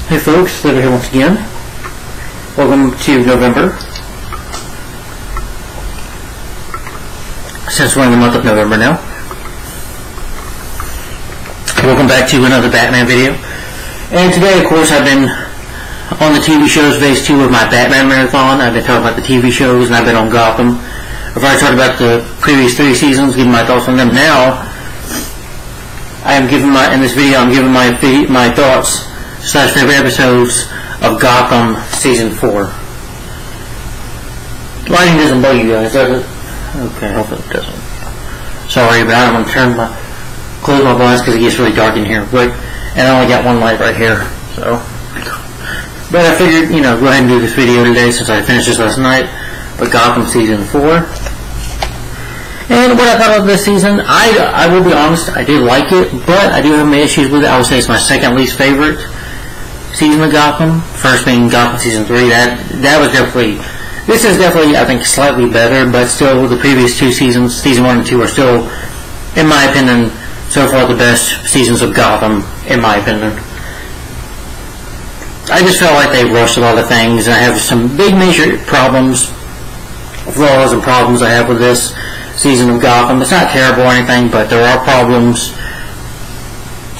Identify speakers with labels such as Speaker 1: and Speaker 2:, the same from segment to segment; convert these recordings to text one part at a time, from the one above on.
Speaker 1: Hey folks, Liver here once again. Welcome to November. Since we're in the month of November now. Welcome back to another Batman video. And today, of course, I've been on the TV shows phase 2 of my Batman marathon. I've been talking about the TV shows and I've been on Gotham. I've already talked about the previous 3 seasons, giving my thoughts on them. Now, in this video, I'm giving my thoughts / favorite episodes of Gotham Season 4. Lighting doesn't bug you guys, does it? Okay, hopefully it doesn't. Sorry, but I don't want to close my blinds because it gets really dark in here. And I only got one light right here, so. But I figured, go ahead and do this video today since I finished this last night. But Gotham Season 4. And what I thought of this season, I will be honest, I did like it, but I do have my issues with it. I would say it's my second least favorite season of Gotham. First being Gotham Season 3. This is definitely, I think, slightly better, but still the previous 2 seasons, Season 1 and 2, are still, in my opinion, so far the best seasons of Gotham, in my opinion. I just felt like they rushed a lot of things, and I have some big major problems, flaws and problems I have with this season of Gotham. It's not terrible or anything, but there are problems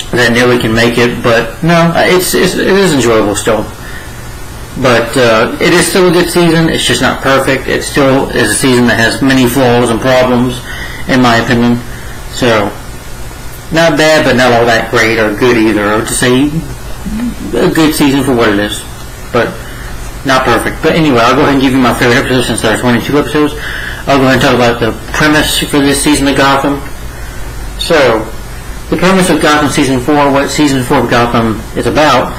Speaker 1: that nearly can make it, but no, it is enjoyable still. But it is still a good season. It's just not perfect. It still is a season that has many flaws and problems, in my opinion. So, not bad, but not all that great or good either. I would just say a good season for what it is, but not perfect. But anyway, I'll go ahead and give you my favorite episodes since there are 22 episodes. I'll go ahead and talk about the premise for this season of Gotham. So, the premise of Gotham Season 4, what Season 4 of Gotham is about,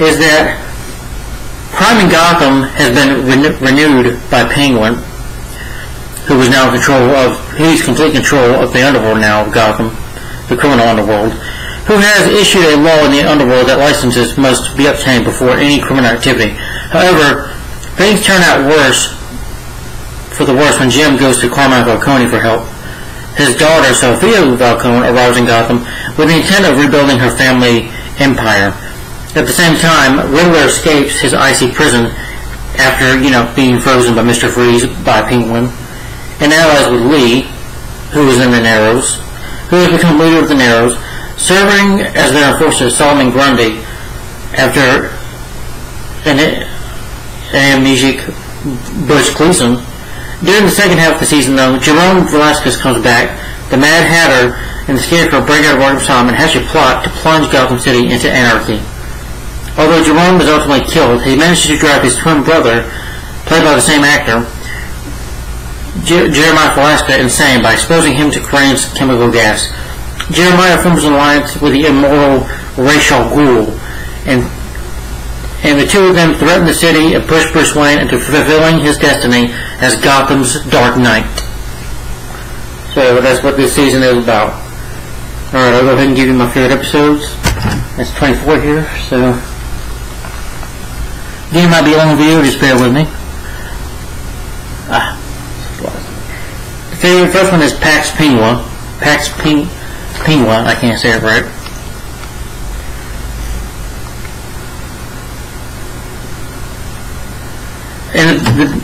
Speaker 1: is that crime in Gotham has been renewed by Penguin, who is now he's complete control of the underworld now of Gotham, the criminal underworld, who has issued a law in the underworld that licenses must be obtained before any criminal activity. However, things turn out for the worse when Jim goes to Carmine Falcone for help. His daughter, Sophia Falcone, arrives in Gotham with the intent of rebuilding her family empire. At the same time, Riddler escapes his icy prison after, being frozen by Mr. Freeze by Penguin, and allies with Lee, who is in the Narrows, who has become leader of the Narrows, serving as their enforcer Solomon Grundy after an amnesic Butch Gleason. During the second half of the season, though, Jerome Velasquez comes back. The Mad Hatter and the Scarecrow break out of Arkham Asylum and hatch a plot to plunge Gotham City into anarchy. Although Jerome is ultimately killed, he manages to drive his twin brother, played by the same actor, Jeremiah Velasquez, insane by exposing him to Crane's chemical gas. Jeremiah forms an alliance with the immoral Ra's al Ghul, and the two of them threaten the city and push Bruce Wayne into fulfilling his destiny as Gotham's Dark Knight. So that's what this season is about. Alright, I'll go ahead and give you my favorite episodes. That's 24 here, so again, it might be a long video, just bear with me. The first one is Pax Penguin. Penguin, I can't say it right. And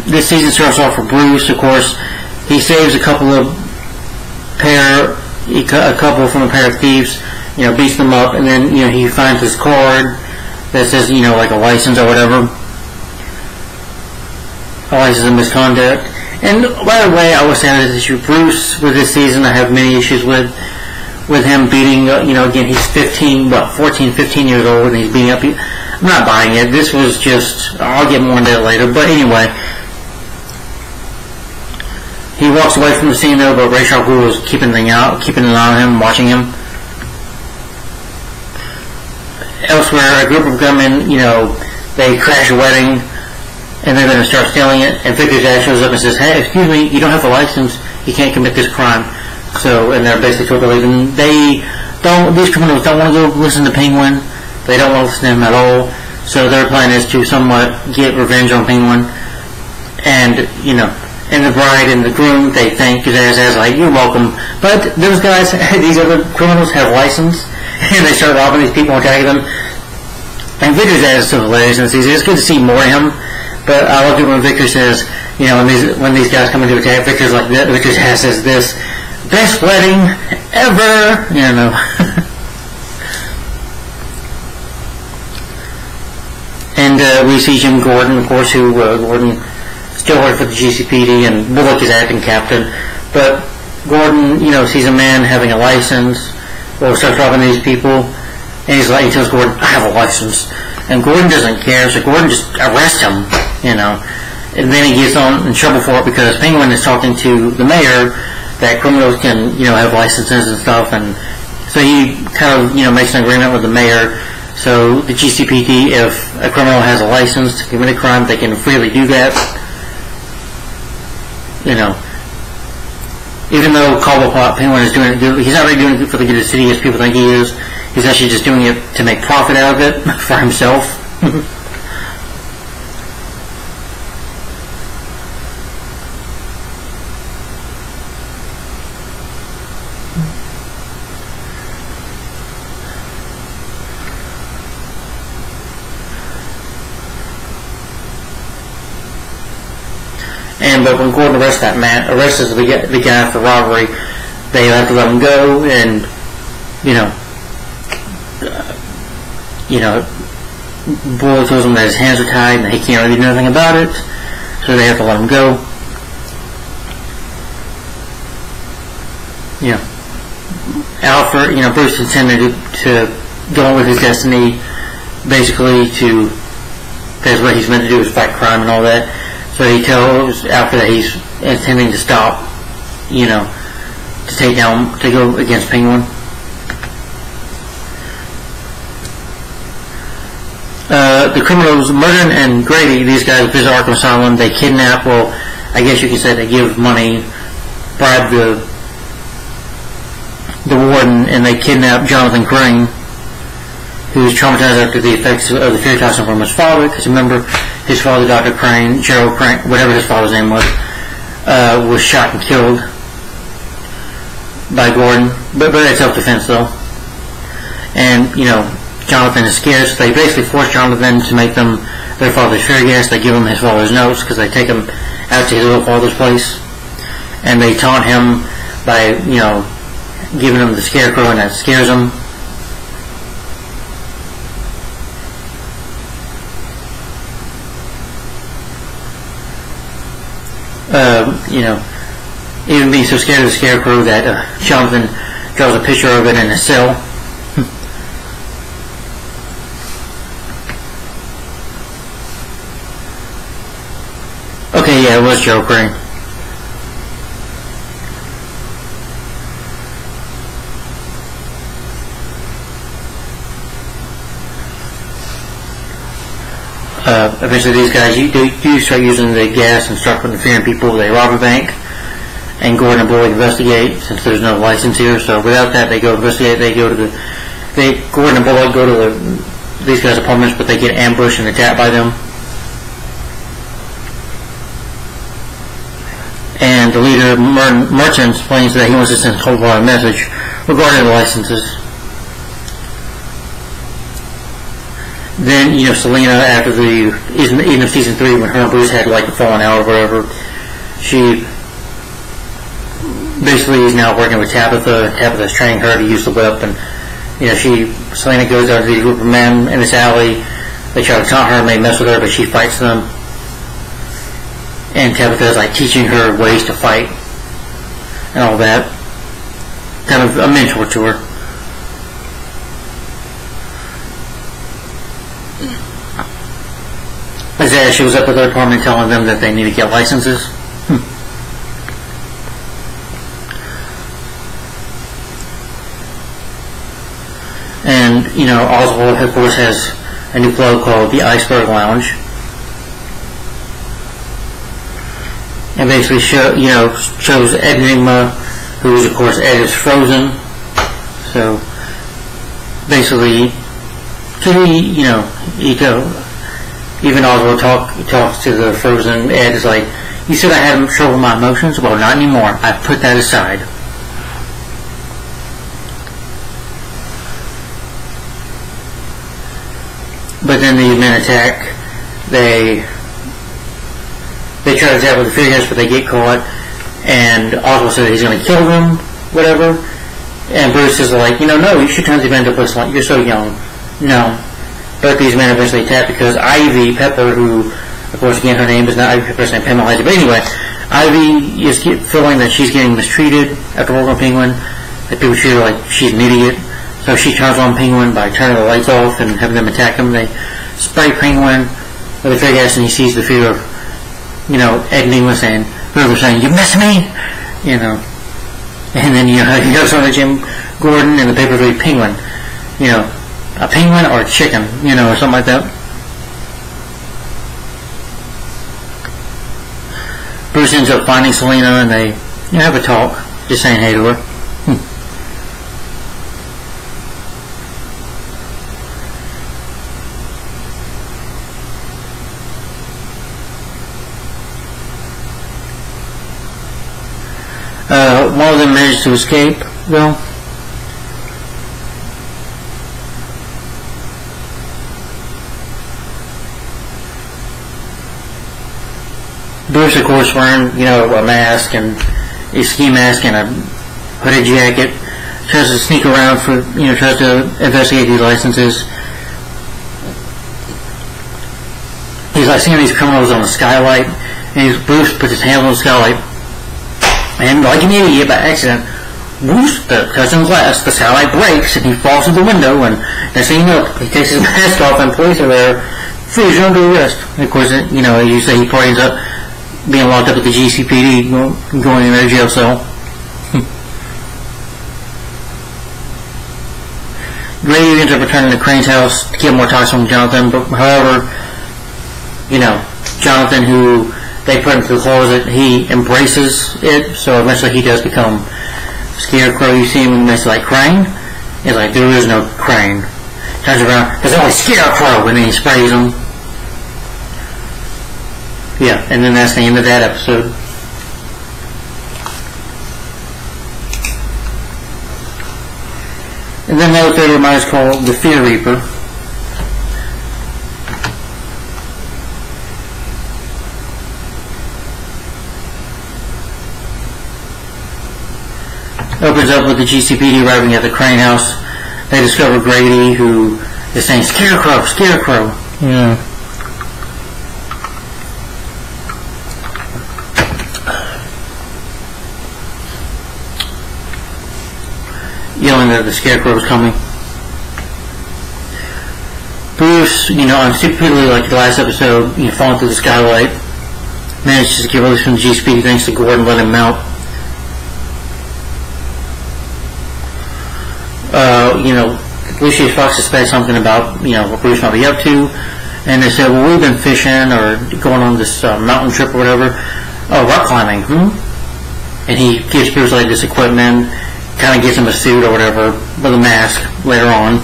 Speaker 1: this season starts off for Bruce, of course. He saves a couple from a pair of thieves, beats them up, and then, he finds his card that says, like a license or whatever. A license of misconduct. And by the way, I was saying this issue, Bruce, with this season, I have many issues with him beating, again, he's 14, 15 years old, and he's beating up. I'm not buying it. This was just, I'll get more into it later, but anyway. He walks away from the scene though, but Ra's al Ghul is keeping an eye on him, watching him. Elsewhere, a group of gunmen, they crash a wedding, and they're going to start stealing it, and Victor's dad shows up and says, hey, excuse me, you don't have a license, you can't commit this crime. So, and they're basically told to leave, and these criminals don't want to go listen to Penguin. They don't want to listen to him at all, so their plan is to somewhat get revenge on Penguin. And, and the bride and the groom, they thank his ass like, you're welcome. But those guys, these other criminals have license, and they start robbing these people and attacking them. And Victor's added some hilarious in the season. It's good to see more of him, but I love it when Victor says, when these guys come into attack, Victor's like this, Victor's ass says this, best wedding ever, And we see Jim Gordon, of course, who Gordon still works for the GCPD, and Bullock is acting captain. But Gordon, sees a man having a license, or starts robbing these people, and he tells Gordon, I have a license. And Gordon doesn't care, so Gordon just arrests him, And then he gets in trouble for it because Penguin is talking to the mayor that criminals can, have licenses and stuff, and so he kind of, makes an agreement with the mayor. So the GCPD, if a criminal has a license to commit a crime, they can freely do that. Even though Cobblepot Penguin is doing it good, he's not really doing it for the good of the city as people think he is. He's actually just doing it to make profit out of it for himself. But when Gordon arrests the guy for robbery, they have to let him go, and Bullock tells him that his hands are tied and he can't really do anything about it, so they have to let him go. Alfred, Bruce intended to go on with his destiny, basically that's what he's meant to do, is fight crime and all that. So he tells Alfred that he's intending to stop, to go against Penguin. The criminals, Murden and Grady, these guys visit Arkham Asylum. They kidnap, I guess you could say they give money, bribe the warden, and they kidnap Jonathan Crane, who was traumatized after the effects of the fear toxin from his father, because remember, his father, Dr. Crane, Gerald Crane, whatever his father's name was shot and killed by Gordon, but it's self-defense though. And, Jonathan is scared, so they basically force Jonathan to make them their father's fear gas. They give him his father's notes, because they take him out to his little father's place, and they taunt him by, giving him the scarecrow, and that scares him. Even being so scared of the scarecrow that Jonathan draws a picture of it in his cell. Okay, yeah, it was Joe Crane. Eventually these guys do start using the gas and start putting fear in people. They rob a bank, and Gordon and Bullock investigate, since there's no license here. So without that, they go investigate. Gordon and Bullock go to these guys' apartments, but they get ambushed and attacked by them. And the leader, Merchant, explains that he wants to send Coldwater a message regarding the licenses. Then, Selena, after the end of season 3, when her and Bruce had a falling out or whatever, she basically is now working with Tabitha. Tabitha's training her to use the whip, and Selena goes out to these group of men in this alley. They try to taunt her and they mess with her, but she fights them. And Tabitha's teaching her ways to fight and all that. Kind of a mentor to her. Isaiah shows up at their apartment telling them that they need to get licenses. And, Oswald, of course, has a new club called the Iceberg Lounge. And basically shows Ed Enigma, who is, of course, Ed is frozen. So, basically, even Oswald talks to the frozen Ed, is like, you said I had trouble with my emotions? Well, not anymore. I put that aside. But then these men attack. They try to attack with the fear gas, but they get caught. And Oswald says he's going to kill them, whatever. And Bruce is like, no, you should turn the event up. Like, you're so young. No. But these men eventually attack because Ivy Pepper, who, of course, again, her name is not Ivy Pepper, it's named Pamela Elijah. But anyway, Ivy is feeling that she's getting mistreated after working on Penguin. That people treat her like she's an idiot. So she turns on Penguin by turning the lights off and having them attack him. They spray Penguin with the fear gas, and he sees the fear of, Ed Neiman saying, you miss me? And then, he goes on to Jim Gordon, and the papers read Penguin. A penguin or a chicken, or something like that. Bruce ends up finding Selena, and they have a talk, just saying hey to her. One of them managed to escape, though. Bruce, of course, wearing, a mask and a ski mask and a hooded jacket, tries to sneak around tries to investigate these licenses. He's like seeing these criminals on the skylight, and Bruce puts his hand on the skylight, and like an idiot, by accident, whoosh, the cousin's glass, the skylight breaks, and he falls through the window, and next thing you know, he takes his mask off, and police are there, freeze under arrest. And of course, you say he probably ends up being locked up at the GCPD, going in their jail cell. Grady ends up returning to Crane's house to get more talks from Jonathan, but however, Jonathan, who they put into the closet, he embraces it, so eventually he does become Scarecrow. You see him in this like Crane. He's like, there is no Crane. Turns around, there's only Scarecrow, and then he sprays him. Yeah, and then that's the end of that episode. And then the third one is called The Fear Reaper. Opens up with the GCPD arriving at the Crane house. They discover Grady, who is saying, Scarecrow, Scarecrow. Yeah. Yelling that the Scarecrow was coming. Bruce, stupidly like the last episode, falling through the skylight, manages to get released from the GCPD thanks to Gordon letting him out. Lucius Fox suspects something about, what Bruce might be up to, and they said, well, we've been fishing or going on this mountain trip or whatever. Oh, rock climbing, And he gives Bruce like this equipment, kind of gets him a suit or whatever with a mask later on.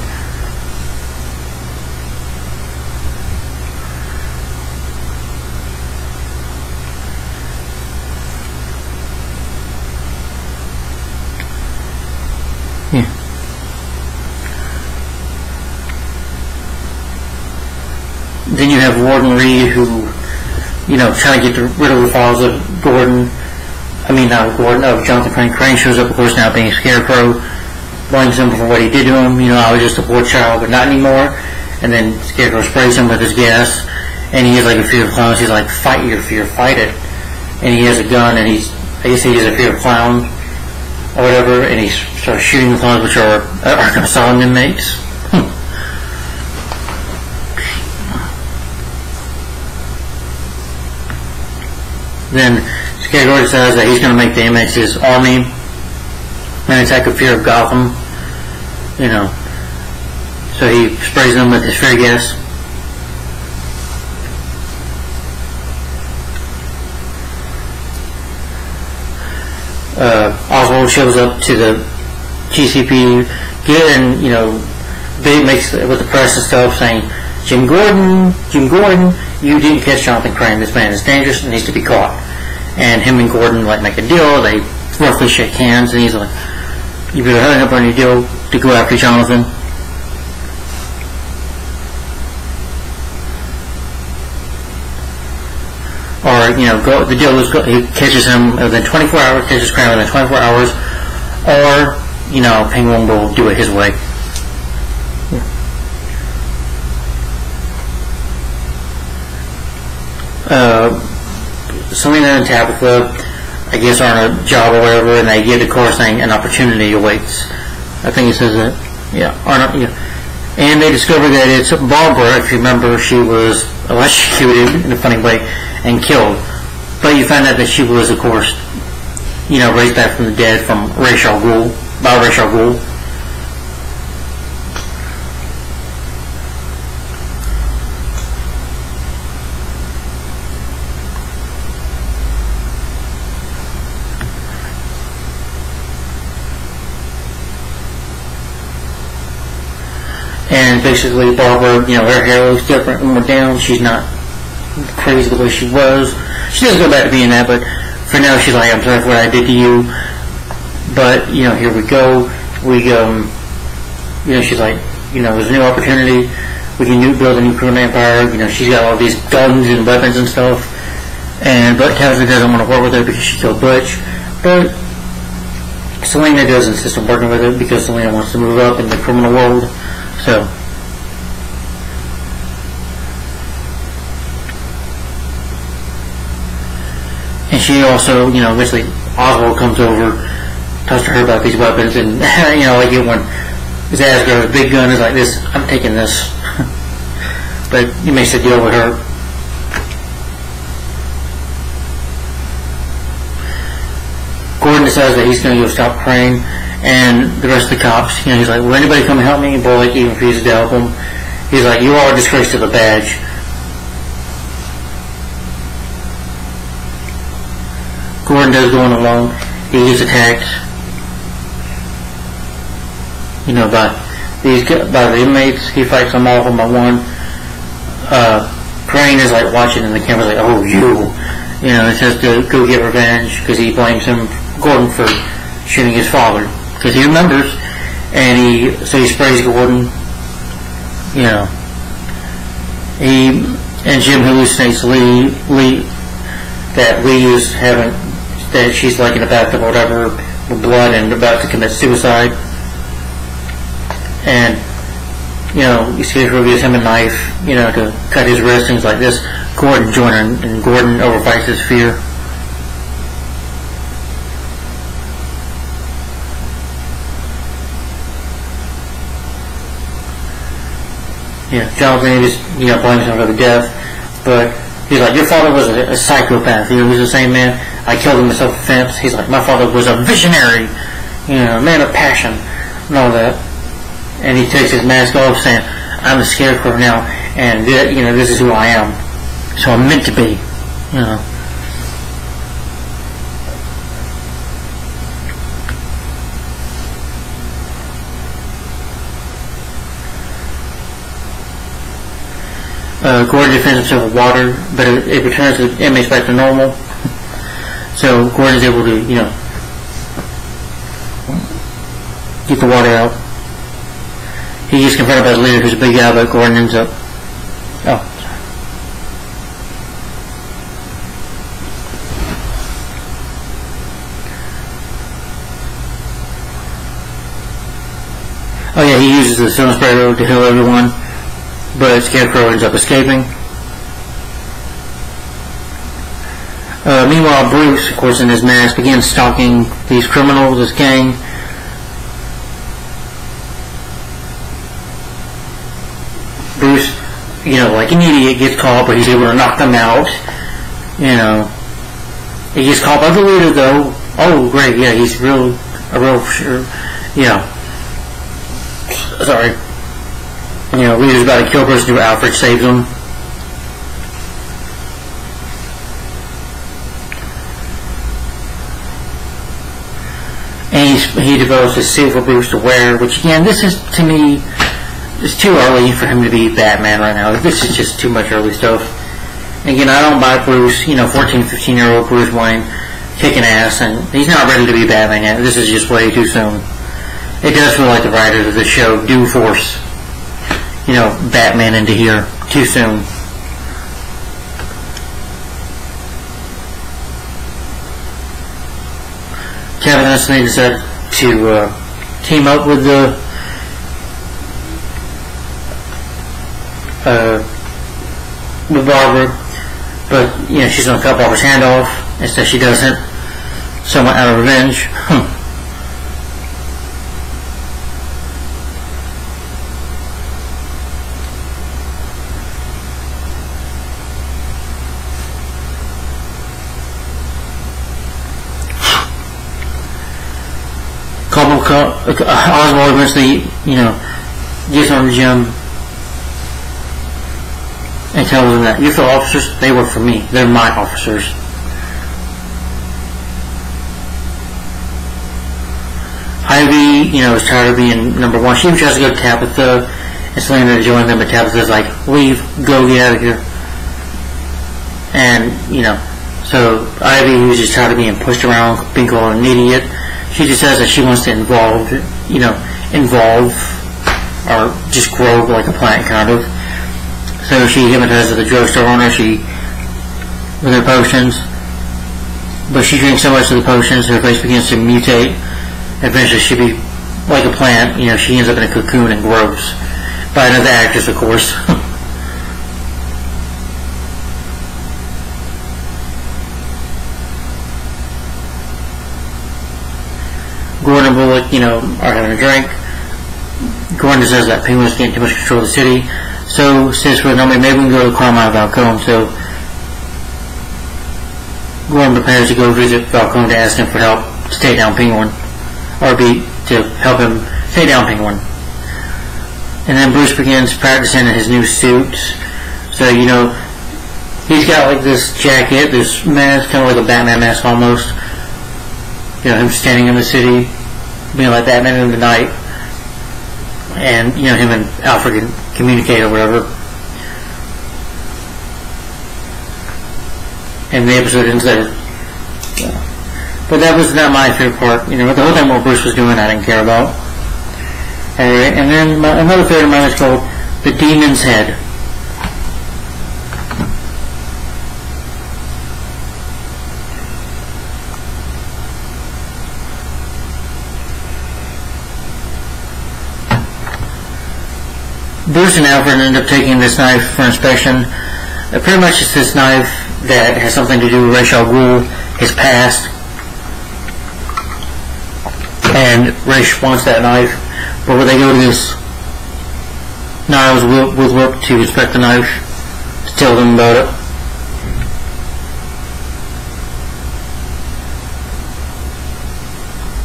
Speaker 1: Yeah. Then you have Warden Reed, who, trying to get rid of the files of Gordon. Of Jonathan Crane. Crane shows up, of course, now being a Scarecrow, blames him for what he did to him. I was just a poor child, but not anymore. And then Scarecrow sprays him with his gas, and he has like a fear of clowns. He's like, fight your fear, fight it. And he has a gun, and I guess he has a fear of clowns, or whatever, and he starts shooting the clowns, which are Arkham Asylum inmates. Then Scarecrow decides that he's going to make the inmates his army and attack a fear of Gotham. So he sprays them with his fear gas. Oswald shows up to the GCP, and Big makes with the press and stuff, saying, Jim Gordon, you didn't catch Jonathan Crane. This man is dangerous and needs to be caught. And him and Gordon make a deal. They roughly shake hands, and he's like, you better hurry up on your deal to go after Jonathan. the deal is he catches him within 24 hours, catches crime within 24 hours, or Penguin will do it his way. Selena and Tabitha, I guess, are on a job or whatever, and they get the car saying an opportunity awaits. I think it says that. Yeah. And they discover that it's Barbara. If you remember, she was electrocuted in a funny way and killed. But you find out that she was, of course, raised back from the dead by Ra's al Ghul. And basically, Barbara, her hair looks different when we're down. She's not crazy the way she was. She does go back to being that, but for now, she's like, I'm sorry for what I did to you. But, here we go. She's like, there's a new opportunity. We can build a new criminal empire. She's got all these guns and weapons and stuff. But Tabitha doesn't want to work with her because she killed Butch. But Selena does insist on working with her because Selena wants to move up in the criminal world. So, and she also, eventually Oswald comes over, talks to her about these weapons, and like when his ass girl's big gun is like this, I'm taking this. But he makes a deal with her. Gordon decides that he's going to go stop Crane. And the rest of the cops, he's like, will anybody come and help me? Bullock even refuses to help him. He's like, you are a disgrace to the badge. Gordon does go on alone. He gets attacked, by the inmates. He fights them all one by one. Crane is like watching, and the camera's like, oh, you. It says to go get revenge because he blames Gordon for shooting his father. Because he remembers, and so he sprays Gordon. And Jim hallucinates that she's like in a bathtub or whatever with blood and about to commit suicide. And Scarecrow gives him a knife, to cut his wrist, things like this. Gordon joins her, and Gordon overfights his fear. Jonathan just, blames him for the death, but he's like, your father was a psychopath. He was the same man. I killed him in self-defense. He's like, my father was a visionary, a man of passion, and all that. And he takes his mask off, saying, I'm a Scarecrow now, and this is who I am. So I'm meant to be, Gordon defends himself with water, but it returns the inmates back to normal. So Gordon's able to, get the water out. He gets confronted by his leader, who's a big guy, but Gordon ends up... Oh yeah, he uses the stone spray road to heal everyone. But Scarecrow ends up escaping. Meanwhile, Bruce, of course, in his mask, begins stalking these criminals, this gang. Bruce, like an idiot, gets caught, but he's able to knock them out. He gets caught by the leader, though. Oh, great, yeah, he's a real sure, sorry. Leader's about to kill a person, Alfred saves him. And he develops a suit for Bruce to wear, which again, this is, to me, it's too early for him to be Batman right now. This is just too much early stuff. And again, I don't buy Bruce, 14, 15-year-old Bruce Wayne kicking ass, and he's not ready to be Batman yet. This is just way too soon. It does feel like the writers of the show do force Batman into here too soon. Kevin and Selena decided to team up with the Barbara, but she's gonna cut Barbara's hand off. Instead, she doesn't, somewhat out of revenge. Oswald eventually, gets on the gym and tells them that, "You feel officers? They work for me. They're my officers." Ivy, is tired of being number one. She even tries to go to Tabitha and Selena to join them, but Tabitha's like, "Leave, go, get out of here." And, so Ivy, who's just tired of being pushed around, being called an idiot, she just says that she wants to involve, or just grow like a plant, kind of. So she hypnotizes the drugstore owner, with her potions, but she drinks so much of the potions, her face begins to mutate. Eventually she'll be like a plant, she ends up in a cocoon and grows. By another actress, of course. Gordon and Bullock, are having a drink. Gordon says that Penguin's getting too much control of the city. So, says for maybe we can go to Carmine Falcone. So, Gordon prepares to go visit Falcone to ask him for help to take down Penguin. Or to help him take down Penguin. And then Bruce begins practicing in his new suit. So, he's got like this jacket, this mask, kind of like a Batman mask almost. Him standing in the city, being like Batman in the night. And, him and Alfred can communicate or whatever. And the episode ends there. But that was not my favorite part. The whole time what Bruce was doing I didn't care about. Alright, and then another favorite of mine is called The Demon's Head. Bruce and Alfred end up taking this knife for inspection. Pretty much it's this knife that has something to do with Ra's al Ghul, his past. And Ra's wants that knife. But when they go to this Niles with work to inspect the knife, to tell them about it.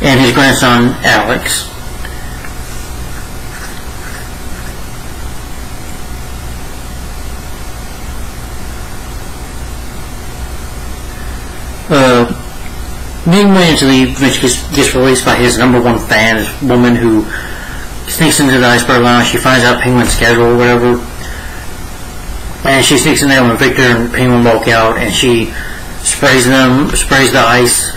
Speaker 1: And his grandson, Alex. Being eventually gets released by his number one fan, this woman who sneaks into the iceberg lounge. She finds out Penguin's schedule or whatever, and she sneaks in there when Victor and Penguin walk out, and she sprays the ice,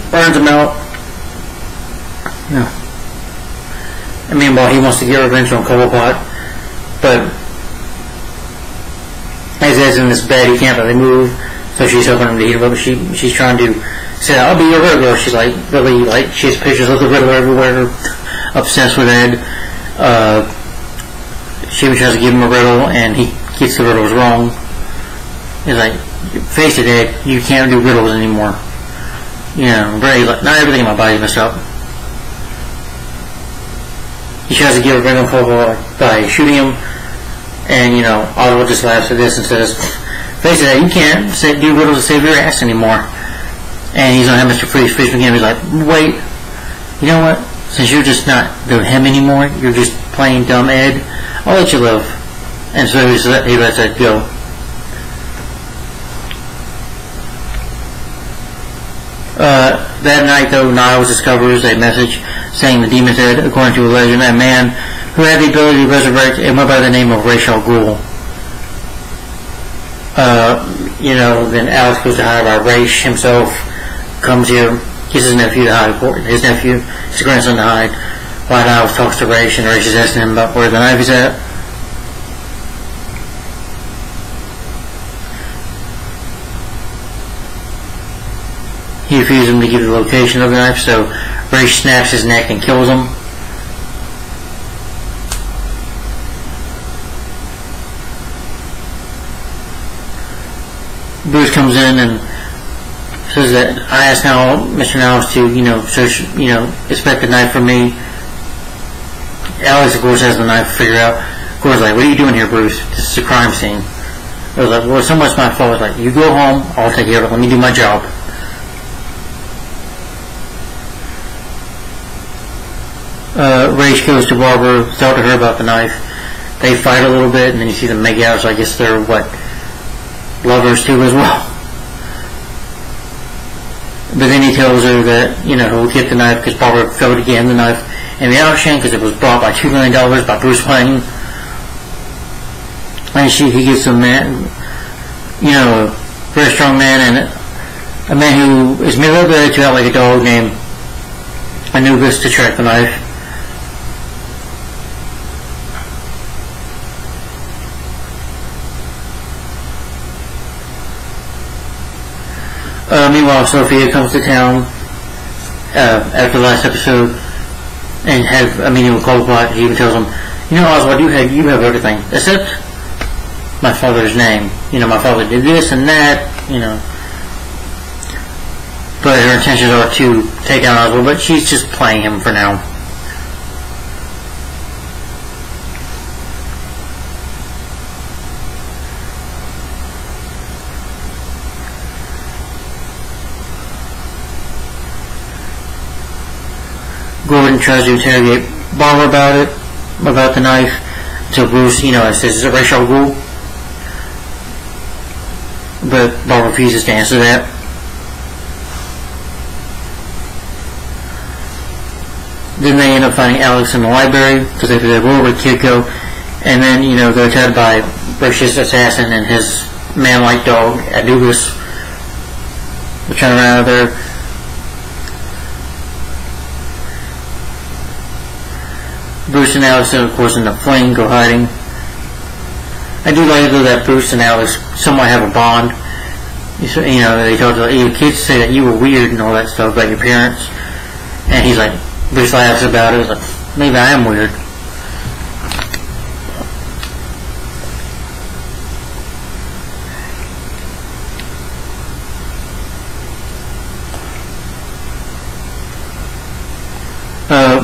Speaker 1: burns them out. Meanwhile, he wants to get revenge on Cobblepot, but as he's in this bed, he can't really move. So she's hoping him to eat her, but she's trying to say, "I'll be your Riddler." She's like, really, like, she has pictures of the Riddler everywhere, obsessed with Ed. She tries to give him a riddle, and he gets the riddles wrong. He's like, "Face it, Ed, you can't do riddles anymore. Not everything in my body's messed up." He tries to give a revenge on by shooting him, and, Oswald just laughs at this and says, "Face it, you can't do riddles to save your ass anymore." And he's on Mr. Freeze again. He's like, "Wait, you know what? Since you're just not doing him anymore, you're just playing dumb Ed, I'll let you live." And so he lets Ed go. That night, though, Niles discovers a message saying the Demon's Head, according to a legend, a man who had the ability to resurrect and went by the name of Ra's al Ghul. Then Alex goes to hide by Ra's himself, comes here, gets his nephew to hide, his grandson to hide, while Niles talks to Ra's, and Ra's is asking him about where the knife is at. He refuses him to give the location of the knife, so Ray snaps his neck and kills him. Bruce comes in and says that I asked now Mr. Niles to, search, inspect the knife for me. Alex, of course, has the knife figured out. Of course, like, what are you doing here, Bruce? This is a crime scene. I was like, well, so much my fault. I was like, you go home, I'll take care of it. Let me do my job. Rage goes to Barbara, talk to her about the knife. They fight a little bit, and then you see them make out, so I guess they're, lovers too as well. But then he tells her that, he'll get the knife because Barbara failed to get him the knife in the auction because it was bought by $2 million by Bruce Wayne. And he gets a man, a very strong man, and a man who is manipulated to out like a dog named Anubis to track the knife. Meanwhile, Sophia comes to town after the last episode and have a meeting with Coldplot. He even tells him, Oswald, you have everything except my father's name. My father did this and that, But her intentions are to take down Oswald, but she's just playing him for now. Gordon tries to interrogate Barbara about the knife, until Bruce, says it's a racial rule. But Barbara refuses to answer that. Then they end up finding Alex in the library, because they figure, where would kid go? And then, they're attacked by Bruce's assassin and his man-like dog, Anubis. They're trying to run out of there. Bruce and Alex, of course, in the flame, go hiding. I do like though that Bruce and Alex somewhat have a bond. They talk to your kids say that you were weird and all that stuff about your parents, and he's like, Bruce laughs about it. He's like, maybe I am weird.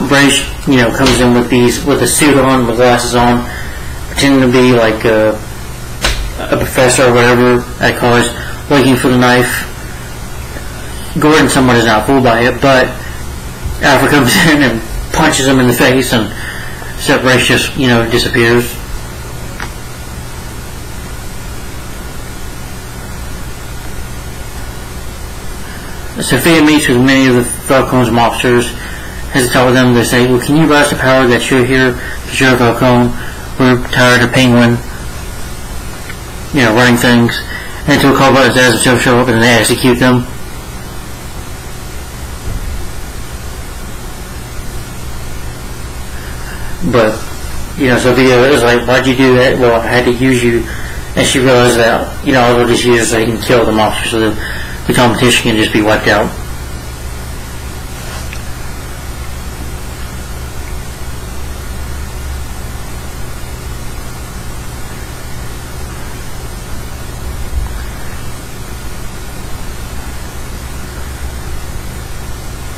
Speaker 1: Brace, comes in with a suit on, with glasses on, pretending to be like a professor or whatever at college, looking for the knife. Gordon somewhat is not fooled by it, but Alfred comes in and punches him in the face, and Brace just, disappears. Sophia meets with many of the Falcone's mobsters. Has to talk with them. They say, well, can you rise to power that you're here because you're a Falcone? We're tired of Penguin, running things. And until Coldplot's as themselves show up and they execute them. But, Sophia is like, why'd you do that? Well, I had to use you. And she realized that, I will just use it so they can kill the monsters so the competition can just be wiped out.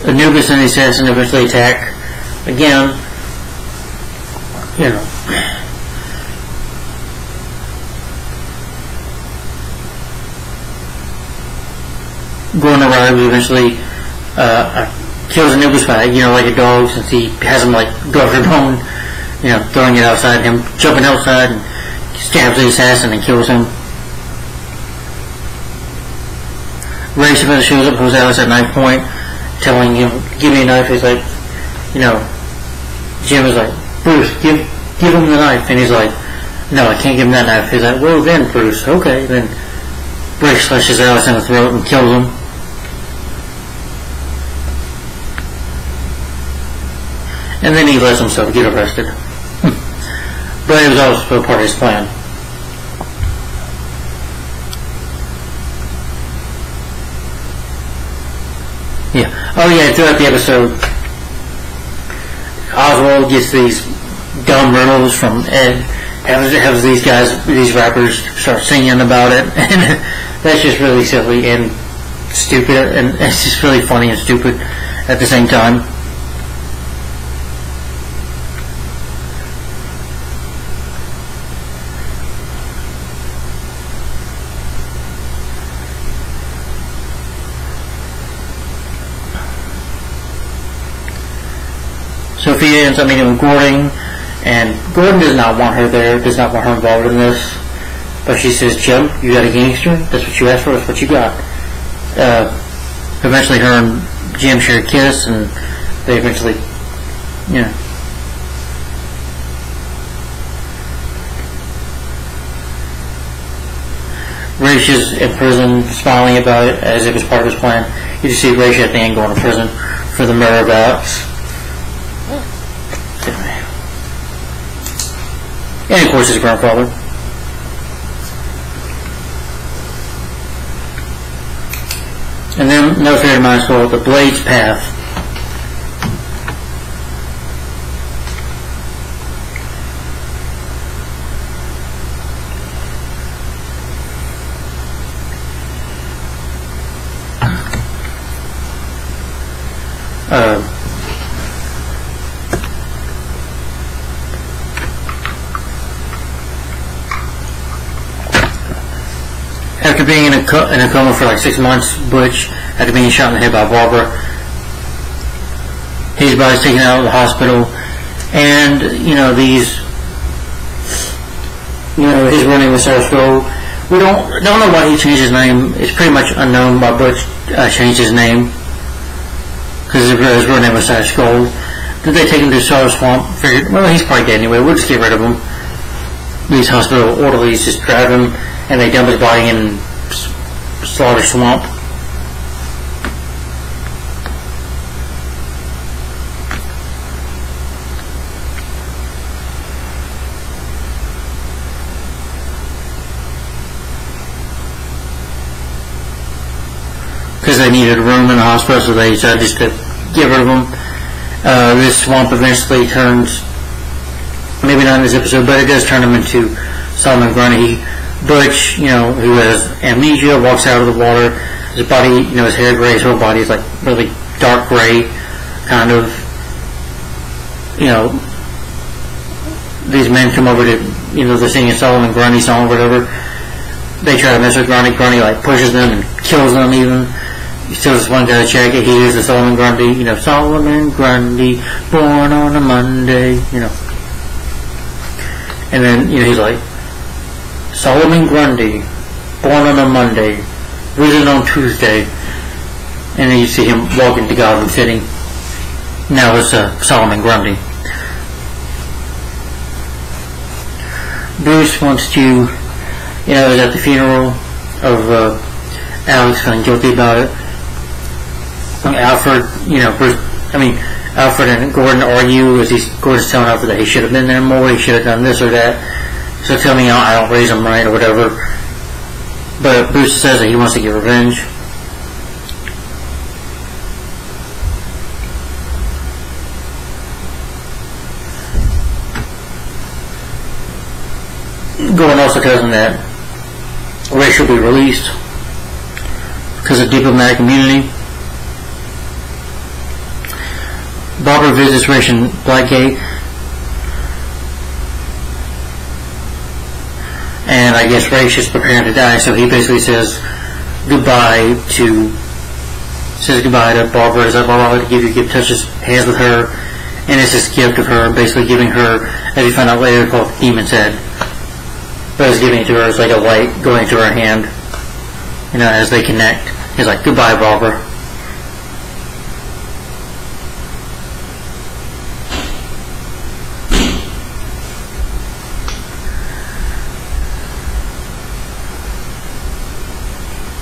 Speaker 1: Anubis and the assassin eventually attack again. Gordon arrives eventually, kills Anubis by, like a dog, since he has him like go after bone, throwing it outside, him jumping outside and stabs the assassin and kills him. Ray eventually shows up, pulls Alex at knife point, telling him, give me a knife. He's like, Jim is like, Bruce, give him the knife. And he's like, no, I can't give him that knife. He's like, well then, Bruce, okay. Then Ray slashes Alex in the throat and kills him. And then he lets himself get arrested. But it was also part of his plan. throughout the episode, Oswald gets these dumb riddles from Ed, has these guys, these rappers, start singing about it, and that's just really silly and stupid, and it's just really funny and stupid at the same time. Sophia ends up meeting with Gordon, and Gordon does not want her there, does not want her involved in this. But she says, Jim, you got a gangster? That's what you asked for, that's what you got. Eventually her and Jim share a kiss, and they eventually, you know. Raish is in prison, smiling about it as if it's part of his plan. You just see Raish at the end going to prison for the murder of Alex. And of course his grandfather. And then another favorite of mine is called The Blade's Path. After being in a coma for like 6 months, Butch, after being shot in the head by Barbara, his body's taken out of the hospital, and his running with Sarah Skull. We don't know why he changed his name. It's pretty much unknown why Butch changed his name, because his real name was Sarah Skull. Did they take him to Sour Swamp? Figured, well, he's probably dead anyway. We'll just get rid of him. These hospital orderlies just grab him, and they dump his body in Slaughter Swamp. Because they needed room in the hospital, so they decided just to get rid of him. This swamp eventually turns, maybe not in this episode, but it does turn him into Solomon Grundy. Butch, who has amnesia, walks out of the water. His body, his hair gray, his whole body is like really dark gray, kind of. These men come over to, they're singing a Solomon Grundy song or whatever. They try to mess with Grundy. Grundy like pushes them and kills them even. He steals this one guy's jacket. He is the Solomon Grundy, Solomon Grundy, born on a Monday, And then, he's like, Solomon Grundy, born on a Monday, risen on Tuesday. And then you see him walking to Gotham City. Now it's Solomon Grundy. Bruce wants to, is at the funeral of Alex, feeling guilty about it. Alfred, Alfred and Gordon argue as Gordon's telling Alfred that he should have been there more, he should have done this or that. So tell me I don't raise him right or whatever. But Bruce says that he wants to get revenge. Gordon also tells him that Ray should be released because of diplomatic immunity. Barbara visits Raish in Blackgate, and I guess Raish is preparing to die, so he basically says goodbye to Barbara. He's like, Barbara, I'd like to give you a gift, touches hands with her, and it's this gift of her basically giving her, as you find out later, called Demon's Head. But he's giving it to her, it's like a light going into her hand, as they connect. He's like, goodbye, Barbara.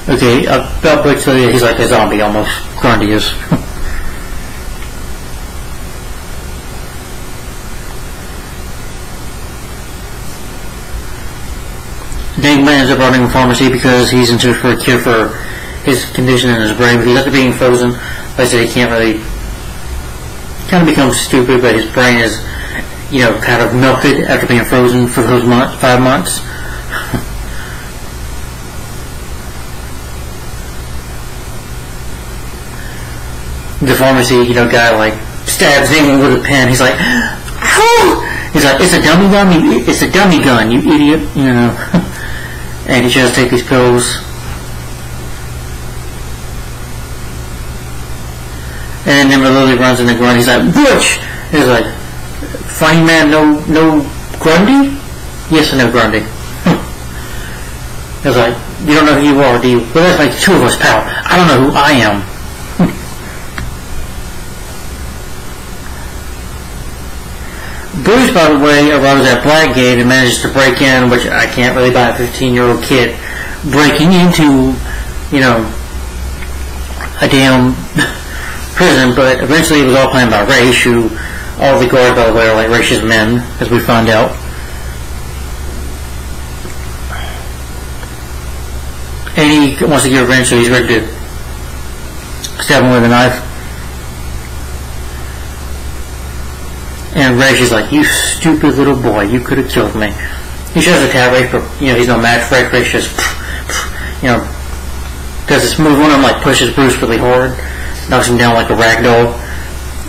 Speaker 1: Okay, about Butch, he's like a zombie almost. Grundy is. Dangman ends up running a pharmacy because he's in search for a cure for his condition in his brain. Because after being frozen like I said, he can't really, kind of becomes stupid, but his brain is, kind of melted after being frozen for those 5 months. The pharmacy, guy like stabs him with a pen. He's like, "Ow!" He's like, "It's a dummy gun. It's a dummy gun, you idiot!" And he tries to take these pills. And then Lily runs in the grunt. He's like, "Butch!" He's like, "Funny man, no Grundy?" "Yes, I know Grundy." He's like, "You don't know who you are, do you?" "Well, that's like 2 of us, pal. I don't know who I am." Bruce, by the way, arrives at Blackgate and manages to break in, which I can't really buy a 15-year-old kid breaking into, a damn prison, but eventually it was all planned by Raish, who, all the guards, by the way, are like Raish's men, as we find out. And he wants to get revenge, so he's ready to stab him with a knife. And Raish is like, "You stupid little boy, you could have killed me." He tries to attack Raish, but, he's no match for Raish. Raish just, does this move on him, like pushes Bruce really hard, knocks him down like a rag doll.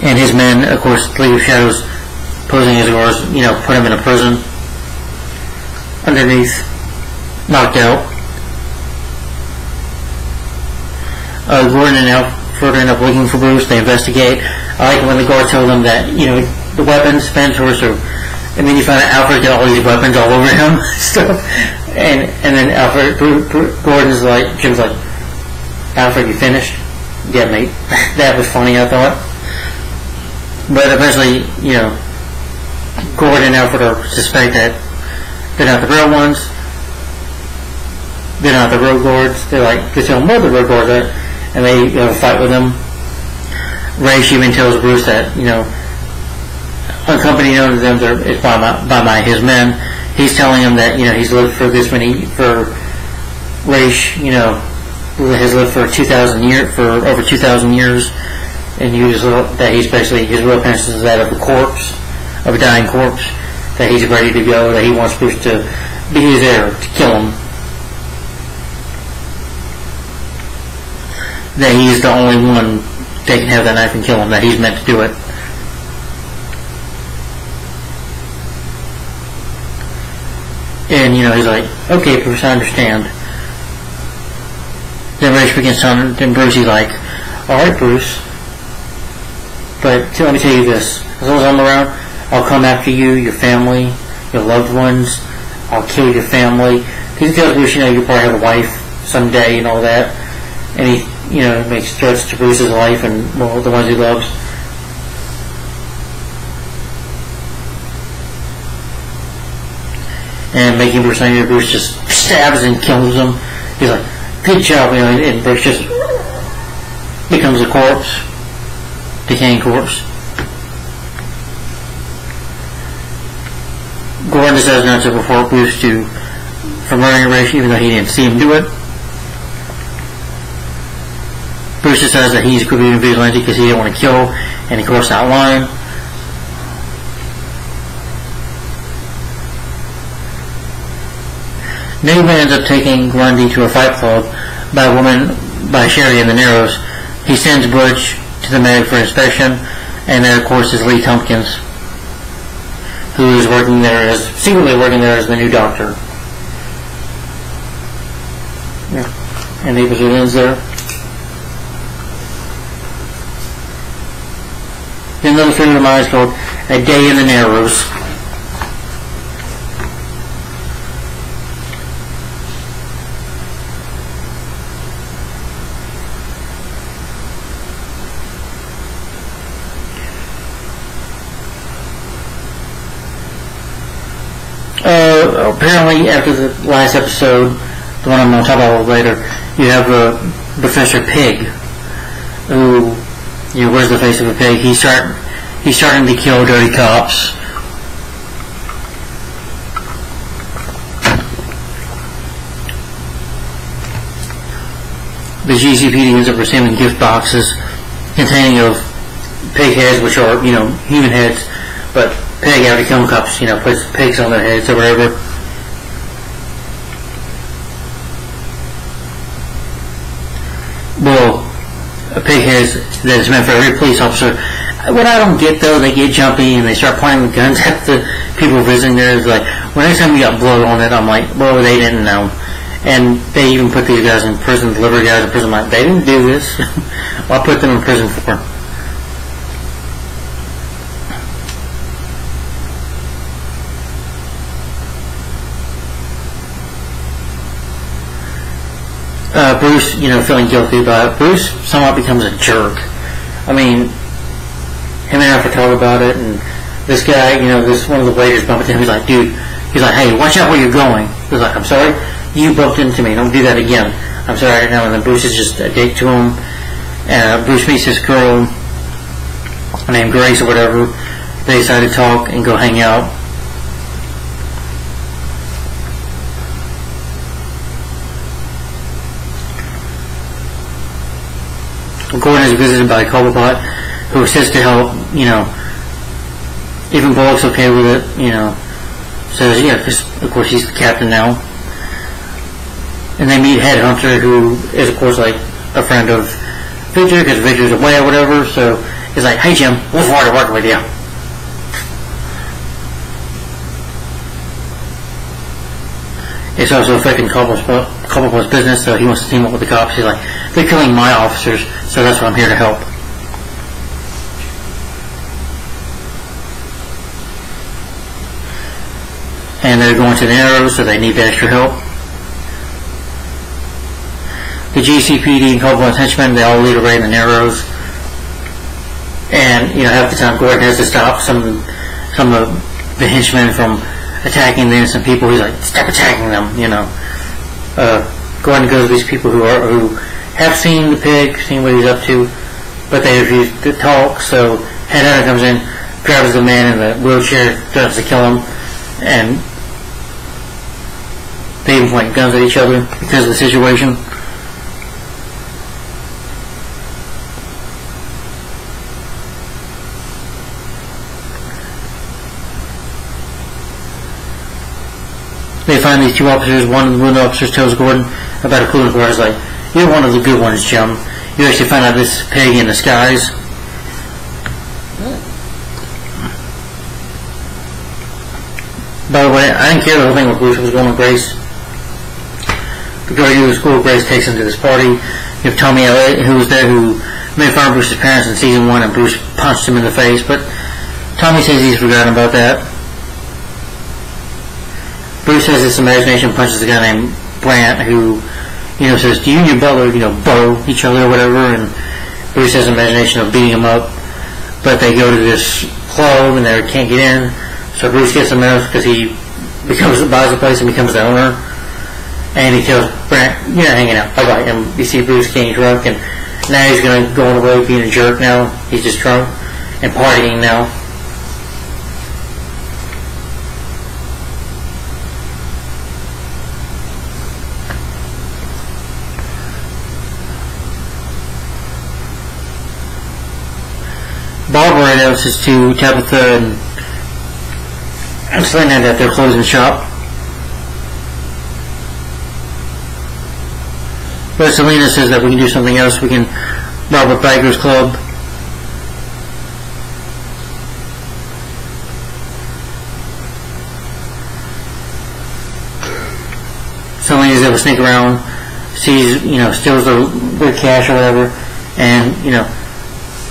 Speaker 1: And his men, of course, League of Shadows, posing as guards, put him in a prison underneath, knocked out. Gordon and Alfred end up looking for Bruce. They investigate. I like when the guards tell them that, the weapons, Fentor's, and then you find out Alfred got all these weapons all over him, stuff. And then Gordon's like, Jim's like, "Alfred, you finished?" "Yeah, mate." That was funny, I thought. But eventually, Gordon and Alfred suspect that they're not the real ones. They're not the road guards. They're tell them, "Well, the road guards are," and they have a fight with them. Raish even tells Bruce that, a company known to them is by his men. He's telling him that, he's lived for this many, for Raish, has lived for 2,000 years, for over 2,000 years, and that he's basically, his real penance is that of a corpse, of a dying corpse, that he's ready to go, that he wants Bruce to be his heir, to kill him. That he's the only one that can have that knife and kill him, that he's meant to do it. And, he's like, "Okay, Bruce, I understand." Then Raish begins telling, then Bruce, he's like, "Alright, Bruce, but let me tell you this, as long as I'm around, I'll come after you, your family, your loved ones, I'll kill your family." Because he tells Bruce, you'll probably have a wife someday and all that. And he, makes threats to Bruce's life and, well, the ones he loves. And making Bruce angry, Bruce just stabs and kills him. He's like, "Good job," and Bruce just becomes a corpse, decaying corpse. Gordon decides not to report Bruce for murdering Raish, even though he didn't see him do it. Bruce decides that he's going to be a vigilante because he didn't want to kill, and he crossed that line. Newman ends up taking Grundy to a fight club by Sherry in the Narrows. He sends Butch to the medic for inspection, and then, of course, is Lee Tompkins, who is secretly working there as the new doctor. Yeah. And the episode ends there. Then another film of mine is called A Day in the Narrows. Apparently, after the last episode, the one I'm going to talk about later, you have Professor Pig, who, wears the face of a pig. He's starting to kill dirty cops. The GCPD ends up receiving gift boxes containing of pig heads, which are, human heads, but Pig, after killing cops, puts pigs on their heads or whatever. Well, a pig head that is meant for every police officer. What I don't get, though, they get jumpy and they start pointing with guns at the people visiting there. It's like, well, next time you got blood on it, I'm like, well, they didn't know. And they even put these guys in prison, delivery guys in prison. Like, they didn't do this. Well, I put them in prison for. Bruce, feeling guilty about it. Bruce somewhat becomes a jerk. I mean, him and Alfred talk about it, and this guy, this one of the waiters bumped into him. He's like, dude, hey, watch out where you're going. He's like, I'm sorry, you bumped into me. Don't do that again. I'm sorry. And then Bruce is just a dick to him. Bruce meets this girl named Grace or whatever. They decide to talk and go hang out. Gordon is visited by Cobblepot, who says to help, even Bullock's okay with it, says, yeah, because, of course, he's the captain now. And they meet Headhunter, who is, of course, like, a friend of Victor, because Victor's away or whatever, so he's like, hey, Jim, look forward to working with you. It's also affecting Cobblepot's business, so he wants to team up with the cops. He's like, they're killing my officers, so that's why I'm here to help. And they're going to the Narrows, so they need the extra help. The GCPD and Cobblepot's henchmen, they all lead a raid in the Narrows. And, half the time Gordon has to stop some of the henchmen from attacking the innocent people. He's like, stop attacking them, Gordon goes to these people who have seen the pig, seen what he's up to, but they refuse to talk, so Headhunter comes in, grabs the man in the wheelchair, threatens to kill him, and they even point guns at each other because of the situation. They find these two officers. One of the wounded officers tells Gordon about a clue, and Gordon's like, you're one of the good ones, Jim. You actually found out this pig in disguise. By the way, I didn't care the whole thing with Bruce was going with Grace. The girl who was cool, Grace takes him to this party. You have Tommy Elliott, who was there, who made fun of Bruce's parents in season 1, and Bruce punched him in the face, but Tommy says he's forgotten about that. Bruce has this imagination, punches a guy named Brant, who, says, do you and your brother, bow each other or whatever, and Bruce has an imagination of beating him up, but they go to this club and they can't get in, so Bruce gets them out because he buys the place and becomes the owner, and he tells Brant, you're not hanging out, bye-bye, and you see Bruce getting drunk, and now he's going to go on the road being a jerk now, he's just drunk and partying now. Barbara announces to Tabitha and Selena that they're closing shop. But Selena says that we can do something else. We can rob a biker's club. Selena's able to sneak around, sees, steals their cash or whatever, and,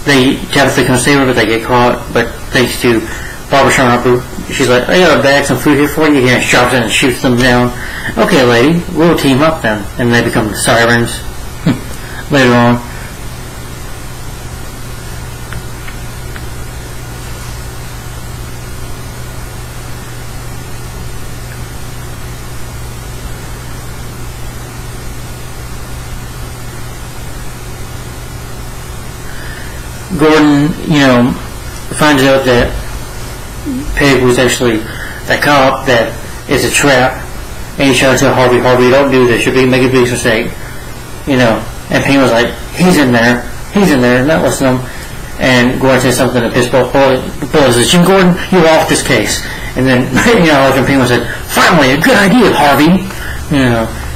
Speaker 1: Tabitha comes save her, but they get caught. But thanks to Barbara showing up, she's like, I got a bag, some food here for you. He shops in and shoots them down. Okay, lady, we'll team up then. And they become the sirens later on. Gordon, finds out that Pig was actually that cop, that it's a trap, and he's trying to tell Harvey, don't do this, you're make a big mistake, And Payne was like, he's in there, He's in there, not listening to him. And Gordon says something to piss Bullock. Bullock says, Jim Gordon, you're off this case. And then, Arthur Penguin said, finally, a good idea, Harvey.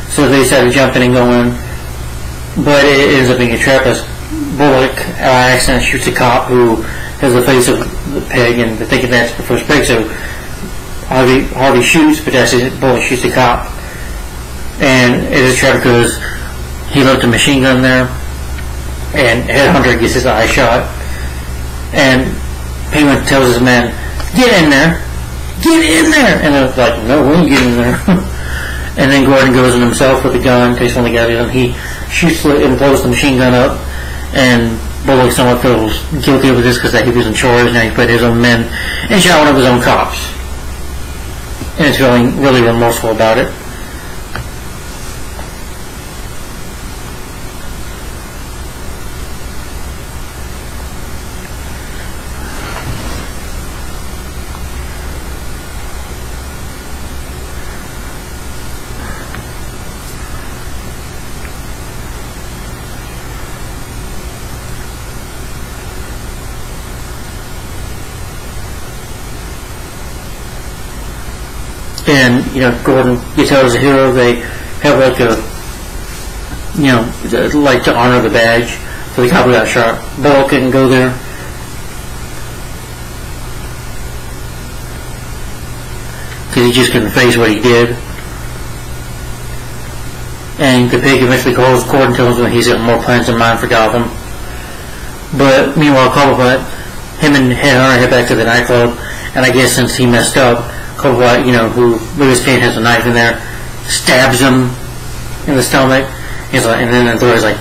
Speaker 1: So they started jumping and going. But it ends up being a trap as Bullock accidentally shoots a cop who has the face of the pig, and they're thinking that's the first pig. So Harvey shoots, but actually Bullock shoots the cop. And it is a trap because he left a machine gun there, and Headhunter gets his eye shot. And Penguin tells his men, get in there! Get in there! And they're like, no, we ain't getting in there. And then Gordon goes in himself with the gun, takes one of the guys, and he shoots and blows the machine gun up. And Bullock somewhat feels guilty over this because he was in charge, now he put his own men and shot one of his own cops. And he's feeling really remorseful about it. And, Gordon gets out as a hero. They have like to honor the badge for the cop who got shot. Bullock couldn't go there. Because he just couldn't face what he did. And the pig eventually calls Gordon, tells him he's got more plans in mind for Gotham. But meanwhile, Cobblepot, him and Headhunter head back to the nightclub, and I guess since he messed up, Cobblepot, who Louis Kane has a knife in there, stabs him in the stomach. He's like, and then the authority's like,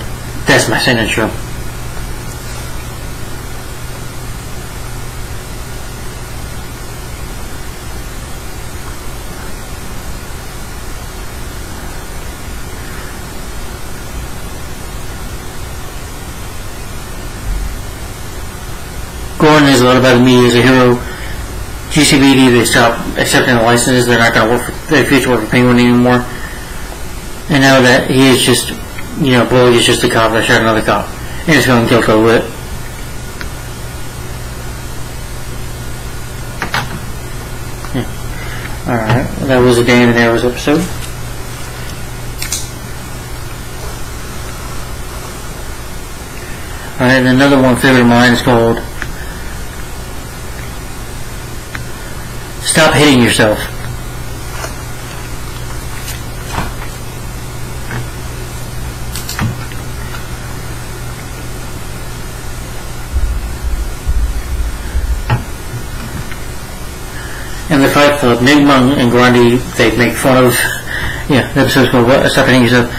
Speaker 1: that's my signature. Gordon is a lot about the media as a hero. GCPD, they stopped accepting the licenses. They're not going to work for their future work for Penguin anymore. And now that he is just, Bullock is just a cop that shot another cop. And he's going guilt over it. Alright, that was a Day in the Narrows episode. Alright, and another one favorite of mine is called Stop Hitting Yourself. In the fight for Nigma and Grundy, they make fun of, the episode's called Stop Hitting Yourself.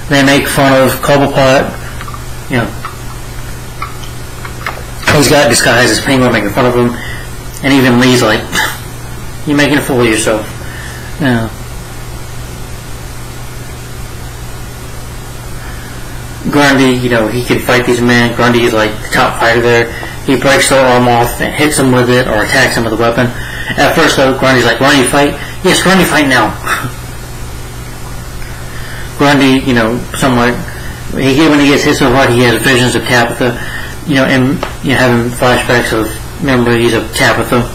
Speaker 1: They make fun of Cobblepot, he's got disguised as Penguin, making fun of him, and even Lee's like, you're making a fool of yourself. Grundy, he can fight these men. Grundy is like the top fighter there. He breaks their arm off and hits them with it or attacks them with a weapon. At first, though, Grundy's like, Grundy, fight? Yes, Grundy, fight now. Grundy, somewhat, when he gets hit so hard, he has visions of Tabitha, and having flashbacks of memories of Tabitha.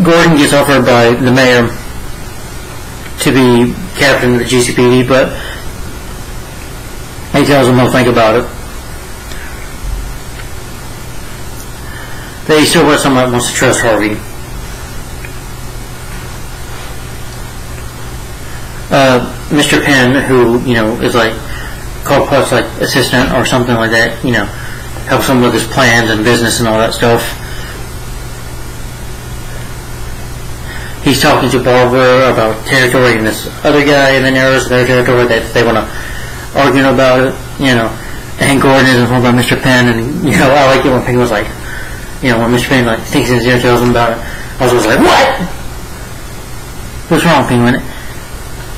Speaker 1: Gordon gets offered by the mayor to be captain of the GCPD, but he tells him he'll think about it. They still somewhat wants to trust Harvey. Mr. Penn, who, is like Cobblepot's like assistant or something like that, helps him with his plans and business and all that stuff. He's talking to Barbara about territory and this other guy in the Narrows, their territory, that they want to argue about it, and Gordon is informed by Mr. Penn, and, I like it when Penguin was like, when Mr. Penn, thinks in his ear, tells him about it, I was like, what? What's wrong, Penguin?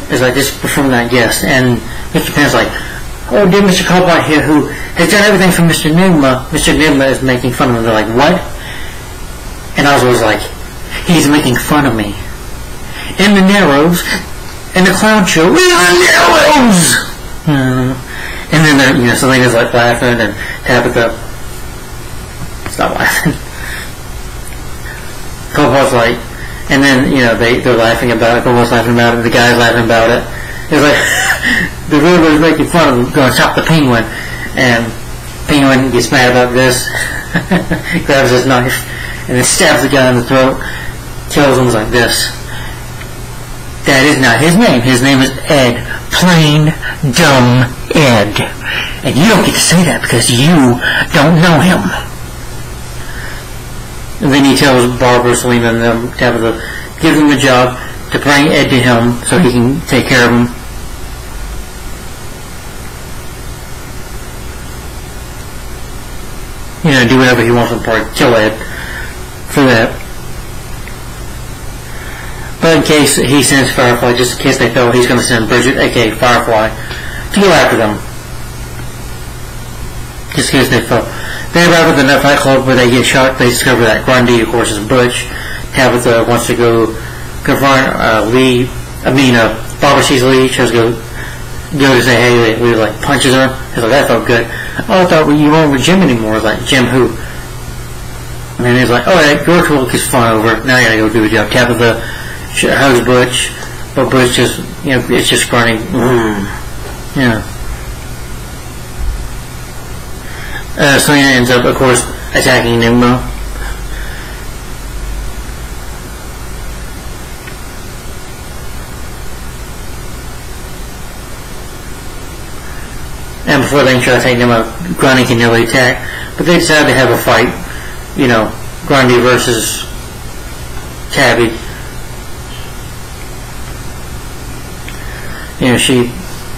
Speaker 1: It's like, just from that guess, and Mr. Penn's like, oh, dear Mr. Cobblepot here, who has done everything for Mr. Nigma. Mr. Nigma is making fun of him. They're like, what? And I was like, he's making fun of me. in the Narrows, and the clown show in the Narrows. And then Selena's like laughing, and Tabitha, stop laughing. Cobblepot's like, and then they're laughing about it. Cobblepot's laughing about it. The guy's laughing about it. It's like the Riddler's making fun of him, going to stop the Penguin, and Penguin gets mad about this, grabs his knife, and then stabs the guy in the throat, kills him like this. That is not his name. His name is Ed. Plain, dumb Ed. And you don't get to say that because you don't know him. And then he tells Barbara, Selena, and them, Tabitha, gives them the job to bring Ed to him so he can take care of him. Do whatever he wants to, probably kill Ed for that. But in case he sends Firefly, just in case they fail, he's going to send Bridget, aka Firefly, to go after them. Just in case they fail. They arrive at the Night Club where they get shot. They discover that Grundy, of course, is Butch. Tabitha wants to go confront Barbara sees Lee. She has to go to say, hey, Lee like punches her. He's like, that felt good. Oh, I thought you weren't with Jim anymore. I was like, Jim who? And then he's like, alright, your tool is fun over. Now I gotta go do a job. Tabitha hugs Butch, but Butch just, it's just grunting. Selena ends up, of course, attacking Nemo. And before they try to take Nemo, Grundy can nearly attack, but they decide to have a fight. Grundy versus Tabby.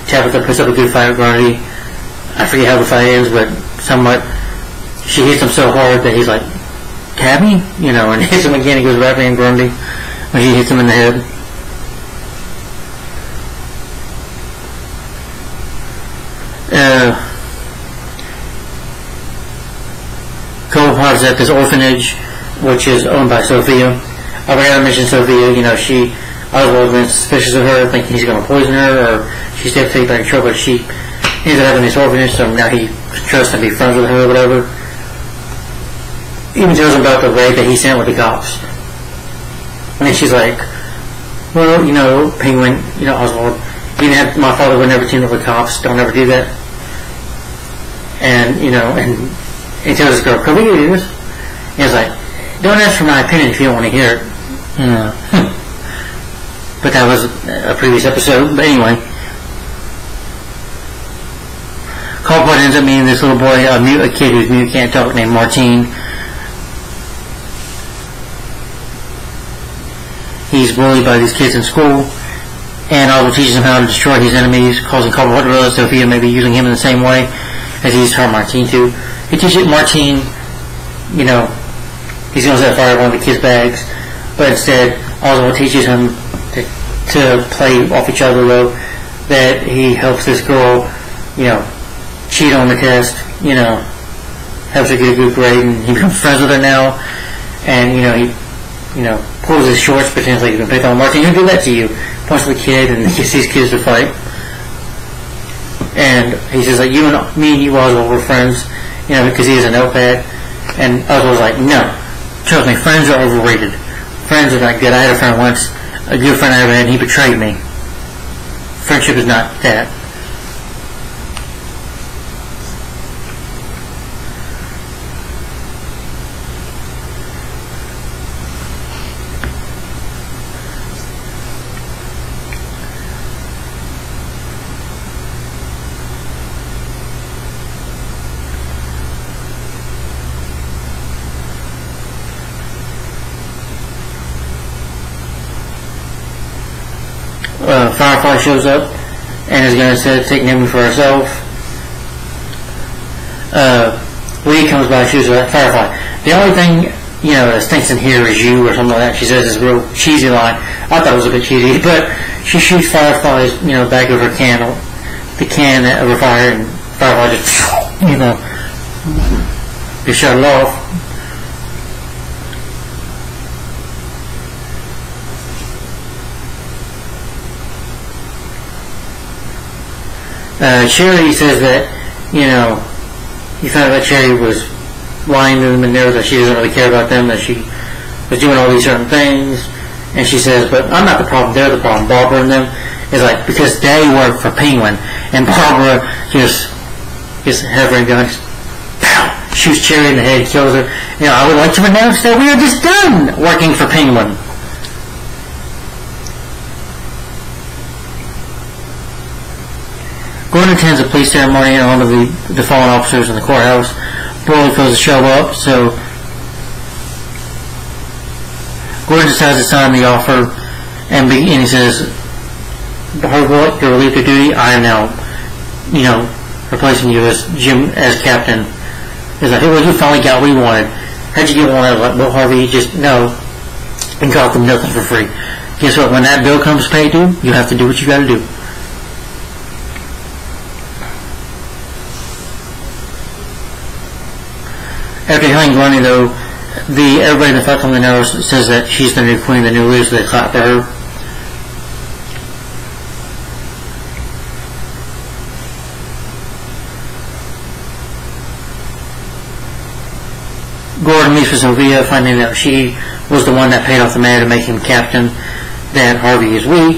Speaker 1: Tabitha puts up a good fight with Grundy. I forget how the fight ends, but somewhat, she hits him so hard that he's like, Tabby? And hits him again. He goes right behind Grundy when he hits him in the head. Cobblepot is at this orphanage, which is owned by Sophia. I forgot to mention Sophia. Oswald's been suspicious of her, thinking he's going to poison her, or she's definitely back in trouble. But she ended up having this orphanage, so now he trusts to be friends with her or whatever. Even tells him about the raid that he sent with the cops. And then she's like, well, Penguin, Oswald, my father would never team up with cops, don't ever do that. And, and he tells this girl, can we do this? And he's like, don't ask for my opinion if you don't want to hear it. But that was a previous episode. But anyway, Cobblepot ends up meeting this little boy, a kid who's mute, can't talk, named Martine. He's bullied by these kids in school, and Oswald teaches him how to destroy his enemies, causing Cobblepot to realize Sophia may be using him in the same way as he used her Martine to. He teaches Martine, he's going to set fire to one of the kids' bags, but instead Oswald teaches him to play off each other, though, that he helps this girl, cheat on the test, helps her get a good grade, and he becomes friends with her now, and, he, pulls his shorts, pretends like he's been picked on. Martine, who did that to you? Points to the kid, and he gets these kids to fight. And he says, like, me and you, Oswald, were friends, because he has a notepad. And Oswald's like, no, trust me, friends are overrated. Friends are not good. I had a friend once, a good friend I ever had, and he betrayed me. Friendship is not that. Firefly shows up and is going to take Nemo for herself. Lee comes by, shoots her at Firefly. The only thing, that stinks in here is you, or something like that. She says this real cheesy line. I thought it was a bit cheesy, but she shoots Firefly's, back of her can, the can of her fire, and Firefly just, gets shut off. Cherry says that, he found out that Cherry was lying to them and there, that she doesn't really care about them, that she was doing all these certain things. And she says, but I'm not the problem, they're the problem. Barbara and them is like, because they work for Penguin. And Barbara just hovering gun, shoots Cherry in the head, kills her. I would like to announce that we are just done working for Penguin. Gordon attends a police ceremony and all of the fallen officers in the courthouse. Broly fails to show up, so Gordon decides to sign the offer, and he says, Hardboiled, you're relieved of duty. I am now, replacing you as captain. He's like, hey, well, you finally got what you wanted. How'd you get one? I was like, well, Harvey, you just, in Gotham, nothing for free. Guess what? When that bill comes paid due, you have to do what you gotta do. After killing Grundy, though, everybody in the Falcon knows says that she's the new queen, the new leader, so they clap for her. Gordon meets with Sophia, finding out she was the one that paid off the mayor to make him captain, that Harvey is weak,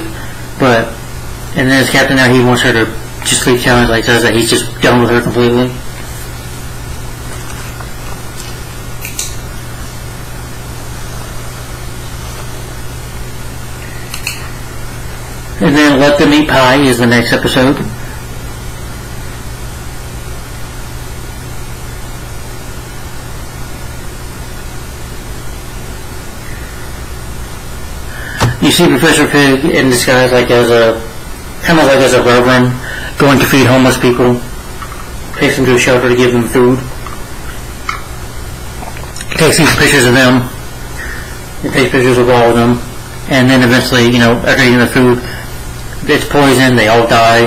Speaker 1: and then as captain now, he wants her to just leave town, like says that he's just done with her completely. And then Let Them Eat Pie is the next episode. You see Professor Pig in disguise as a reverend, going to feed homeless people, takes them to a shelter to give them food. Takes these pictures of them, he takes pictures of all of them, and then eventually, after eating the food, it's poison, they all die.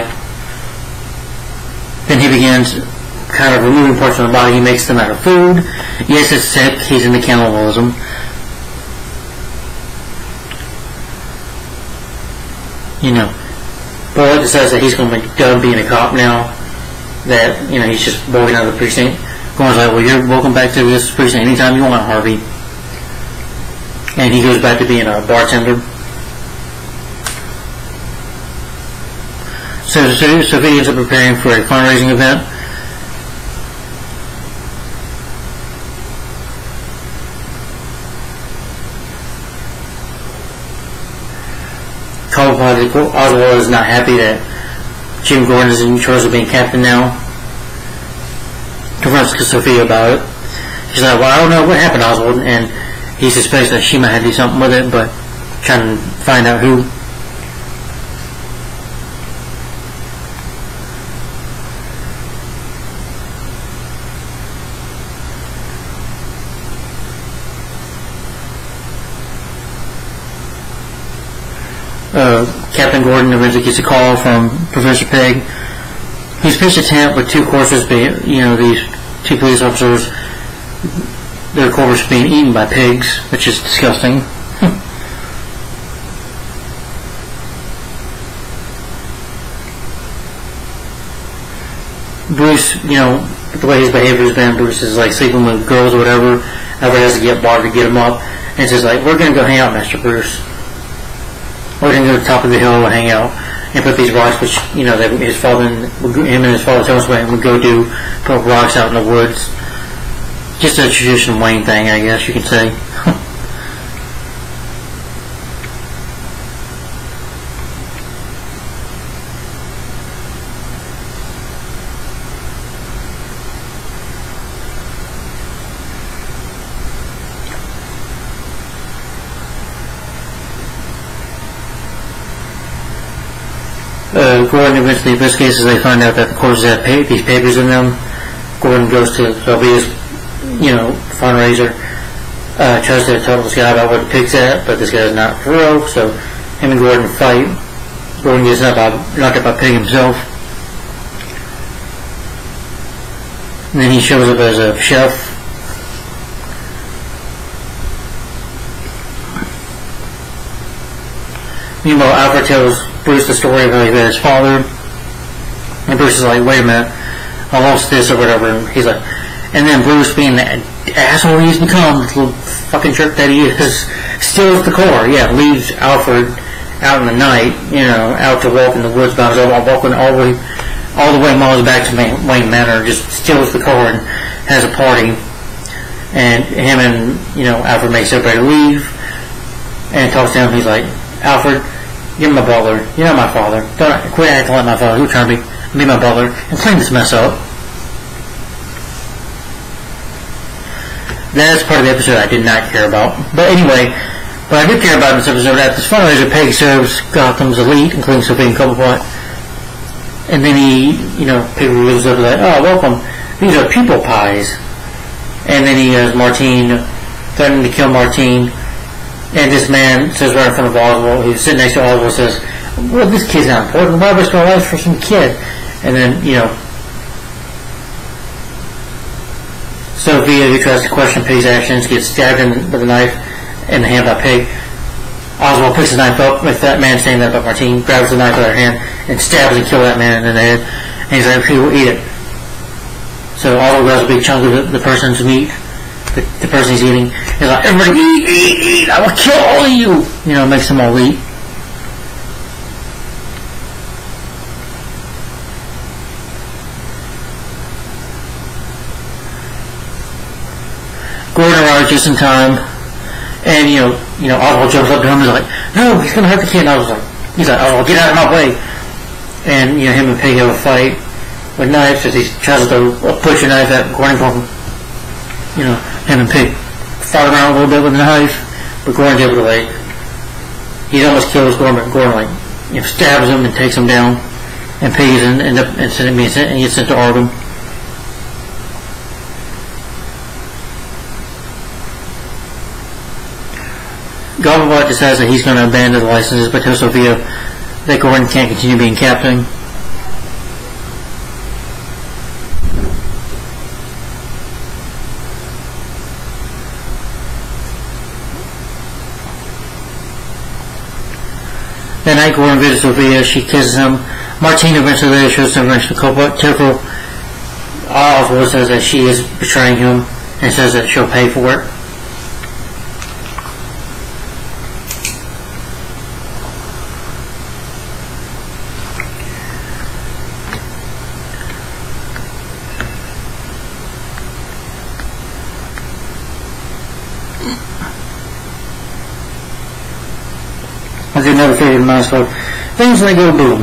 Speaker 1: Then he begins kind of removing parts of the body, he makes them out of food. Yes, it's sick, he's into cannibalism. Boyd decides that he's going to be done being a cop now, that, he's just walking out of the precinct. Gordon's like, well, you're welcome back to this precinct anytime you want, Harvey. And he goes back to being a bartender. So Sophie ends up preparing for a fundraising event. Oswald is not happy that Jim Gordon is in charge of being captain now. Confronts Sophia about it. She's like, well, I don't know what happened, Oswald, and he suspects that she might have to do something with it, but trying to find out who. Captain Gordon eventually gets a call from Professor Pig. He's pitched a tent with two corpses, these two police officers, their corpses being eaten by pigs, which is disgusting. Bruce, the way his behavior has been, Bruce is like sleeping with girls or whatever. Everybody has to get Bart to get him up. And it's just like, we're going to go hang out, Master Bruce. We're going to go to the top of the hill and hang out and put these rocks, which, him and his father told us when we go do, put rocks out in the woods. Just a traditional Wayne thing, I guess you could say. Gordon eventually investigates as they find out that the corpses have these papers in them. Gordon goes to Sylvia's, fundraiser, tries to tell this guy about where the pig's at, but this guy's not for real, so him and Gordon fight. Gordon gets knocked out by Pig himself. And then he shows up as a chef. Meanwhile, Alfred tells Bruce the story of how he met his father, And Bruce is like, wait a minute, I lost this or whatever. And he's like, and then Bruce, being the asshole he's become, this little fucking jerk that he is, steals the car. Yeah, leaves Alfred out in the night, out to walk in the woods by himself, walking all the way miles back to Wayne Manor, just steals the car and has a party. And him and, Alfred makes everybody leave and talks to him. He's like, Alfred, you're my butler. You're not my father. Don't quit acting like my father. Who's trying to be my butler and clean this mess up. That's part of the episode I did not care about. But anyway, what I did care about in this episode, at this fundraiser, Peg serves Gotham's elite, including Sophie and Cobblepot. And then Peg reveals up like, oh, welcome. These are people pies. And then he has Martine, threatening to kill Martine. And this man says right in front of Oswald, who's sitting next to Oswald, says, well, this kid's not important. Why risk our lives for some kid? And then, Sophia, who tries to question Peg's actions, gets stabbed with a knife in the hand by Peg. Oswald picks his knife up with that man standing there by Martine, grabs the knife out of her hand, and stabs and kills that man in the head. And he's like, okay, we'll eat it. So Oswald grabs a big chunk of the person's meat, the person he's eating. He's like, everybody eat, I will kill all of you! Makes them all eat. Gordon arrives just in time, and Oswald jumps up to him and is like, no, he's gonna hurt the kid. And he's like, Oswald, get out of my way. And him and Peg have a fight with knives as he tries to push a knife at Gordon from him and Peg fight around a little bit with the knife, but Gordon's able to he almost kills Gordon, but Gordon stabs him and takes him down, and Peg ends up being sent, and he gets sent to Arkham. Gobblepot decides that he's going to abandon the licenses, but tells Sophia that Gordon can't continue being captain. That night, Gordon visits Sophia. She kisses him. Martine eventually shows some wrench to Gobblepot. Tearful, Oswald says that she is betraying him and says that she'll pay for it. I did another favorite of mine called Things That Go Boom.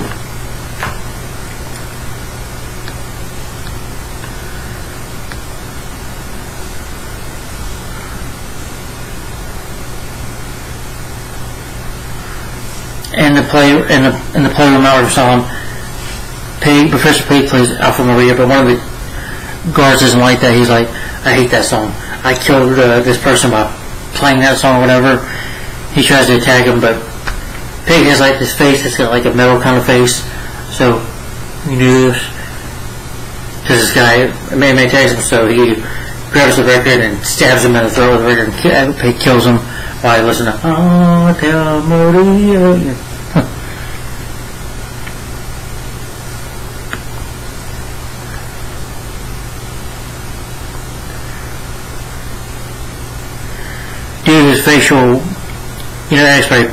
Speaker 1: And the playroom Albert saw him. Professor Pig plays Alpha Maria, but one of the guards doesn't like that. He's like, I hate that song. I killed this person by playing that song or whatever. He tries to attack him, but Pig has this face that's got a metal kind of face. So you knew this. Because this guy, man attacks him, so he grabs the record and stabs him in the throat with the record, and Pig kills him while he listens to Tell Maria. Due to his facial, X-ray,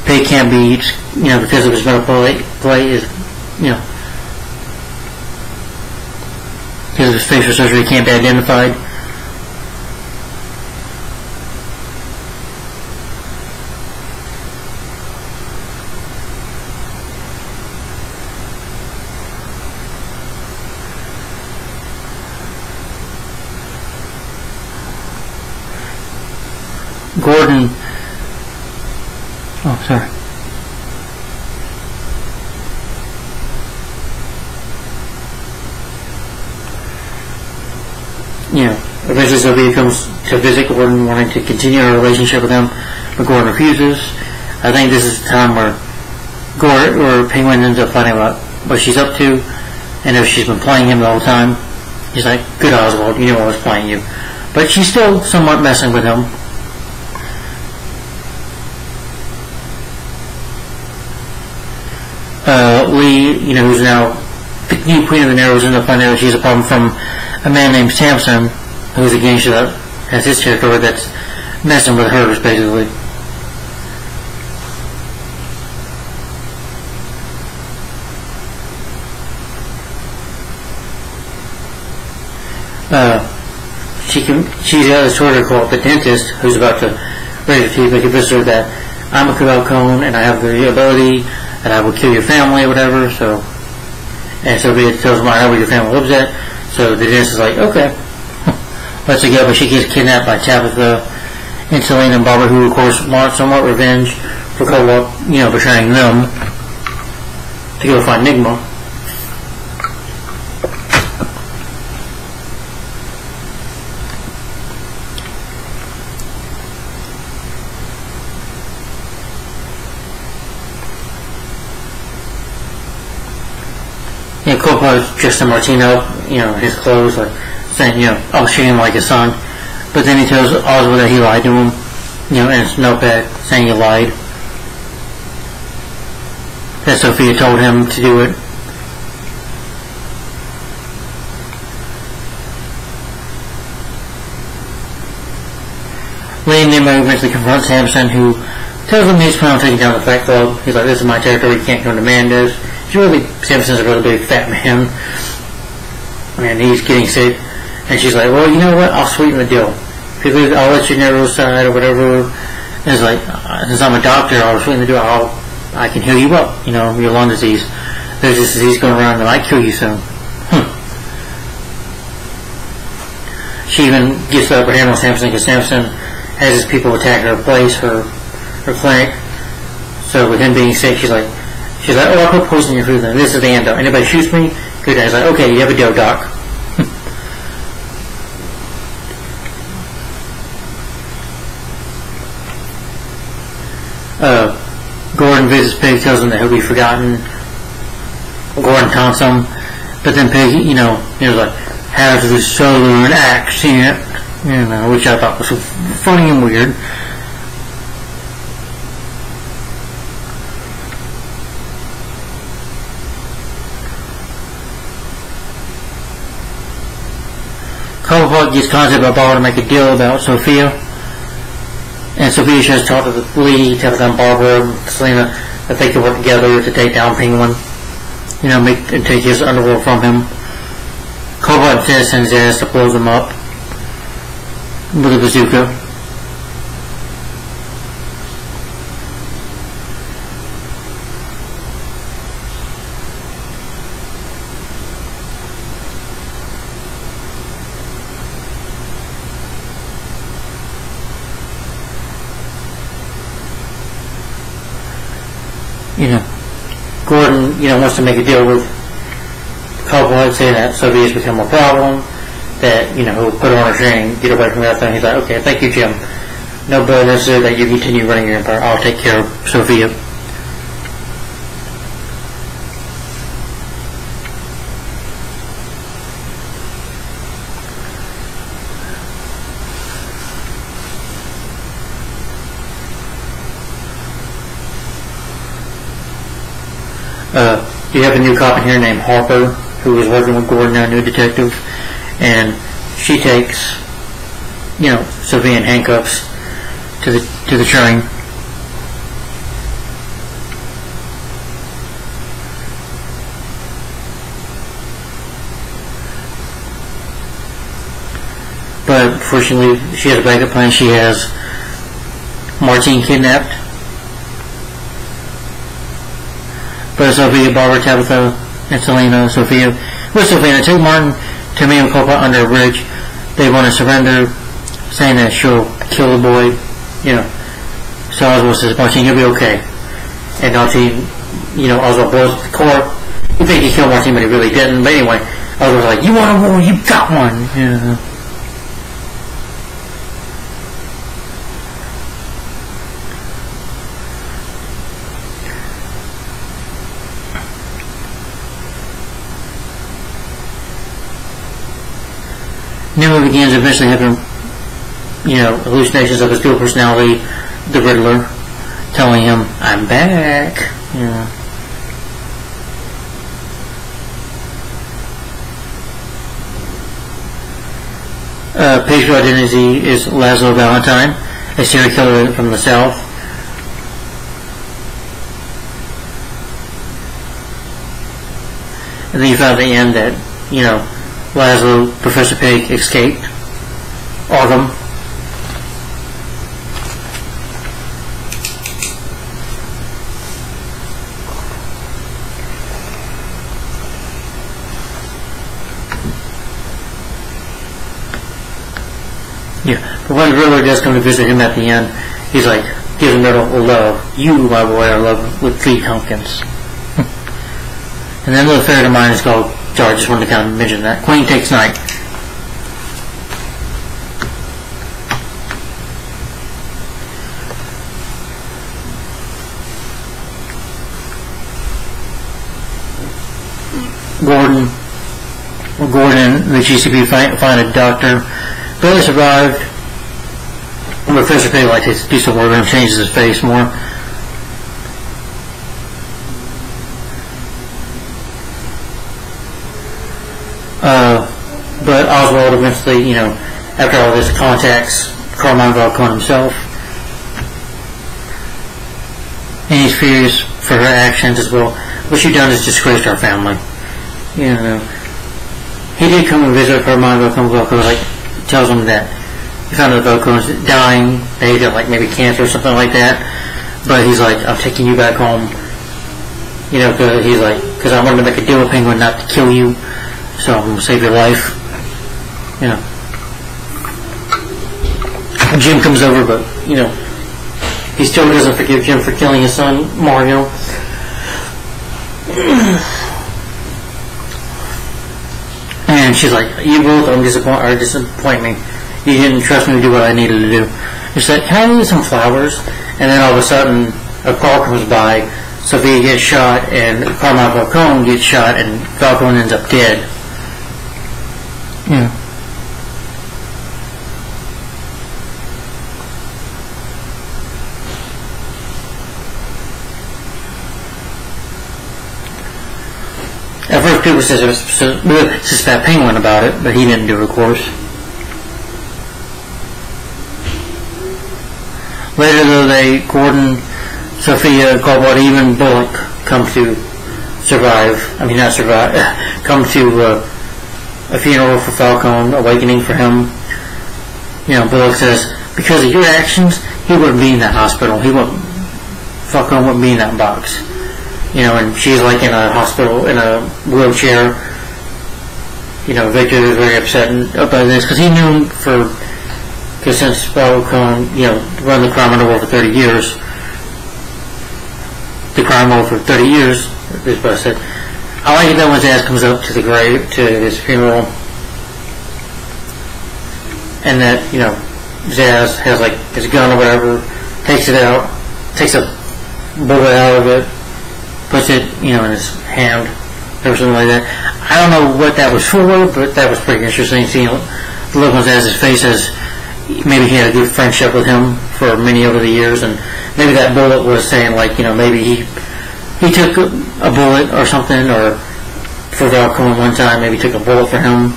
Speaker 1: Pig can't be, because of his metal plate is, because of his facial surgery, he can't be identified. Gordon, sorry. Eventually Sophia comes to visit Gordon, wanting to continue her relationship with him, but Gordon refuses. I think this is the time where Penguin ends up finding out what she's up to, and if she's been playing him the whole time. He's like, good Oswald, you knew I was playing you. But she's still somewhat messing with him. Lee, who's now the new Queen of the Narrows ends up finding out she's a problem from a man named Samson, who's a gangster that has his territory that's messing with hers, basically. She's got this order called the dentist, who's about to ready to make a visitor that I'm a Cabal Cone and I have the ability that I will kill your family or whatever. So, and so it tells him I know where your family lives at. So the dentist is like, okay, lets her go, but she gets kidnapped by Tabitha and Selena and Barbara, who of course want somewhat revenge for Cobalt, betraying them to go find Nigma. Copeland's dressed in Martino, his clothes, like saying, I'll treat him like his son. But then he tells Oswald that he lied to him, in his notepad, saying he lied. That Sophia told him to do it. Lady Nimmo eventually confronts Samson, who tells him he's planning on taking down the Fight Club. He's like, this is my territory, you can't come to Mandos. Samson's a really big fat man, and he's getting sick, and she's like, well, you know what, I'll sweeten the deal. If you leave, I'll let you narrow side or whatever. And it's like, since I'm a doctor, I'll sweeten the deal, I can heal you up, your lung disease. There's this disease going around that might kill you soon. She even gets the upper hand on Samson because Samson has his people attack her place, her clinic. So with him being sick, she's like, oh, I'll put poison in your food then. This is the end, though. Anybody shoots me? Good. He's like, okay, you have a deal, Doc. Gordon visits Pig, tells him that he'll be forgotten. Gordon taunts him, but then Pig, he was like, has this southern accent, which I thought was so funny and weird. Cobblepot gets contacted by Barbara to make a deal about Sophia. And Sophia tries to talk to the lady, tells them Barbara and Selena that they can work together to take down Penguin. And take his underworld from him. Cobblepot instead sends his ass to blow them up with a bazooka. Gordon, wants to make a deal with Copeland, saying that Sophia's become a problem, that, he'll put her on a string, get away from that thing. He's like, okay, thank you, Jim. No but necessary that you continue running your empire. I'll take care of Sophia. You have a new cop in here named Harper, who is working with Gordon, our new detective, and she takes, Sophia in handcuffs to the train. But fortunately, she has a backup plan. She has Martine kidnapped. But Sophia, Barbara, Tabitha, and Selena, Sophia, with Sophia, take Martin to meet Copa under a bridge. They want to surrender, saying that she'll kill the boy, So Oswald says, Martine, you'll be okay. And Martine, Oswald blows up the court. You think he killed Martine, but he really didn't. But anyway, Oswald's like, you want a war, you got one. Nemo begins eventually having, hallucinations of his dual personality, the Riddler, telling him, I'm back. Page's real identity is Laszlo Valentine, a serial killer from the South. And then you found at the end that, Laszlo, Professor Page, escaped Gotham. Yeah, but when the Riddler does come to visit him at the end, he's like, gives him a love. You, my boy, are loved with 3 pumpkins. And then the favorite of mine is called, sorry, I just wanted to kind of mention that, Queen Takes Night. Gordon and the GCP find a doctor. Billy survived. Professor Pig likes to do some work on him, changes his face more. But Oswald eventually, after all this, contacts Carmine Falcone himself. And he's furious for her actions as well. What you've done is disgraced our family. He did come and visit Carmine Falcone, tells him that he found out that Falcone's dying, that he got maybe cancer or something like that. But he's like, I'm taking you back home. Because I wanted to make a deal with Penguin not to kill you. So I'm going to save your life. Jim comes over, but, he still doesn't forgive Jim for killing his son, Mario. And she's like, you both disappoint me. You didn't trust me to do what I needed to do. She's like, can I leave some flowers? And then all of a sudden, a car comes by, Sophia gets shot, and Carmine Falcone gets shot, and Falcone ends up dead. Yeah. At first, people suspect Penguin about it, but he didn't do it, of course. Later, though, Gordon, Sophia, Cobalt, even Bullock come to survive. I mean, not survive. Come to a funeral for Falcone, awakening for him. Bullock says, because of your actions, he wouldn't be in that hospital. Falcone wouldn't be in that box. And she's in a hospital, in a wheelchair. Victor is very upset about this, because he knew because since Falcone, run the crime underworld for 30 years, is what I said. I like it that when Zaz comes up to the grave, to his funeral, and that, Zaz has his gun or whatever, takes it out, takes a bullet out of it, puts it, in his hand, or something like that. I don't know what that was for, but that was pretty interesting, seeing the look on Zaz's face as maybe he had a good friendship with him for many over the years, and maybe that bullet was saying, maybe he took a bullet or something, or for Falcone one time, maybe took a bullet for him,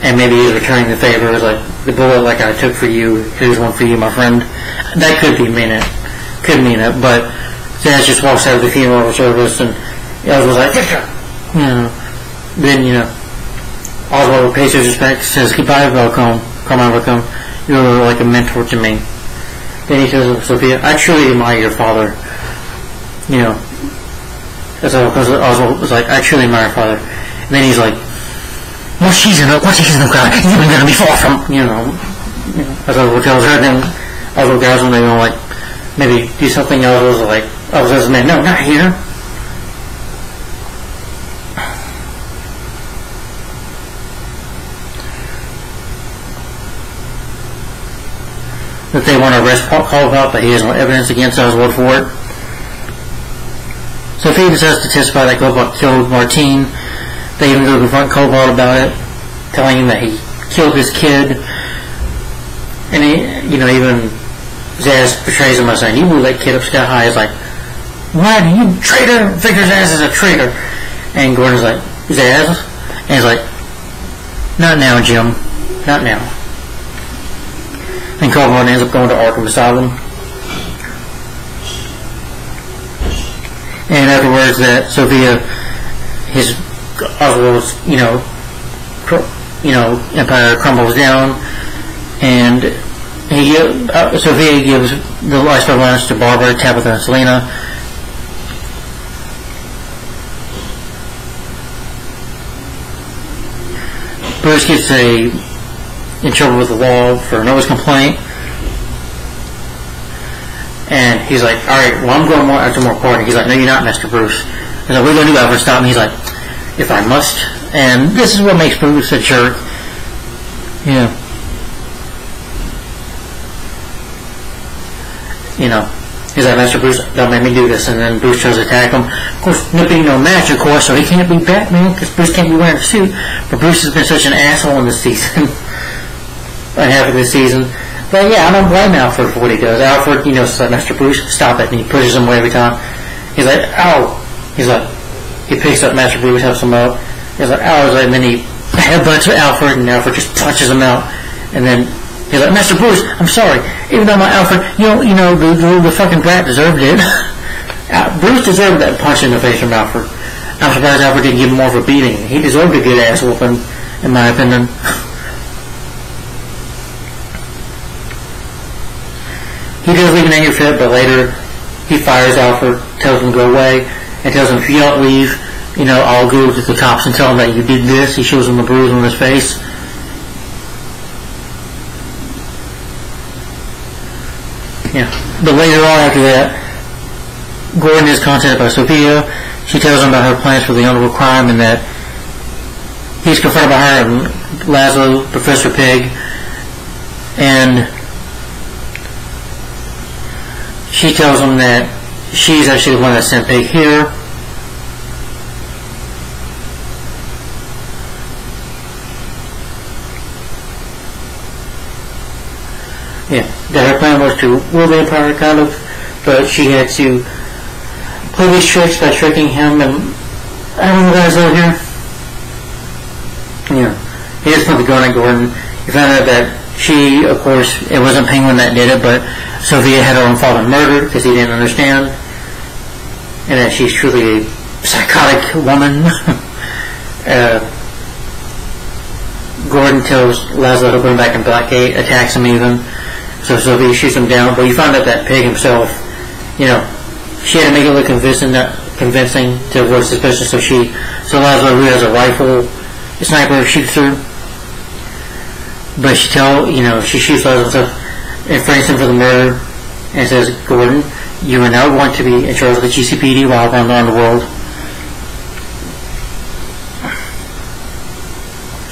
Speaker 1: and maybe he's returning the favor. It was the bullet I took for you, here's one for you, my friend. That could mean it, but Zaz just walks out of the funeral service, and Oswald was like, Victor! Then, Oswald pays his respects, says, goodbye, Falcone, Carmine Falcone, you're like a mentor to me. Then he says to Sophia, I truly admire your father. That's all, because Oswald was I truly admire your father. And then he's like, once he's in the crowd, you're going to be far from, As Oswald tells her, then Oswald goes and they go maybe do something. Oswald's man, no, not here. That they want to arrest Cobalt, but he has no evidence against Oswald for it. So Sophia decides to testify that Cobalt killed Martine. They even go confront Cobalt about it, telling him that he killed his kid. And even Zaz portrays him as saying, you blew that kid up sky high. He's like, what? You traitor! Victor Zaz is a traitor. And Gordon's like, Zaz? And he's like, not now, Jim. Not now. And Coburn ends up going to Arkham Asylum. And afterwards, that Sophia, his Oswald's, empire crumbles down, and Sophia gives the last lines to Barbara, Tabitha, and Selena. Bruce gets in trouble with the law for a noise complaint. And he's like, alright, well, I'm going after more party. He's like, no, you're not, Mr. Bruce. He's like, what are you going to do, Alfred? Stop me. He's like, if I must. And this is what makes Bruce a jerk. Yeah. He's like, Master Bruce, don't make me do this. And then Bruce tries to attack him. Of course, nipping no match, of course, so he can't be Batman, because Bruce can't be wearing a suit. But Bruce has been such an asshole in this season. And half of this season. But yeah, I don't blame Alfred for what he does. Alfred, says, Mr. Bruce, stop it. And he pushes him away every time. He's like, ow. He's like, he picks up Master Bruce, helps him up. He's like, ow. And then he headbutts Alfred, and Alfred just punches him out. And then he's like, Master Bruce, I'm sorry. Even though my Alfred, the fucking brat deserved it. Bruce deserved that punch in the face from Alfred. I'm surprised Alfred didn't give him more of a beating. He deserved a good ass whooping, in my opinion. He does leave an angry fit, but later he fires Alfred, tells him to go away, and tells him if you don't leave, I'll go to the cops and tell them that you did this. He shows him the bruise on his face. Yeah. But later on after that, Gordon is contacted by Sophia. She tells him about her plans for the underworld crime and that he's confronted by her and Laszlo, Professor Pig, and she tells him that she's actually the one that sent Pig here. Yeah, that her plan was to rule the Empire, kind of, but she had to play these tricks by tricking him and everyone guys over here. Yeah, he just put the gun at Gordon. He found out that she, of course, it wasn't Penguin that did it, but Sophia had her own father murdered because he didn't understand, and that she's truly a psychotic woman. Gordon tells Laszlo to put him back in Blackgate, attacks him even, so Sophia shoots him down, but you find out that Pig himself, she had to make it look convincing to avoid suspicion, so Laszlo, who has a rifle, a sniper, shoots her, but she shoots Laszlo and stuff, and frames him for the murder, and says, Gordon, you are now going to be in charge of the GCPD while I'm around the world.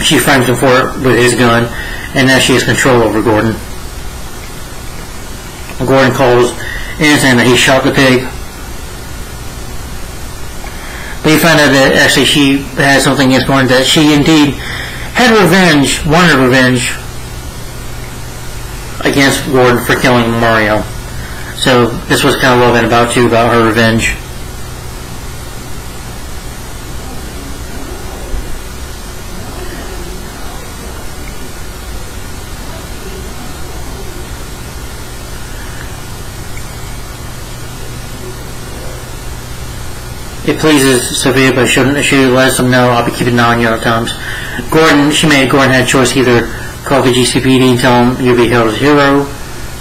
Speaker 1: She frames him for it with his gun, and now she has control over Gordon. Gordon calls in saying that he shot the Pig. But you find out that actually she had something against Gordon, that she indeed wanted revenge against Gordon for killing Mario. So this was kind of relevant about her revenge. It pleases Sophia, but she lets them know, I'll be keeping an eye on you at all times. She made Gordon had a choice, either call the GCPD and tell him you'll be held as a hero,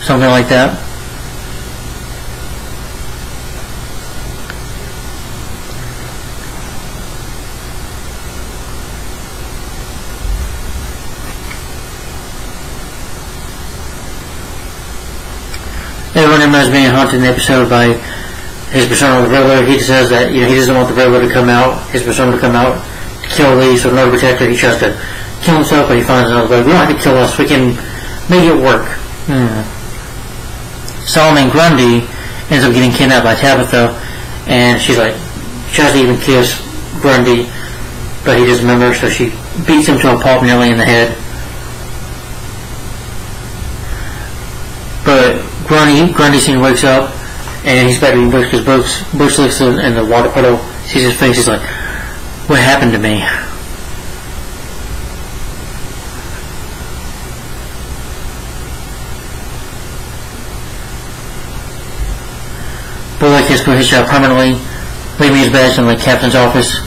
Speaker 1: something like that. Everyone remembers being haunted in the episode by his persona with the Riddler. He says that he doesn't want the Riddler to come out, his persona to come out to kill Lee, so in order to protect her, he tries to kill himself, but he finds another way. We don't have to kill us, we can make it work. Solomon Grundy ends up getting kidnapped by Tabitha, and she's like, tries to even kiss Grundy, but he doesn't remember, so she beats him to a pulp nearly in the head. But Grundy soon wakes up, and he's back to Bruce, because Bruce looks in the water puddle, sees his face, he's like, what happened to me? Bullock has quit his job permanently, leaving his badge in the captain's office.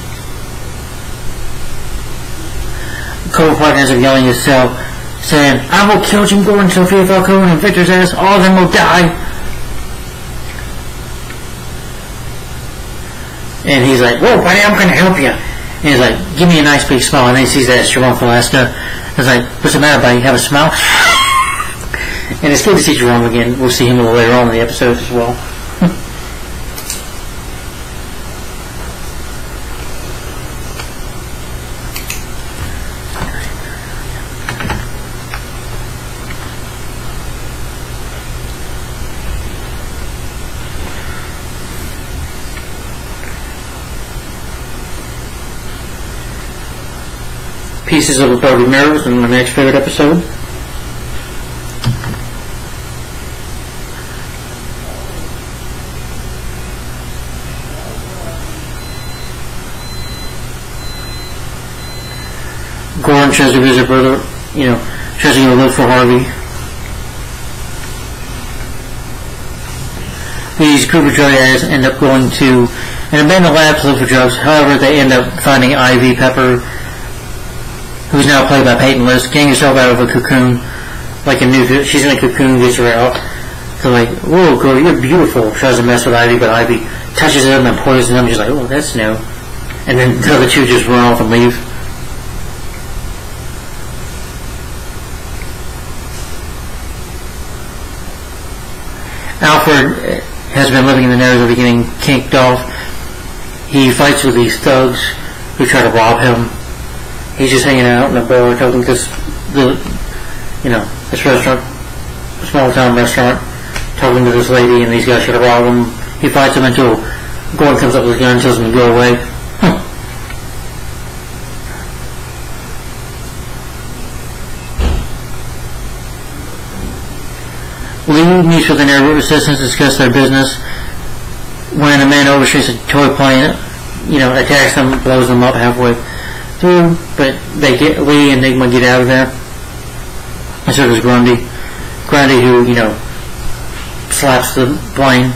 Speaker 1: Co-partners are yelling at his cell, saying, "I will kill Jim Gordon, Sophia Falcone, and Victor's ass. All of them will die." And he's like, "Whoa, buddy, I'm going to help you." And he's like, "Give me a nice big smile." And then he sees that it's Jerome Velasca. He's like, "What's the matter, buddy? Have a smile?" And it's good to see Jerome again. We'll see him a little later on in the episode as well. Pieces of Broken Mirrors in my next favorite episode. Gordon tries to visit brother, tries to look for Harvey. These group of drug addicts end up going to an abandoned lab to look for drugs. However, they end up finding Ivy Pepper, who's now played by Peyton List, getting herself out of a cocoon, she's in a cocoon, gets her out. So like, "Whoa, girl, you're beautiful." Tries to mess with Ivy, but Ivy touches him and poisons him. She's like, "Oh, that's no." And then the other two just run off and leave. Alfred has been living in the neighborhood, getting kicked off. He fights with these thugs who try to rob him. He's just hanging out in a bar, talking to this restaurant, small town restaurant, talking to this lady, and these guys try to rob him. He fights him until Gordon comes up with a gun and tells him to go away. Lee meets with the neighborhood assistants to discuss their business. When a man overstreets a toy plane, attacks them, blows them up halfway through, but Lee and Enigma get out of there. And so does Grundy. Grundy, who, slaps the plane.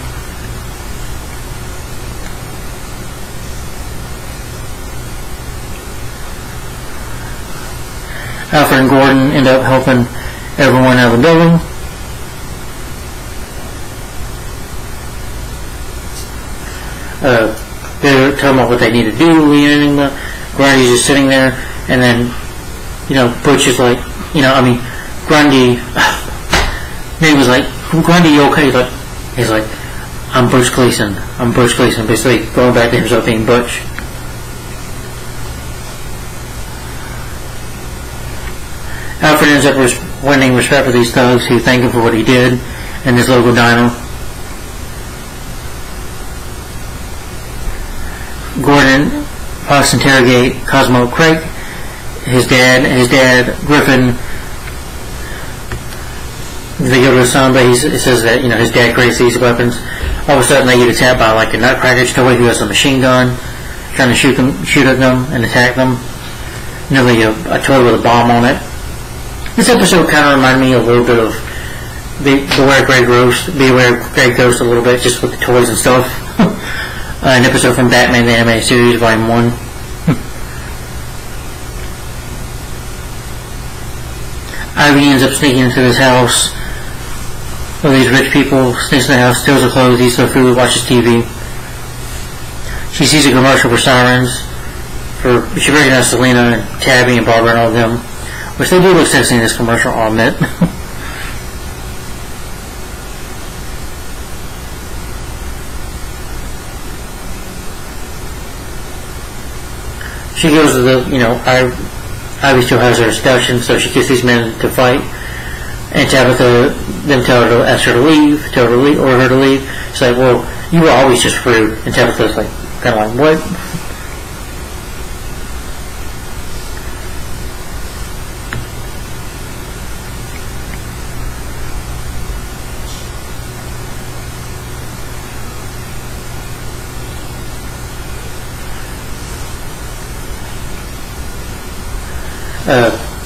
Speaker 1: Alfred and Gordon end up helping everyone out of the building. They're telling them what they need to do. Lee and Enigma. Grundy's just sitting there, and then, Butch is like, Grundy, Nate was like, "Grundy, you okay?" He's like, I'm Butch Gleason, basically going back to himself being Butch. Alfred ends up winning respect for these thugs who thank him for what he did in this local dino. Gordon Fox interrogate Cosmo Craig, his dad Griffin. They go to his son, but it says that his dad creates these weapons. All of a sudden, they get attacked by like a nutcracker's toy who has a machine gun, trying to shoot at them and attack them. A toy with a bomb on it. This episode kind of reminded me a little bit of Beware Grey Ghost a little bit, just with the toys and stuff. An episode from Batman the Animated Series, Volume 1. Ivy ends up sneaking into this house with these rich people, sneaks in the house, steals their clothes, eats their food, watches TV. She sees a commercial for sirens. She recognizes Selena and Tabby and Barbara and all of them, which they do look sexy in this commercial, I'll admit. She goes to Ivy still has her seduction, so she gets these men to fight. And Tabitha then tell her to ask her to leave, order her to leave. She's like, "Well, you were always just rude." And Tabitha's like, kind of like, "What?"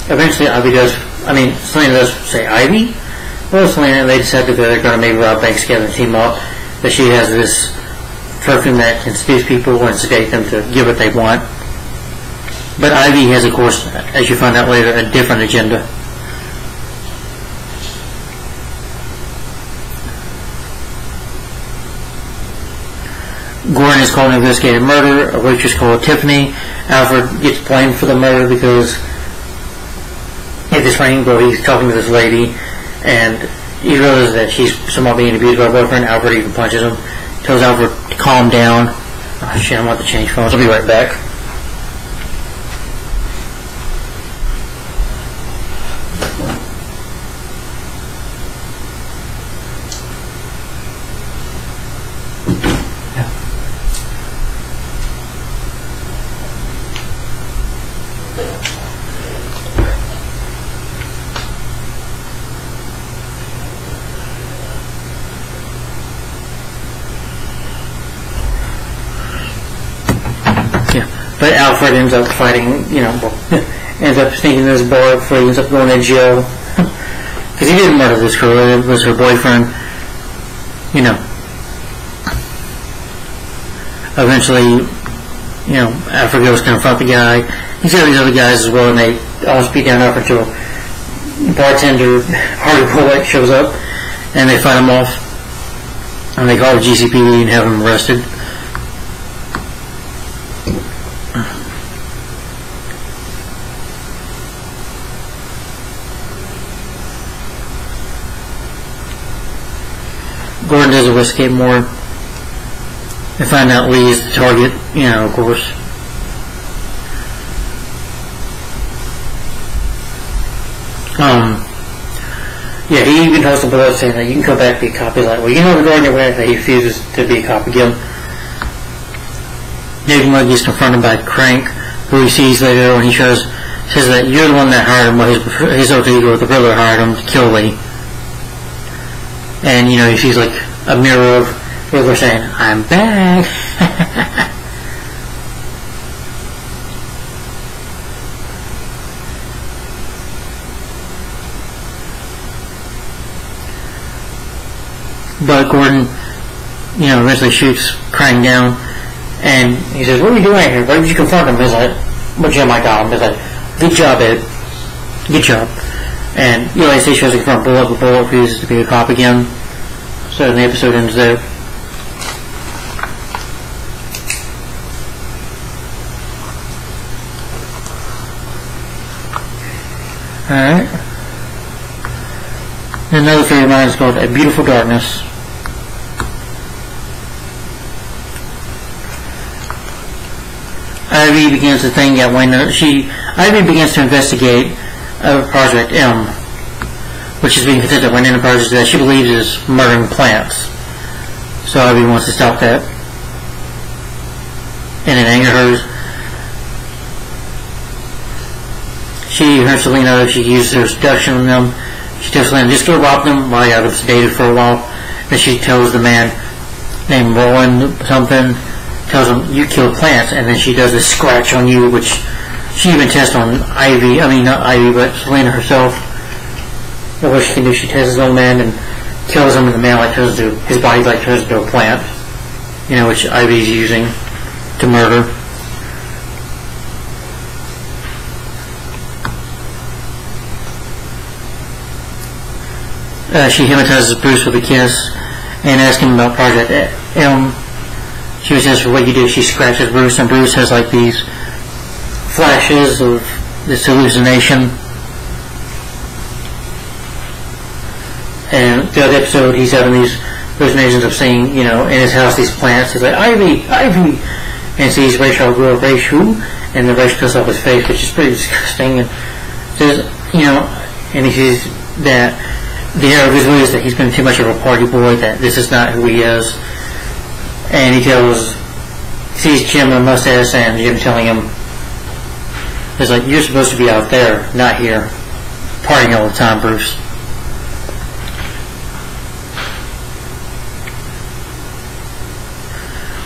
Speaker 1: Eventually Selena does say Ivy. Well, Selena, they decide that they're going to maybe rob banks together and team up. that she has this perfume that can seduce people and sedate them to get what they want. But Ivy has, of course, as you find out later, a different agenda. Gordon is called to investigate a murder. A waitress called Tiffany. Alfred gets blamed for the murder because at this rainbow he's talking to this lady, and he realizes that she's somewhat being abused by her boyfriend. Alfred even punches him. Tells Alfred to calm down. Oh shit, I'm about to change phones. I'll be right back. But Alfred ends up fighting, ends up sneaking in this bar before he ends up going to jail. Because he didn't murder this girl, it was her boyfriend. Eventually, Alfred goes to confront the guy. He's got these other guys as well, and they almost beat down Alfred until bartender Harvey Bullock shows up, and they fight him off. And they call the GCPD and have him arrested. Gordon does investigate more and find out Lee is the target, of course. He even tells the bullet saying that you can go back and be a cop. He's like, well, the Gordon you're with, that he refuses to be a cop again. David Mugg is confronted by Crank, who he sees later when he says that you're the one that hired him, but his alter ego, the Riddler, hired him to kill Lee. And, he sees like a mirror of Riddler saying, I'm back. But Gordon, eventually shoots Crank down. And he says, what are you doing here? Why did you confront him? He's like, what jam I got him? He's like, good job, Ed. Good job. And Eli C. shows a confront Bullock, but Bullock refuses to be a cop again. So the episode ends there. Alright. Another favorite of mine is called A Beautiful Darkness. Ivy begins to think that Ivy begins to investigate Project M, which is being considered by Wayne Enterprises that she believes is murdering plants. So Ivy wants to stop that. And it angers her. She hurts Selena. She uses her seduction on them. She tells Selena, just go rob them while you're sedated for a while. Then she tells the man named Roland something, tells him, you kill plants, and then she does a scratch on you, which she even tests on Ivy. I mean, not Ivy, but Selena herself. And what she can do, she tests his old man and kills him, and the man his body turns into a plant, which Ivy's using to murder. She hypnotizes Bruce with a kiss and asks him about Project M. She says, for what you do, she scratches Bruce, and Bruce has these flashes of this hallucination. And throughout the episode, he's having these hallucinations of seeing, in his house, these plants. He's like, Ivy, Ivy! And sees Rachel grow Rachel, and the Rachel cuts off his face, which is pretty disgusting. And says, and he sees that the error of his ways, that he's been too much of a party boy, that this is not who he is. And he sees Jim with a mustache, and Jim telling him, he's like, you're supposed to be out there, not here, partying all the time, Bruce.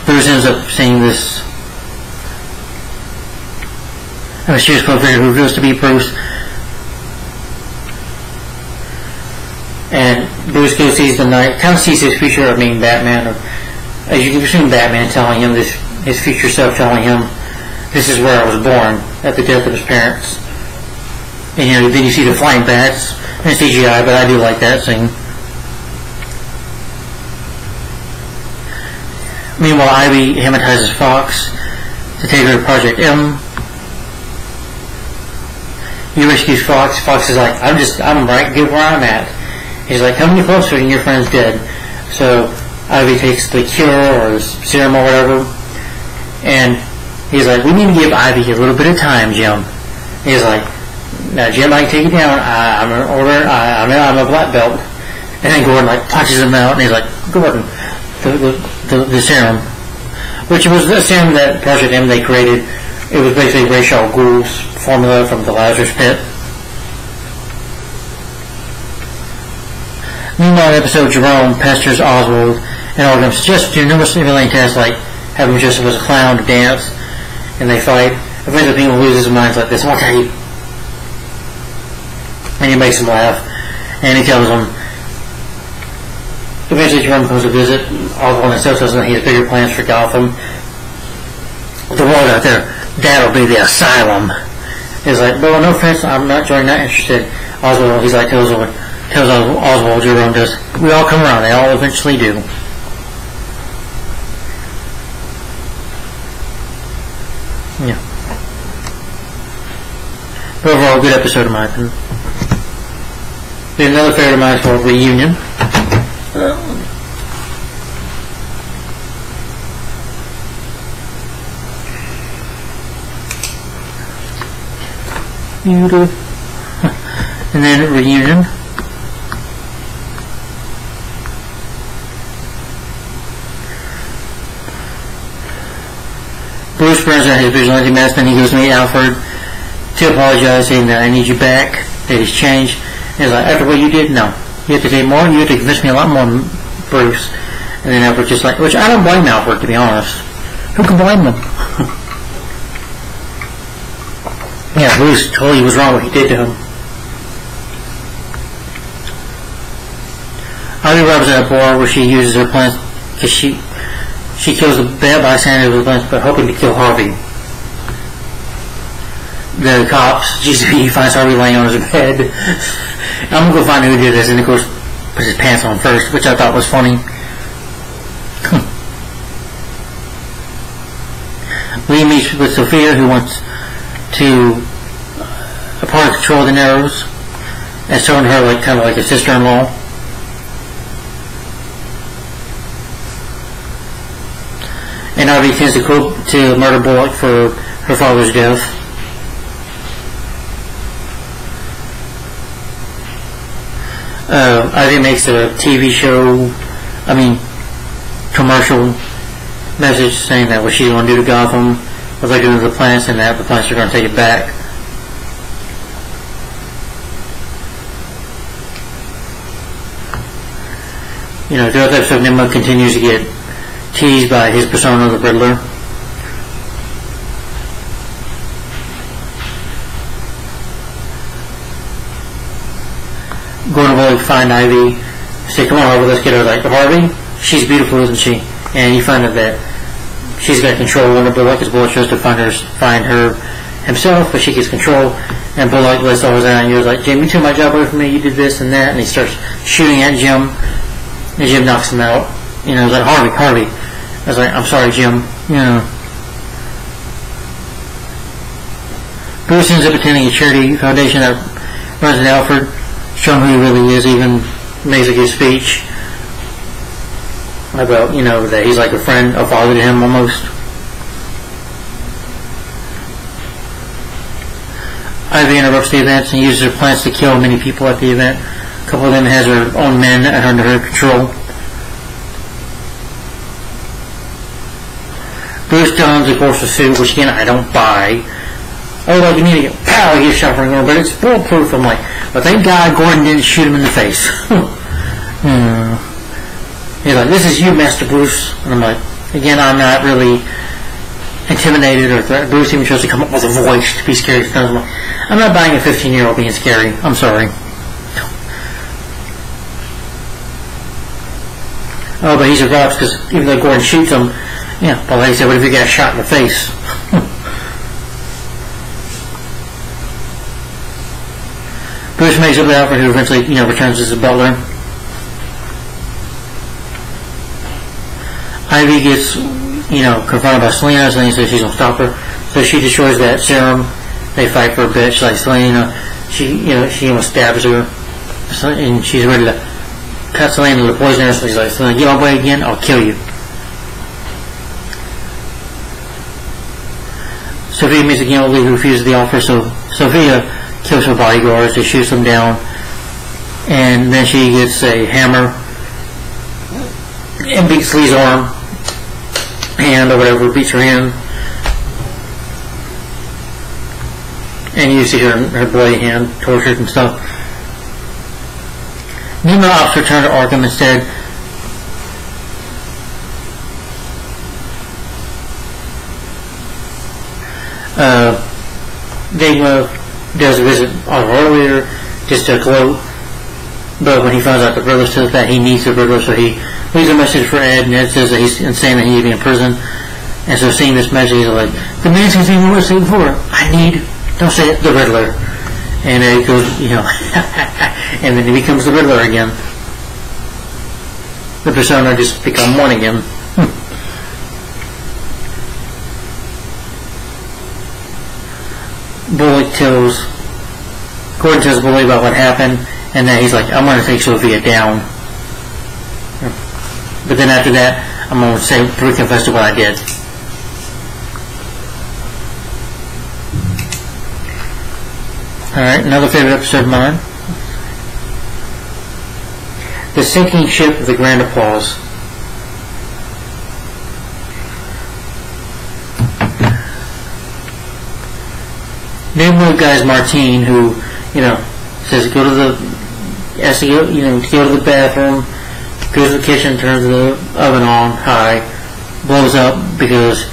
Speaker 1: Bruce ends up seeing this mysterious figure who reveals to be Bruce. And Bruce goes sees the night, kind of sees his future of being Batman, or as you can assume Batman telling him this, his future self telling him, this is where I was born, at the death of his parents. And then you see the flying bats, and CGI, but I do like that scene. Meanwhile, Ivy hypnotizes Fox to take her to Project M. He rescues Fox. Fox is like, I'm right good where I'm at. He's like, come any closer and your friend's dead. So Ivy takes the cure or the serum or whatever, and he's like, we need to give Ivy a little bit of time, Jim. He's like, now Jim, I can take you down. I'm a black belt. And then Gordon like punches him out, and he's like, Gordon, the serum, which was the serum that Project M they created. It was basically Ra's al Ghul's formula from the Lazarus Pit. Meanwhile, in the episode, Jerome pesters Oswald and all of them suggests to numerous alien tasks like having him dressed up as a clown to dance, and they fight. Eventually, people loses his mind like this. Okay, and he makes him laugh, and he tells them. Eventually, Jerome comes to visit. Oswald himself says that he has bigger plans for Gotham. The world out there, that'll be the asylum. He's like, well, no offense, I'm not interested. Oswald, he's like, tells Oswald, Jerome does. We all come around. They all eventually do. Yeah. But overall, good episode in my opinion. Then another favorite of mine is called Reunion. And then Reunion. Bruce burns out his vigilante mask, then he goes to meet Alfred to apologize, saying that I need you back, that he's changed. And he's like, after what you did, no. You have to do more, you have to convince me a lot more, Bruce. And then Alfred's just like, which I don't blame Alfred, to be honest. Who can blame him? Yeah, Bruce totally was wrong what he did to him. Ivy robs at a bar where she uses her plants because she kills the bad bystander with plants, but hoping to kill Harvey. The cops, GCP finds Harvey laying on his bed. I'm gonna go find who did this, and of course puts his pants on first, which I thought was funny. Lee meets with Sophia, who wants to a part of control the Narrows, and showing her like kind of like a sister-in-law. And Ivy tends to murder Bullock for her father's death. Ivy makes a TV show, commercial message saying that what she's going to do to Gotham, what they're doing to the plants, and that the plants are going to take it back. Throughout the episode, Nimmo continues to get teased by his persona, the Riddler. Going over to find Ivy, say, come on Harvey, let's get her. Like, Harvey, she's beautiful, isn't she? And you find out that she's got control over Bullock, because Bullock tries to find her himself, but she gets control, and Bullock lets all his out, and you're like, Jim, you took my job away from me, you did this and that, and he starts shooting at Jim, and Jim knocks him out. He's like, Harvey. I was like, I'm sorry, Jim. Bruce ends up attending a charity foundation that runs in Alfred, showing who he really is, even makes a good speech about, that he's like a friend, a father to him almost. Ivy interrupts the events and uses her plants to kill many people at the event. A couple of them has her own men under her control. Bruce dons a force suit, which again I don't buy. Oh, like an idiot. Pow, he gets shot from Gordon, but it's bulletproof. I'm like, but thank God Gordon didn't shoot him in the face. He's like, this is you, Master Bruce. And I'm like, again, I'm not really intimidated or threatened. Bruce even tries to come up with a voice to be scary. I'm not buying a 15-year-old being scary. I'm sorry. Oh, but he survives because even though Gordon shoots him, yeah, but like I said, what if he got shot in the face? Bruce makes up with Alfred, who eventually, returns as a butler. Ivy gets, confronted by Selena. Selena says she's gonna stop her, so she destroys that serum. They fight for a bit. She's like, Selena, she almost stabs her, and she's ready to cut Selena to poison her. So she's like, Selena, get my way again, I'll kill you. Sophia meets again with Lee, who refuses the offer, so Sophia kills her bodyguards. She shoots them down, and then she gets a hammer and beats Lee's arm, hand or whatever, beats her hand, and you see her bloody hand tortured and stuff. Nemo opts to return to Arkham instead. Nemo does a visit earlier just to gloat, but when he finds out the Riddler says that he needs the Riddler, so he leaves a message for Ed, and Ed says that he's insane, that he needs to be in prison. And so seeing this message, he's like, the man seems to be more safe before. Don't say it, the Riddler. And Ed goes, and then he becomes the Riddler again. The persona just become one again. Gordon tells Bully about what happened, and then he's like, I'm going to take Sophia down. But then after that, I'm going to confess to what I did. Alright, another favorite episode of mine. The Sinking Ship of the Grand Applause. Name one of the guys, Martine, who, says go to the bathroom, goes to the kitchen, turns the oven on high, blows up because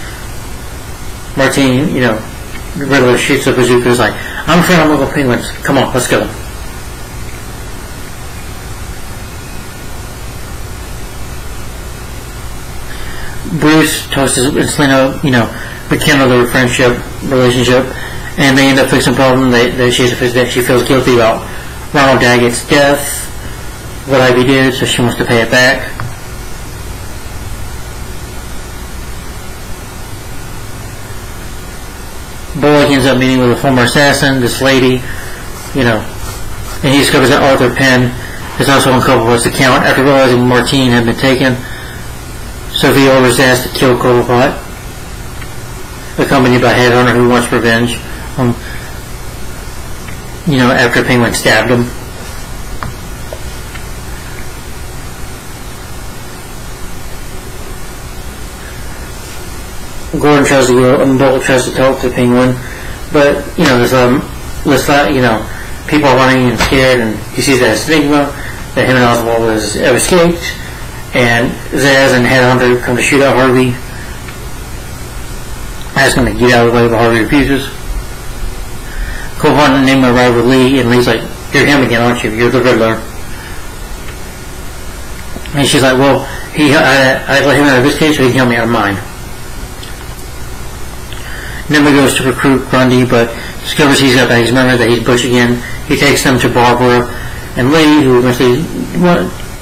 Speaker 1: Martine, the Riddler shoots a bazooka. Is like, I'm afraid I'm little penguins. Come on, let's go. Bruce talks to Selena, rekindle their relationship, and they end up fixing a problem. She has to fix that. She feels guilty about Ronald Daggett's death, what Ivy did, so she wants to pay it back. Bullock ends up meeting with a former assassin, this lady, and he discovers that Arthur Penn is also on Cobblepot's account. After realizing Martine had been taken, Sophie orders Ash to kill Cobblepot, accompanied by Headhunter, who wants revenge, after Penguin stabbed him. Gordon tries to go, and Bullock tries to talk to Penguin, but there's people are running and scared, and he sees that stigma that him and Oswald have escaped, and Zaz and Headhunter come to shoot out Harvey. Asking him to get out of the way, but Harvey refuses. Cobblepot and Nemo arrive with Lee, and Lee's like, "You're him again, aren't you? You're the Riddler." And she's like, "Well, I let him out of this case, so he can help me out of mine." Nemo goes to recruit Grundy, but discovers he's got his memory that he's Butch again. He takes them to Barbara and Lee, who eventually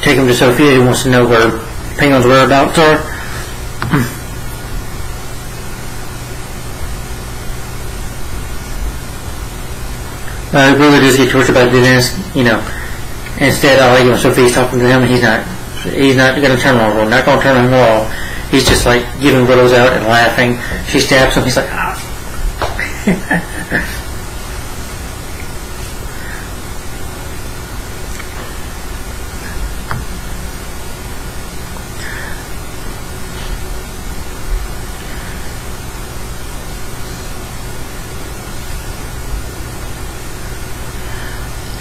Speaker 1: take him to Sophia, who wants to know where Penguin's whereabouts are. He really does get tortured by Dennis, Instead, Sophie's talking to him, and he's not going to turn on her. Not going to turn on her at all. He's just like giving riddles out and laughing. She stabs him. He's like, ah.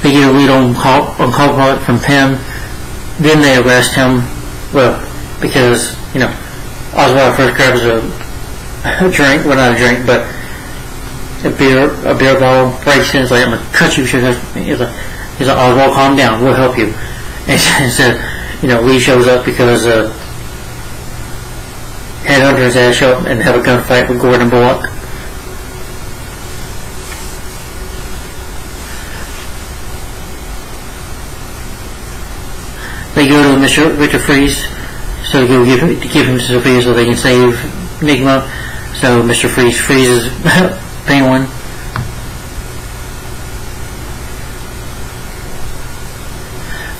Speaker 1: They get a lead on Cobblepot from Penn. Then they arrest him. Well, because Oswald first grabs a drink, well, not a drink, but a beer bottle, breaks in. He's like, "I'm gonna cut you." He's like, "Oswald, calm down. We'll help you." And said, Lee shows up because headhunters ass show up and have a gunfight with Gordon Bullock. They go to Mr. Richard Freeze, so they go give him to Sophia so they can save Enigma. So Mr. Freeze freezes Penguin.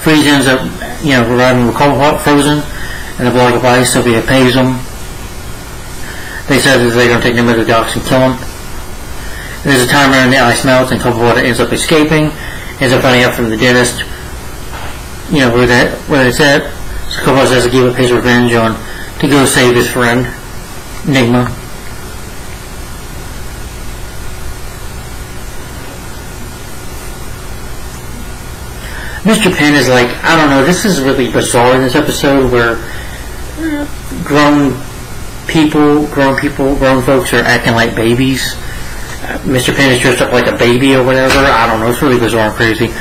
Speaker 1: Freeze ends up, arriving with cold hot frozen and a block of ice. Sophia pays them. They said that they're going to take them to the docks and kill him. There's a timer and the ice melts and cold water ends up escaping. Ends up finding out from the dentist, where it's at. So Cobalt has to give up his revenge to go save his friend, Enigma. Mr. Penn is like, I don't know, this is really bizarre in this episode where grown folks are acting like babies. Mr. Penn is dressed up like a baby or whatever. I don't know, it's really bizarre and crazy.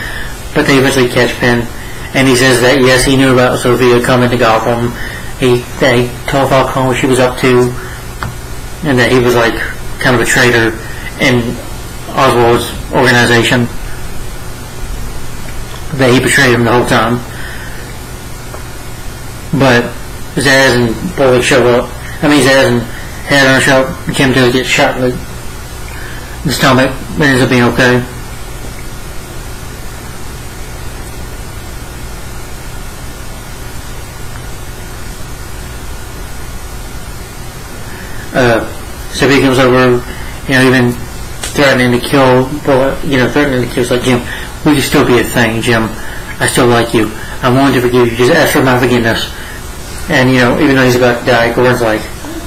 Speaker 1: But they eventually catch Penn, and he says that, yes, he knew about Sophia coming to Gotham. He told Falcone what she was up to, and that he was like kind of a traitor in Oswald's organization. That he betrayed him the whole time. But Zaz and Bullock show up. Zaz and Headhunter show up. Jim does get shot in the stomach, but ends up being okay. Sophia comes over, even threatening to kill Bullock, threatening to kill. It's like, Jim, we can still be a thing, Jim. I still like you. I'm willing to forgive you. Just ask for my forgiveness. And, even though he's about to die, Gordon's like,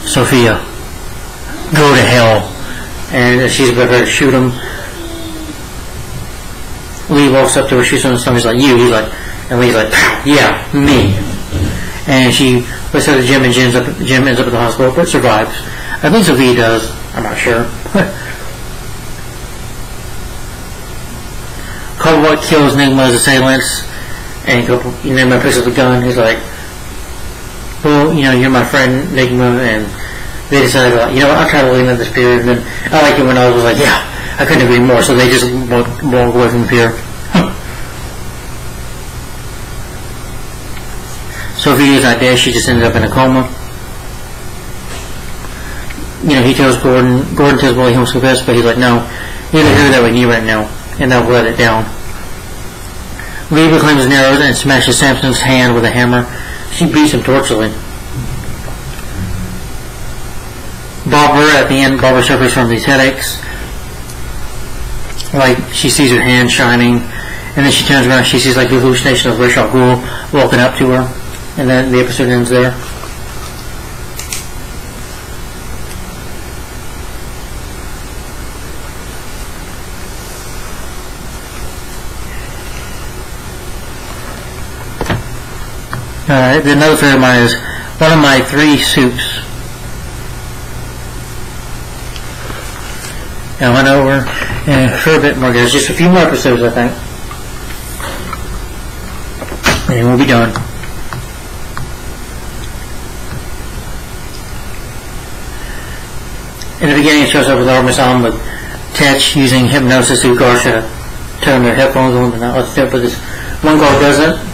Speaker 1: Sophia, go to hell. And she's about to shoot him. Lee walks up to her, shoots him in the stomach. He's like, you. He's like, and Lee's like, yeah, me. And she looks at Jim, and Jim ends up at the hospital, but survives. I think Sophia does. I'm not sure. Cobalt kills Enigma's assailants, and Enigma picks up the gun. He's like, well, you're my friend, Enigma, and they decided, I'll try to leave at this pier, and then I like it when I was like, yeah, I couldn't agree more, so they just walk away from the pier. Sophia's not dead, she just ended up in a coma. He tells Gordon tells Wally he wants to confess, but he's like, no, you don't hear that with you right now, and they'll let it down. Lee reclaims his arrows and smashes Samson's hand with a hammer. She beats him tortuously. At the end, Barbara suffers from these headaches. Like, she sees her hand shining, and then she turns around and she sees like the hallucination of Ra's al Ghul walking up to her, and then the episode ends there. The note for mine is one of my 3 soups. I went over and for a bit more, guys. Just a few more episodes, I think. And we'll be done. In the beginning, it shows up with Artemis on with Tetch using hypnosis to guards to turn their headphones on, but not let but this one guard doesn't.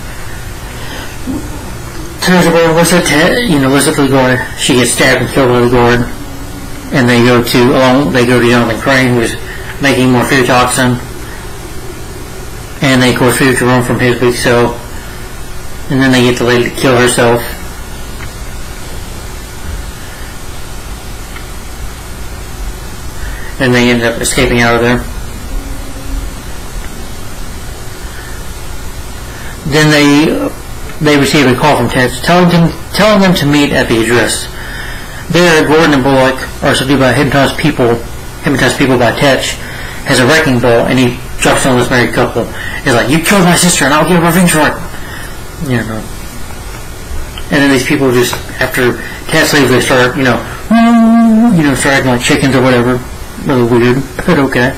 Speaker 1: Turns over, looks at the guard. She gets stabbed and killed by the guard. And they go to Jonathan Crane, who's making more fear toxin. And they, of course, fear to run from his big cell. And then they get the lady to kill herself. And they end up escaping out of there. Then they receive a call from Ted telling them to meet at the address. There, Gordon and Bullock are subdued by hypnotized people by Tetch, has a wrecking ball, and he drops on this married couple. He's like, you killed my sister and I'll get revenge for it. And then these people just, after Tetch leaves, they start, start acting like chickens or whatever. Really weird, but okay.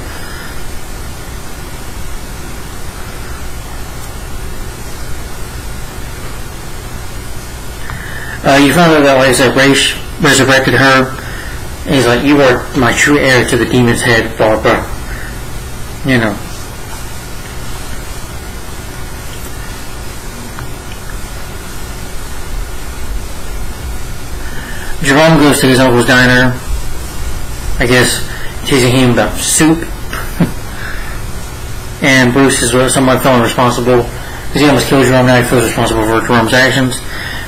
Speaker 1: You found out that, like I said, Ra's resurrected her. And he's like, you are my true heir to the demon's head, Barbara. You know. Jerome goes to his uncle's diner, I guess, teasing him about soup. And Bruce is somewhat feeling responsible because he almost killed Jerome. Now he feels responsible for Jerome's actions.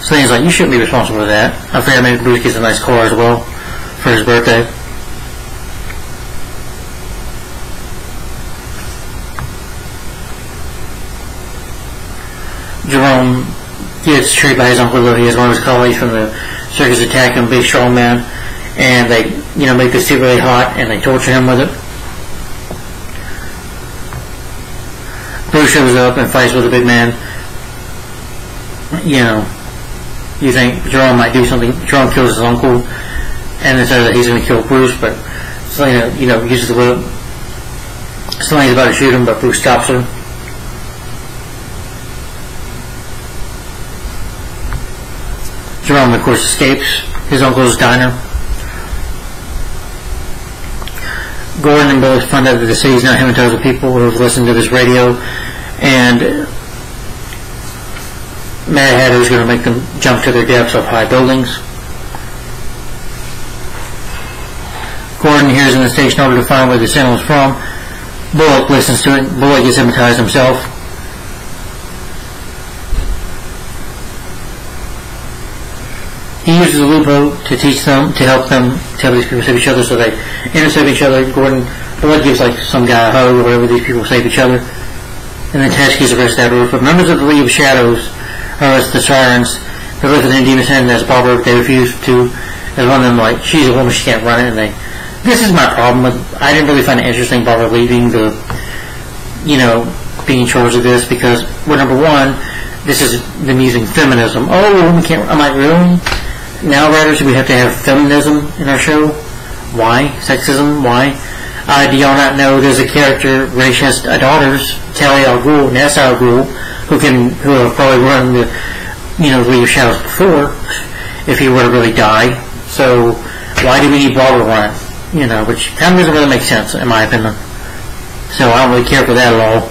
Speaker 1: So then he's like, you shouldn't be responsible for that. I figured maybe Bruce gets a nice car as well for his birthday. Jerome gets treated by his uncle, though he has one of his colleagues from the circus attack him, big strong man, and they, make the soup really hot and they torture him with it. Bruce shows up and fights with the big man. You think Jerome might do something. Jerome kills his uncle and then says that he's going to kill Bruce, but Selena, uses the whip. Selena's about to shoot him, but Bruce stops her. Jerome, of course, escapes his uncle's diner. Gordon and Billy find out that the city's not hypnotized with people who have listened to this radio, and Mad Hatter is going to make them jump to their deaths off high buildings. Gordon hears in the station order to find where the signal is from. Bullock listens to it. Bullock gets hypnotized himself. He uses a loophole to help these people save each other, so they intercept each other. Bullock gives some guy a hug or whatever, these people save each other. And then Tess gets arrested afterwards. But members of the League of Shadows arrest the Sirens. They look at the Demon's Head, and as Barbara, they refuse to. As one of them, she's a woman, she can't run it, and this is my problem with, I didn't really find it interesting, Barbara leaving being in charge of this, because, number one, this is them using feminism. Oh, women can't, I'm like, really? Now, writers, we have to have feminism in our show? Why? Sexism? Why? Do y'all not know there's a character, Raish has daughters, Talia al Ghul, Ness al Ghul, who have probably run the, League of Shadows before, if he were to really die. So, why do we need Barbara run? Which kind of doesn't really make sense, in my opinion. So, I don't really care for that at all.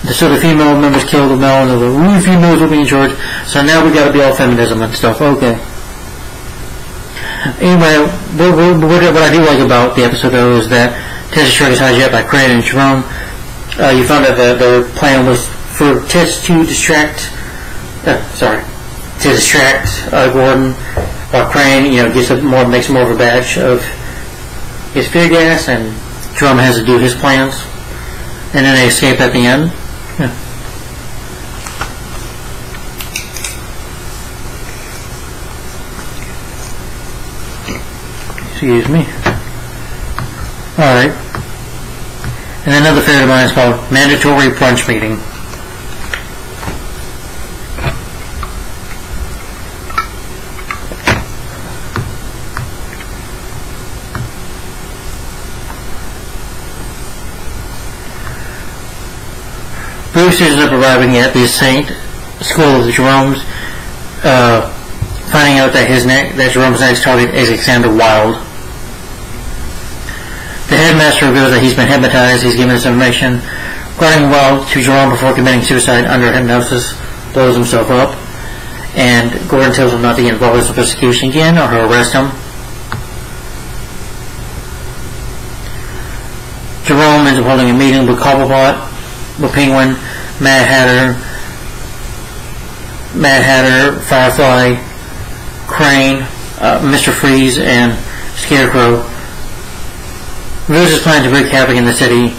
Speaker 1: So the female members kill the male, and they're like, we females will be in charge. So now we got to be all feminism and stuff. Okay. Anyway, what I do like about the episode, though, is that Tess is trying to hijacked by Crane and Jerome. You found out that their plan was for Tess to distract Gordon, while Crane, makes more of a batch of his fear gas, and Jerome has to do his plans, and then they escape at the end. Yeah. Excuse me. Alright. And another favorite of mine is called Mandatory Brunch Meeting. Bruce ends up arriving at the Saint School of the Jeromes, finding out that Jerome's next target is Alexander Wilde. The headmaster reveals that he's been hypnotized. He's given this information regarding Wilde to Jerome before committing suicide under hypnosis, blows himself up, and Gordon tells him not to get involved in this investigation again or he'll arrest him. Jerome ends up holding a meeting with Cobblepot, with Penguin, Mad Hatter, Firefly, Crane, Mr. Freeze, and Scarecrow. Rose is planning to wreak havoc in the city.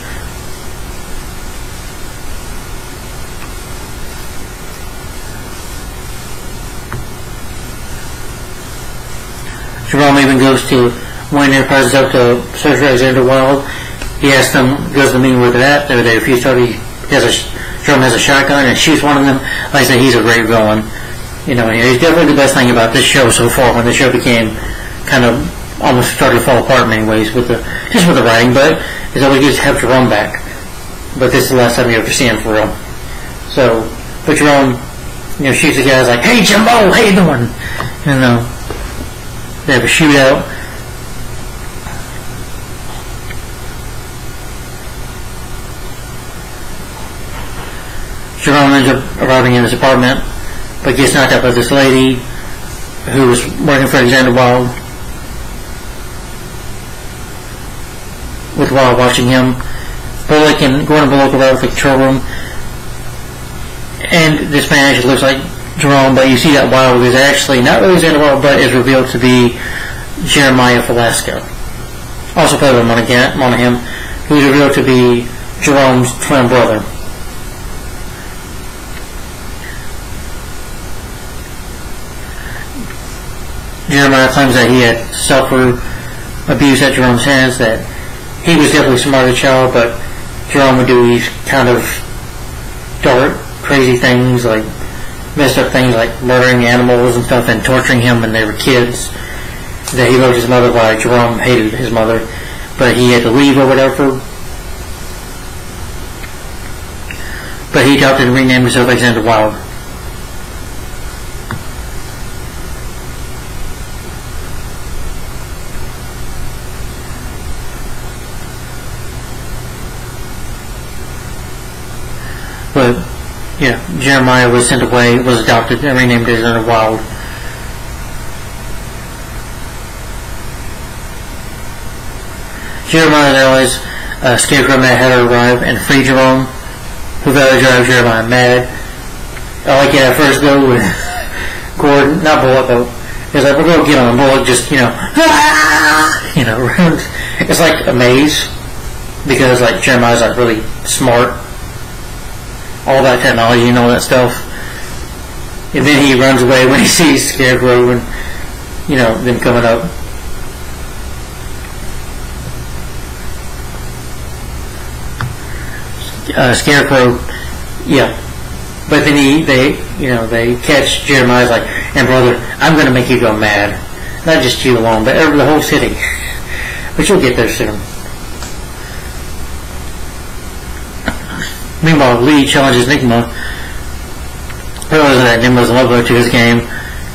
Speaker 1: Jerome even goes to when their presence up to search for Alexander Wilde. He asks them, goes to the meeting where they're at. They refuse to. Jerome has a shotgun and shoots one of them. Like I said, he's a great villain. He's definitely the best thing about this show so far. When the show became kind of almost started to fall apart in many ways with the writing, but it's always good to have Jerome back. But this is the last time you ever see him for real. So, but Jerome shoots the guys like, "Hey Jimbo, how you doing?" They have a shootout. Jerome ends up arriving in his apartment, but gets knocked out by this lady who was working for Alexander Wilde, with Wilde watching him. Bullock and Gordon Bullock arrive at the control room, and this man actually looks like Jerome, but you see that Wilde is actually not really Alexander Wilde, but is revealed to be Jeremiah Velasco, also played by Monahan, who is revealed to be Jerome's twin brother. Jeremiah claims that he had suffered abuse at Jerome's hands, that he was definitely a smarter child, but Jerome would do these kind of dark, crazy things, like messed up things like murdering animals and stuff and torturing him when they were kids. That he loved his mother while Jerome hated his mother, but he had to leave or whatever. But he adopted and renamed himself Alexander Wilde. But yeah, Jeremiah was sent away, was adopted and renamed Alexander Wilde. Jeremiah realized Scarecrow Mad Hatter arrive and free Jerome, who valley drive Jeremiah mad. I like it at first though with Gordon, not Bullock though. He's like, we're gonna get on. Bullock just, runs. It's like a maze, because like Jeremiah's like really smart, all that technology and all that stuff. And then he runs away when he sees Scarecrow and them coming up. Scarecrow, yeah, but then they catch Jeremiah's like, and brother, I'm gonna make you go mad, not just you alone, but the whole city. But you'll get there soon. Meanwhile, Lee challenges Enigma, realizing that Enigma's a love to his game.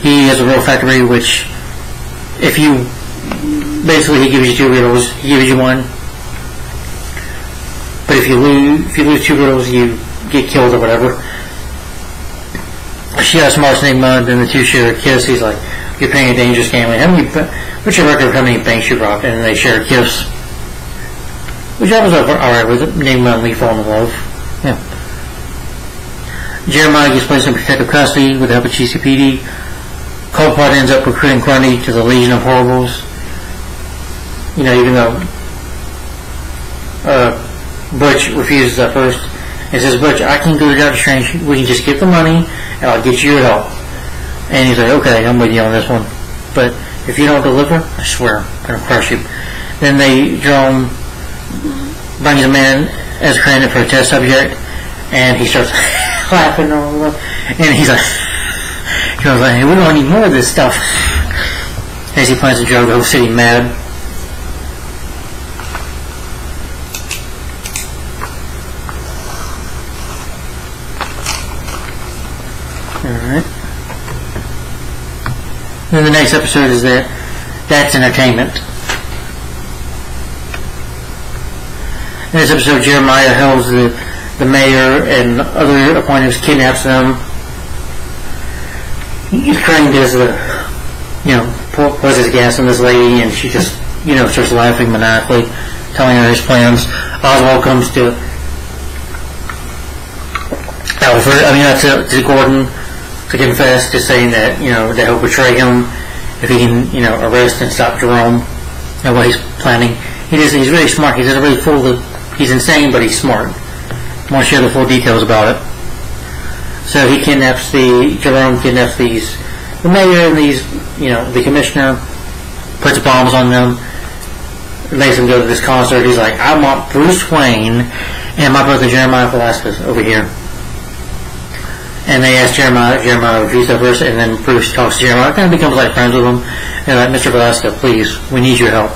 Speaker 1: He has a riddle factory, which, if you basically, he gives you 2 riddles, he gives you one. But if you lose 2 riddles, you get killed or whatever. She outsmarts Enigma, then the two share a kiss. He's like, "You're playing a dangerous game. What's your record of how many banks you robbed?" And then they share a kiss. Which I was alright with it. Enigma and Lee fall in love. Yeah. Jeremiah gets placed in protective custody with the help of GCPD. Coldplot ends up recruiting Grundy to the Legion of Horribles. Even though Butch refuses at first and says, "Butch, I can go to Doctor Strange. We can just get the money and I'll get you your help." And he's like, "Okay, I'm with you on this one. But if you don't deliver, I swear, I'm going to crush you." Then Jerome brings a man as a candidate for a test subject, and he starts laughing and he's like, Jerome's like, "Hey, we don't need more of this stuff." As he plans to drive the whole city mad. Alright. Then the next episode is that's entertainment. In this episode, Jeremiah holds the mayor and other appointees, kidnaps them. Crane does pours his gas on this lady, and she just, starts laughing maniacally, telling her his plans. Oswald comes to Alfred, to Gordon, to confess, to saying that, that he'll betray him if he can, arrest and stop Jerome and what he's planning. He's really smart. He's he's insane, but he's smart. I want to share the full details about it. So he Jerome kidnaps the mayor and the commissioner, puts bombs on them, makes them go to this concert. He's like, "I want Bruce Wayne and my brother Jeremiah Velasquez over here." And they ask Jeremiah refuses at first, and then Bruce talks to Jeremiah, kind of becomes like friends with him. And like, "Mr. Velasquez, please, we need your help.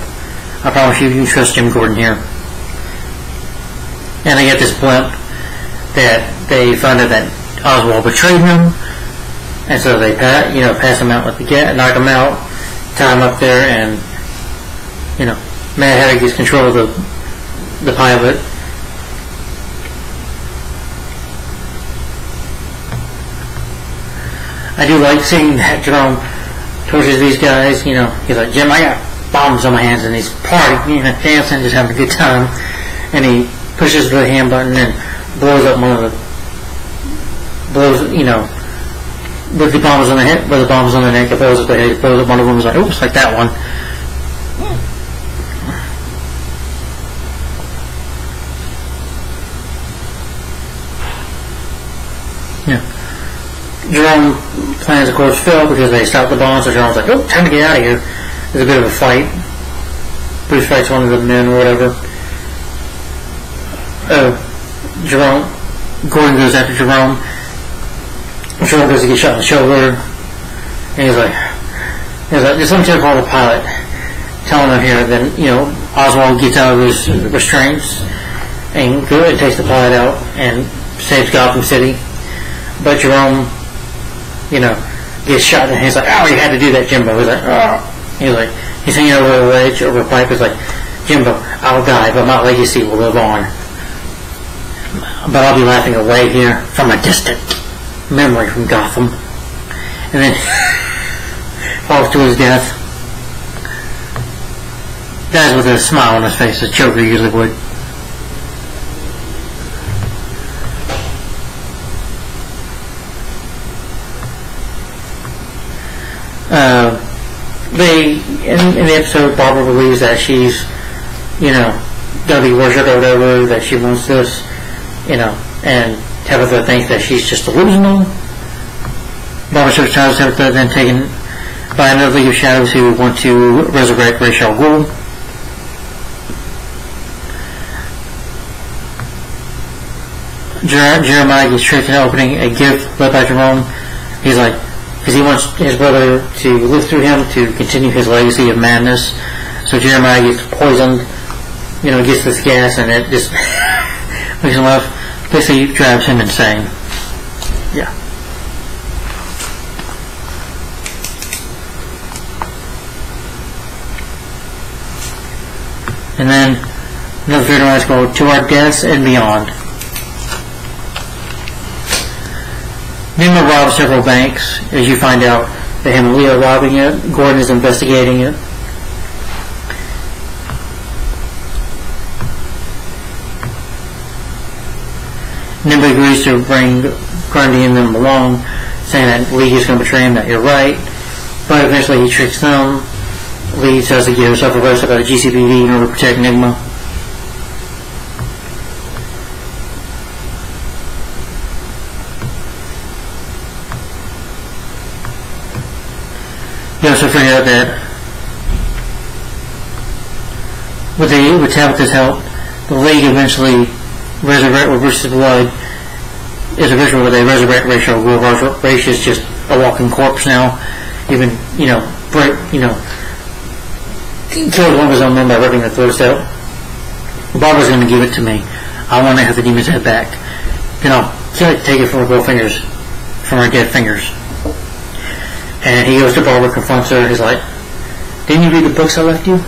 Speaker 1: I promise you can trust Jim Gordon here." And they get this blimp that they find out that Oswald betrayed him, And so they pass him out with the gas, knock him out, tie him up there, and Mad Hatter gets control of the pilot. I do like seeing that Jerome tortures these guys. He's like, Jim, I got bombs on my hands, and he's partying, dancing, just having a good time. And he pushes the hand button and blows up one of the with the bombs on the head, with the bombs on the neck, it blows up the head, blows up one of them. Is like, oops, like that one. Jerome plans, of course, fail because they stop the bomb, so Jerome's like, oh, time to get out of here. There's a bit of a fight. Bruce fights one of the men or whatever. Gordon goes after Jerome. Jerome goes to get shot in the shoulder. And he's like, there's some check called the pilot telling him here. Then, Oswald gets out of his restraints and takes the pilot out and saves Gotham City. But Jerome, gets shot in the head. He's like, oh, you had to do that, Jimbo. He's like, oh. He's hanging over a ledge, over a pipe. He's like, Jimbo, I'll die, but my legacy will live on. But I'll be laughing away here from a distant memory from Gotham. And then falls to his death. Dies with a smile on his face, as Joker usually would. In the episode, Barbara believes that she's, gonna be worshipped or whatever, that she wants this, and Tabitha thinks that she's just delusional. Barbara starts telling Tabitha, then taken by another League of Shadows who want to resurrect Ra's al Ghul. Jeremiah gets tricked into opening a gift led by Jerome. He's like, because he wants his brother to live through him to continue his legacy of madness. So Jeremiah gets poisoned, gets this gas, and it just makes him laugh. Basically drives him insane. Yeah. And then another third one is called To Our Deaths and Beyond. Nemo robs several banks. As you find out that him and Leo are robbing it, Gordon is investigating it. Nimble agrees to bring Grundy and them along, saying that Lee is going to betray him, that you're right. But eventually he tricks them. Lee says to get herself arrested by the GCPD in order to protect Enigma. You also figure out that with Tabitha's help, the League eventually resurrect with Bruce's blood is a ritual where they resurrect Ra's al Ghul. Ra's is just a walking corpse now. Even killed one of his own men by ripping their throats out. Barbara's going to give it to me. I want to have the demon's head back. Then I'll take it from her girl fingers, from her dead fingers. And he goes to Barbara, confronts her. He's like, "Didn't you read the books I left you,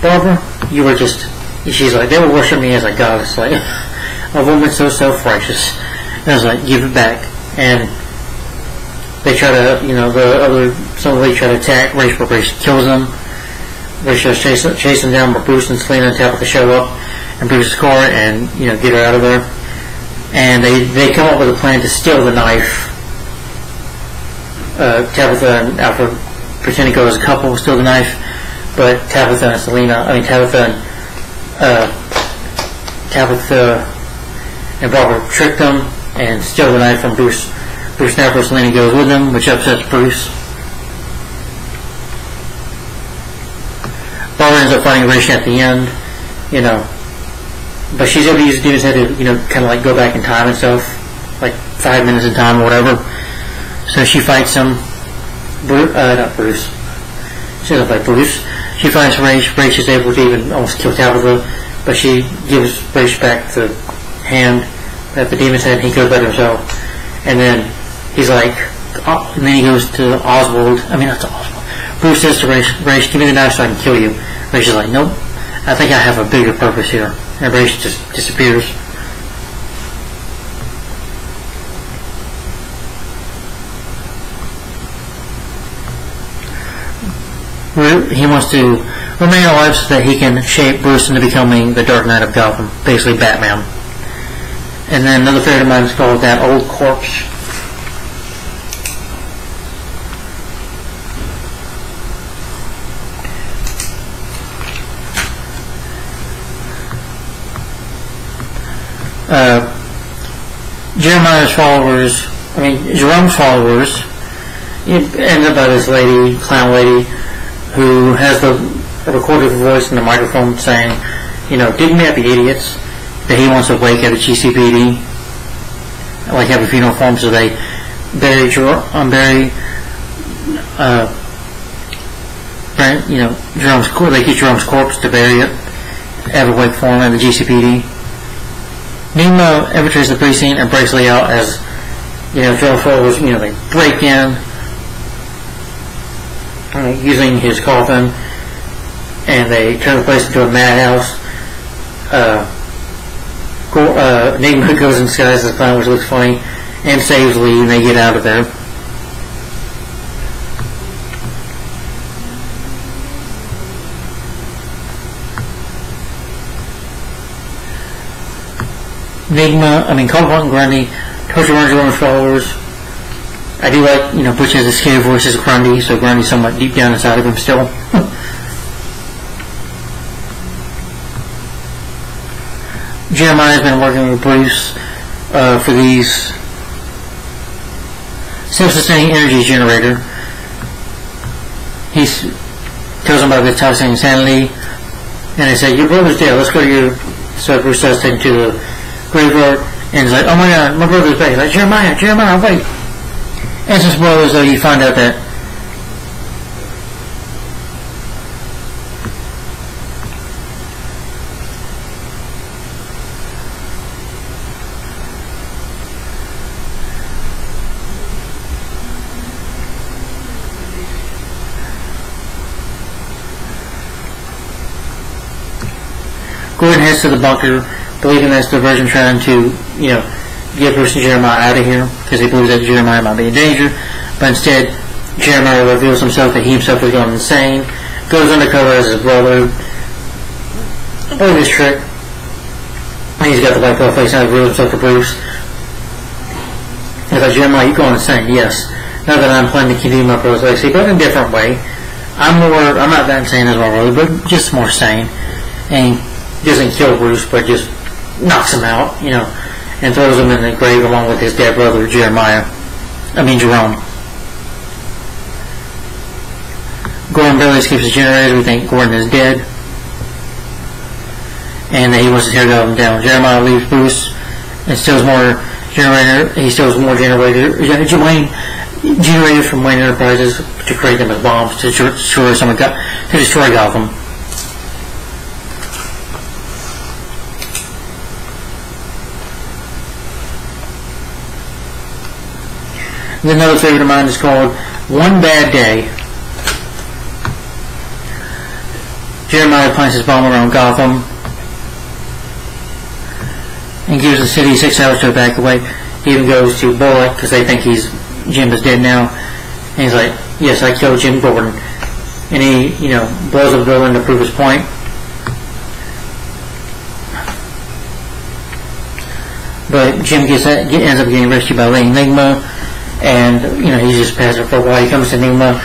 Speaker 1: Barbara? You were just..." She's like, "They were worshiping me as a goddess, like a woman so self-righteous." And I was like, "Give it back." And they try to, some of them try to attack Ra's, but Ra's kills them. Ra's chase them down, but Bruce and Selena and Tabitha show up in Bruce's car and get her out of there. And they come up with a plan to steal the knife. Tabitha and Alfred pretend to go as a couple, steal the knife, but Tabitha and Barbara trick them and steal the knife from Bruce. Bruce and Alfred, Selena goes with them, which upsets Bruce. Barbara ends up fighting Ra's at the end, but she's able to use Demon's Head to, kind of like go back in time and stuff, like 5 minutes in time or whatever. So she fights him. Not Bruce. She doesn't fight Bruce. She fights Ra's. Ra's is able to even almost kill Tabitha, but she gives Ra's back the hand at the Demon's Head, and he goes back himself. And then he's like, and then he goes to Oswald. I mean, not to Oswald. Bruce says to Ra's, give me the knife so I can kill you. Ra's is like, nope, I think I have a bigger purpose here. And Ra's just disappears. He wants to remain alive so that he can shape Bruce into becoming the Dark Knight of Gotham, basically Batman. And then another favorite of mine is called That Old Corpse. Jeremiah's followers, Jerome's followers, ended up by this lady, clown lady, who has the recorded voice in the microphone saying, dig me up, you idiots, that he wants to wake at the GCPD, like have a funeral for him, so they bury Jerome's corpse. They get Jerome's corpse to bury it, have a wake for him at the GCPD. Nemo infiltrates the precinct and breaks Lee out as, Jerome's followers, they break in, using his coffin, and they turn the place into a madhouse. Nemo goes in disguise as a clown, which looks funny, and saves Lee, and they get out of there. Coldpot and Grundy torture one of Jerome's followers. I do like, Butch has a scary voice as Grundy, so Grundy's somewhat deep down inside of him still. Jeremiah's been working with Bruce for these self-sustaining energy generator. He tells him about the toxic insanity, and they say, your brother's dead, let's go to your... So Bruce starts taking to the graveyard, and he's like, oh my god, my brother's back. He's like, Jeremiah, wait. And some spoilers, though, you find out that Gordon heads to the bunker, believing that's the Virgin trying to, get Bruce and Jeremiah out of here, because he believes that Jeremiah might be in danger. But instead, Jeremiah reveals himself that he himself has gone insane, goes undercover as his brother. Playing this trick. He's got the white girl face and reveals himself to Bruce. He's like, Jeremiah, you've gone insane. Yes. Now that I'm planning to continue my brother's legacy, but in a different way. I'm not that insane as my brother, but just more sane. And he doesn't kill Bruce, but just knocks him out, and throws him in the grave along with his dead brother, Jerome. Gordon barely escapes the generator. We think Gordon is dead, and that he wants to tear Gotham down. Jeremiah leaves Bruce and steals more generator. He steals more generators from Wayne Enterprises to create them as bombs to destroy Gotham. And another favorite of mine is called One Bad Day. Jeremiah plants his bomb around Gotham and gives the city 6 hours to evacuate. He even goes to Bullock because they think Jim is dead now. And he's like, yes, I killed Jim Gordon. And he, blows up the building to prove his point. But Jim ends up getting rescued by Enigma. And, he's just passive for a while. He comes to Enigma,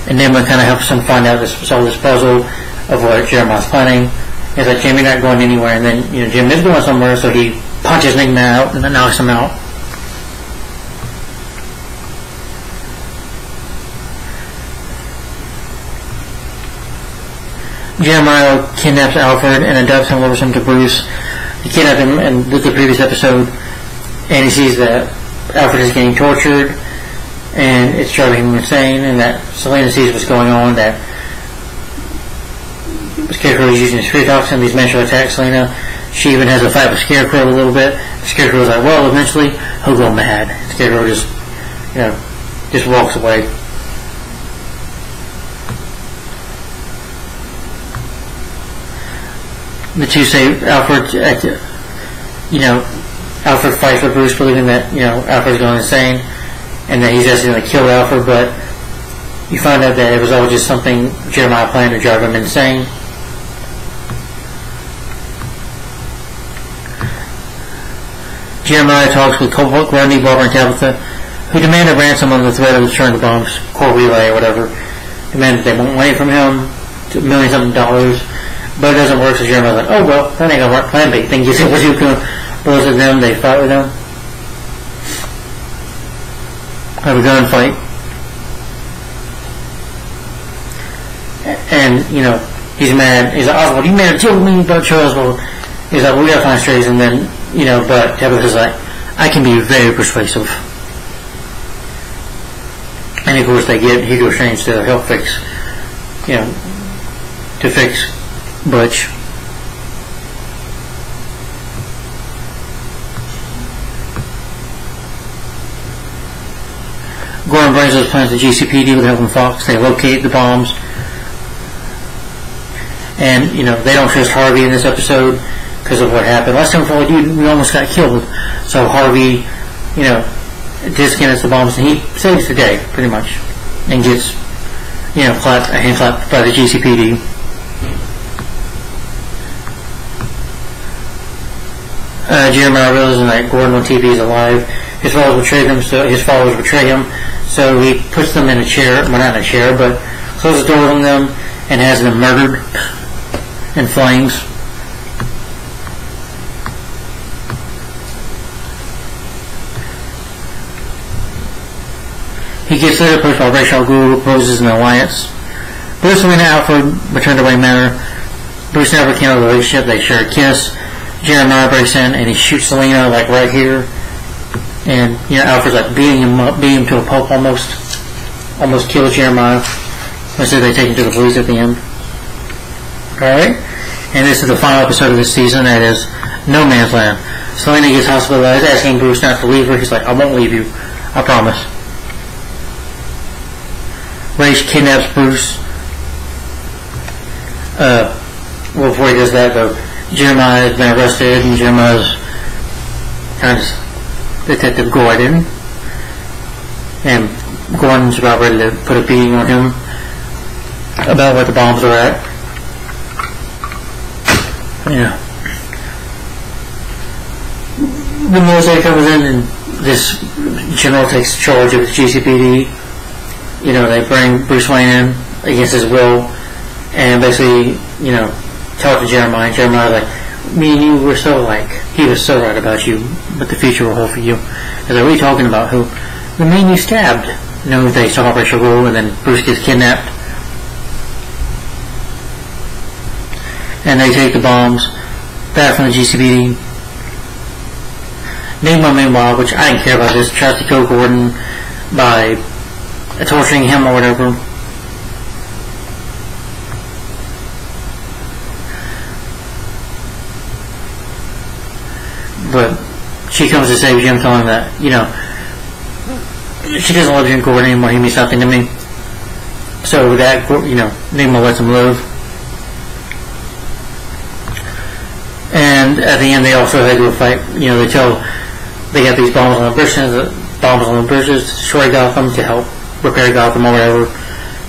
Speaker 1: and Enigma kind of helps him find out solve this puzzle of what Jeremiah's planning. He's like, Jim, you're not going anywhere. And then, Jim is going somewhere, so he punches Enigma out and then knocks him out. Jeremiah kidnaps Alfred and adopts him over to Bruce. He kidnapped him in the previous episode, and he sees that Alfred is getting tortured, and it's driving him insane, and that Selena sees what's going on, that Scarecrow is using his fear toxin, these men shall attack Selena. She even has a fight with Scarecrow a little bit. Scarecrow's like, well, eventually, he'll go mad. Scarecrow just, just walks away. The two say Alfred, Alfred fights with Bruce, believing that, Alfred's going insane and that he's actually going to kill Alfred, but you find out that it was all just something Jeremiah planned to drive him insane. Jeremiah talks with Colt, Grundy, Barbara, and Tabitha, who demand a ransom on the threat of destroying the bombs, core relay or whatever. Demand that they won't money from him, $1,000,000-something, but it doesn't work, so Jeremiah's like, oh well, that ain't gonna work, plan B. Then you see what you can, blows at them, they fight with them. Have a gunfight. And, he's mad. He's like, Oswald, you mad at me about Charles? Well, he's like, well, we gotta find strays, and then, but Tabitha's like, I can be very persuasive. And of course they get Hugo Strange to help fix, to fix Butch. Gordon brings those plans to GCPD with help from Fox. They locate the bombs. And, they don't trust Harvey in this episode because of what happened. Last time we almost got killed. So Harvey, disconnects the bombs and he saves the day, pretty much. And gets, a hand clapped by the GCPD. Jeremiah realizes that Gordon on TV is alive. His followers betray him, so he puts them in a chair, well not in a chair, but closes the door on them and has them murdered in flames. He gets later approached by Ra's al Ghul, who proposes an alliance. Bruce and Alfred return to Wayne Manor. Bruce never came out of the relationship. They share a kiss. Jeremiah breaks in and he shoots Selena like right here. And Alfred's like beating him to a pulp almost kills Jeremiah. So they take him to the police at the end. Alright? And this is the final episode of this season, that is No Man's Land. Selena gets hospitalized, asking Bruce not to leave her. He's like, I won't leave you. I promise. Rach kidnaps Bruce. Before he does that, though, Jeremiah has been arrested, and Jeremiah's kind of Detective Gordon, and Gordon's about ready to put a beating on him about where the bombs are at. The military comes in and this general takes charge of the GCPD. They bring Bruce Wayne in against his will and basically, talk to Jeremiah. And Jeremiah's like, me and you were so alike. He was so right about you, but the future will hold for you. He's like, what are you talking about? Who? The man you stabbed. They talk about Ra's al Ghul, and then Bruce gets kidnapped. And they take the bombs back from the GCPD. Nemo, meanwhile, which I didn't care about this, tries to kill Gordon by torturing him or whatever. But she comes to save Jim, telling him that, she doesn't love Jim Gordon anymore, he means nothing to me. So with that, Nemo lets him live. And at the end, they also had to fight. They got these bombs on the bridges, to destroy Gotham, to help repair Gotham or whatever.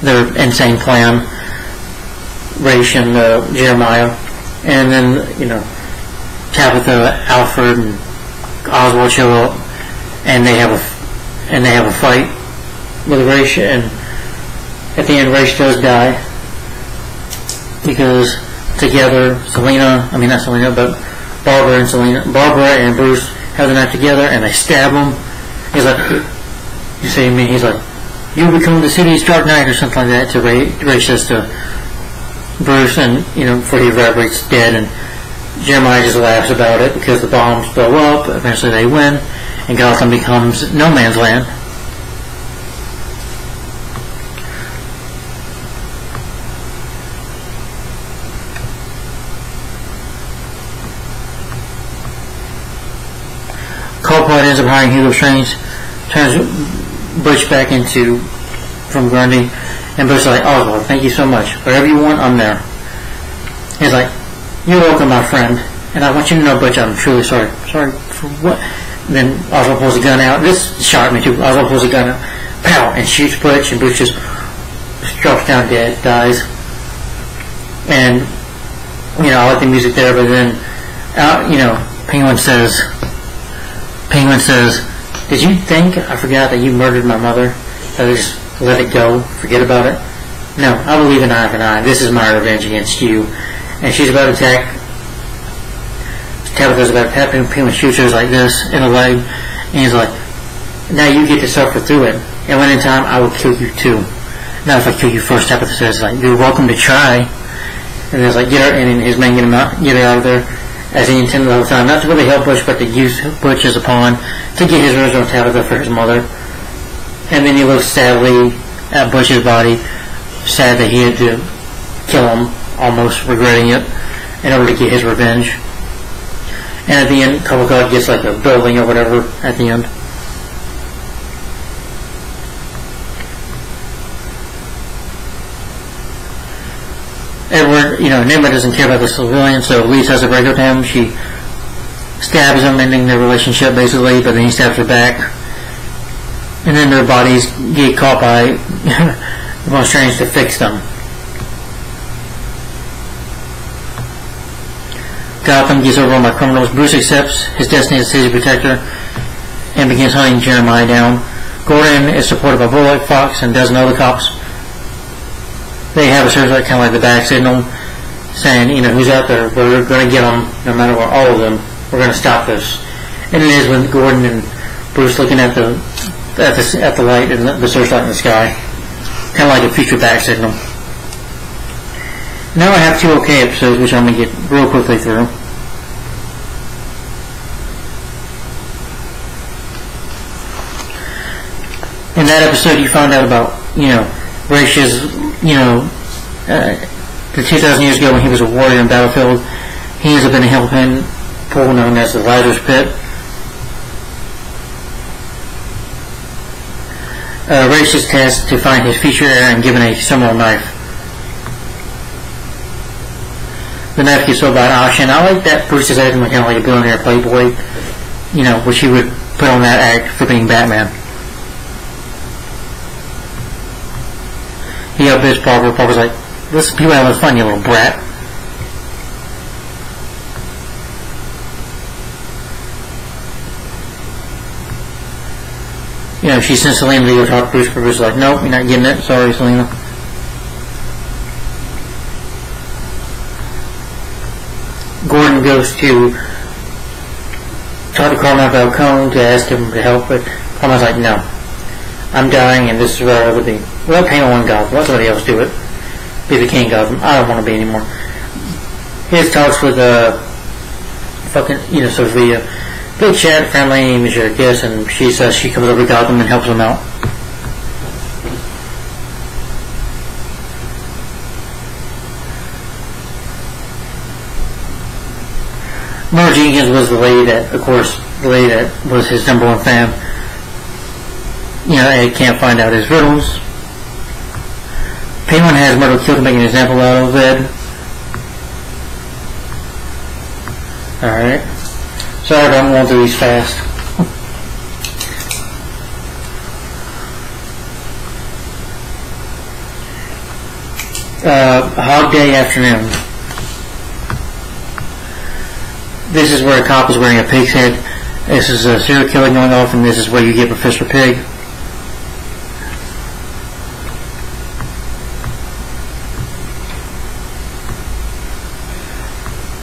Speaker 1: Their insane plan. Ra's and Jeremiah, and then Tabitha, Alfred, and Oswald show up, and they have a fight with Ra's, and at the end, Ra's does die because together, Barbara and Bruce have the knife together, and they stab him. He's like, you see me? He's like, you become the city's Dark Knight or something like that. To Ra's says to Bruce, and before he evaporates dead, and Jeremiah just laughs about it because the bombs blow up. Eventually, they win, and Gotham becomes No Man's Land. Coldplay ends up hiring Hugo Strange, turns Butch back into from Grundy, and Butch's like, oh, well, thank you so much. Whatever you want, I'm there. He's like, you're welcome, my friend. And I want you to know, Butch, I'm truly sorry. Sorry for what? And then Oswald pulls a gun out. This shocked me too. Oswald pulls a gun out, pow, and shoots Butch, and Butch just drops down dead, dies. And I like the music there, but then Penguin says, did you think I forgot that you murdered my mother? That I just let it go, forget about it? No, I believe in eye for an eye. This is my revenge against you. And she's about to attack. Tabitha's about to tap him. Penguin shoots her like this in the leg, and he's like, now you get to suffer through it, and when in time I will kill you too. Not if I kill you first. Tabitha says, like, you're welcome to try. And it's like, get her, and his men get her out of there, as he intended the whole time, not to really help Butch, but to use Butch as a pawn to get his revenge on Tabitha for his mother. And then he looks sadly at Butch's body, sad that he had to kill him, almost regretting it, in order to get his revenge. And at the end, Cobblecott gets like a building or whatever at the end. Edward, Nima doesn't care about the civilian, so Lise has to break up to him. She stabs him, ending their relationship basically, but then he stabs her back. And then their bodies get caught by the most strange to fix them. Gotham gets overrun by criminals. Bruce accepts his destiny as city protector and begins hunting Jeremiah down. Gordon is supported by Bullock, Fox, and a dozen other cops. They have a searchlight, kind of like the back signal, saying, who's out there? We're going to get them, no matter what, all of them. We're going to stop this. And it is when Gordon and Bruce looking at the light and the searchlight in the sky, kind of like a future back signal. Now I have 2 okay episodes, which I'm going to get real quickly through. In that episode, you find out about, Raish's, the 2,000 years ago when he was a warrior in Battlefield, he ends up in a hell-pen pool known as the Lazarus Pit. Raish is tasked to find his future heir and given a similar knife. The knife gets sold by an auction. I like that Bruce is acting kind of like a billionaire playboy, which he would put on that act for being Batman. He up his Parker. Parker's like, listen, people having fun, you little brat. She sends Selena to go talk to Bruce, but Bruce is like, nope, you're not getting it. Sorry, Selena. Gordon goes to talk to Carmine Falcone to ask him to help, but Carmine's like, no. I'm dying, and this is where I would be. Well, Penguin won Gotham. Let somebody else do it. Be the king of Gotham. I don't want to be anymore. His talks with Sophia. Big chat, friendly, Monsieur Kiss, and she says she comes over to Gotham and helps him out. Myrna Jenkins was the lady that was his #1 fan. Ed can't find out his riddles. Penguin has Myrtle killed to make an example out of Ed. Alright. Sorry, but I'm going through these fast. Hog Day afternoon. This is where a cop is wearing a pig's head. This is a serial killer going off, and this is where you get Professor Pig.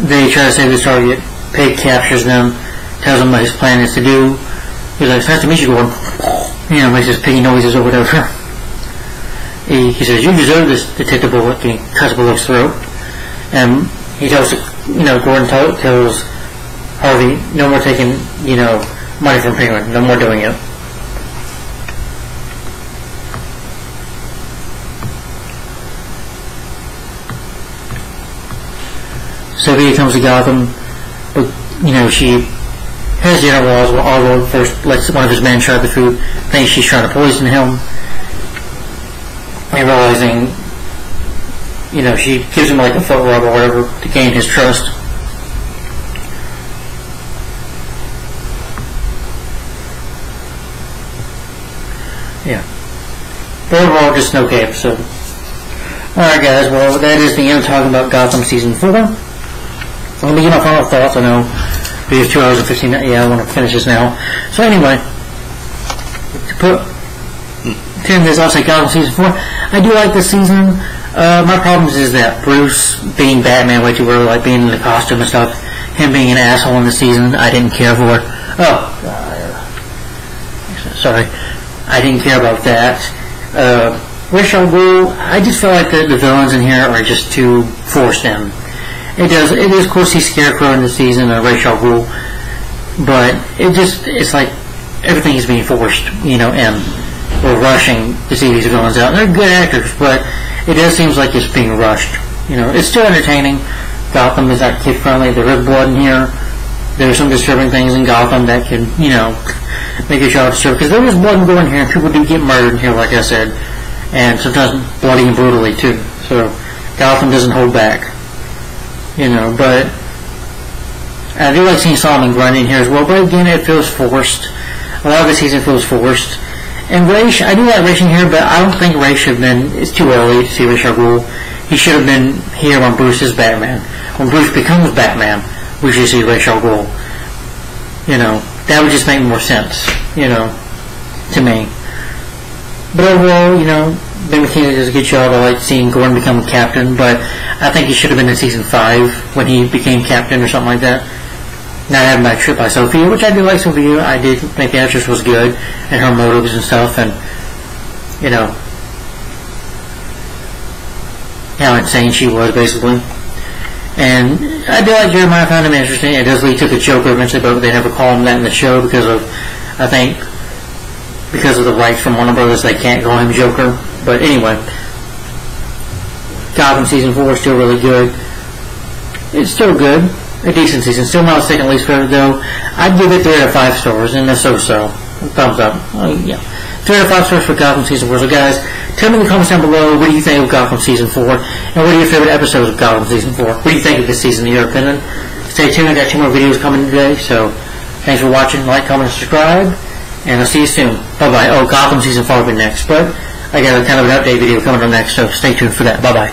Speaker 1: They try to save his target. Pig captures them, tells them what his plan is to do. He's like, it's nice to meet you, Gordon. Makes his piggy noises or whatever. He says, you deserve this, Detective Bullock, and he cuts Bullock's throat. And he tells, Gordon tells Harvey, no more taking, money from Penguin, no more doing it. Sophia comes to Gotham, but, she has dinner while Oswald first lets one of his men try the food, thinks she's trying to poison him, and realizing, you know, she gives him like a foot rub or whatever to gain his trust. Yeah. But overall, just an okay episode. Alright guys, well that is the end of talking about Gotham Season 4. Let me get my final thoughts. I know we have 2 hours and 15 minutes. Yeah, I want to finish this now. So anyway, to end this, I'll say Gotham Season 4. I do like this season. My problems is that Bruce being Batman way too early, like being in the costume and stuff, him being an asshole in the season, I didn't care for. Sorry. I didn't care about that. Ra's al Ghul, I just feel like the villains in here are just too forced in. It is, of course, he's Scarecrow in the season, Ra's al Ghul, but it's like everything is being forced, you know, and we're rushing to see these villains out. And they're good actors, but it does seem like it's being rushed. You know, it's still entertaining. Gotham is not kid-friendly. There is blood in here. There are some disturbing things in Gotham that can, you know, make your child disturbed. Because there is blood and gore in here, and people do get murdered in here, like I said. And sometimes bloody and brutally, too. So, Gotham doesn't hold back. You know, but I do like seeing Solomon Grundy in here as well. But again, it feels forced. A lot of the season feels forced. And Ra's, I do like Ra's in here, but I don't think Ra's should have been, it's too early to see Ra's al Ghul. He should have been here when Bruce is Batman. When Bruce becomes Batman, we should see Ra's al Ghul. You know, that would just make more sense, you know, to me. But overall, you know, Ben McKinney does a good job. I like seeing Gordon become a captain, but I think he should have been in season 5 when he became captain or something like that. Not having that trip by Sophia, which I do like Sophia. I did think the actress was good and her motives and stuff, and you know how insane she was basically. And I do like Jeremiah. I found him interesting. It does lead to the Joker eventually, but they never call him that in the show because of, I think, because of the rights from Warner Brothers, they can't call him Joker. But anyway, Gotham Season 4 is still really good. It's still good. A decent season. Still my second least favorite, though. I'd give it 3 out of 5 stars, and a so-so. Thumbs up. Yeah. 3 out of 5 stars for Gotham Season 4. So, guys, tell me in the comments down below, what do you think of Gotham Season 4? And what are your favorite episodes of Gotham Season 4? What do you think of this season, in your opinion? Stay tuned. I got 2 more videos coming today, so thanks for watching. Like, comment, and subscribe. And I'll see you soon. Bye-bye. Oh, Gotham Season 4 will be next. But I got a kind of an update video coming up next, so stay tuned for that. Bye-bye.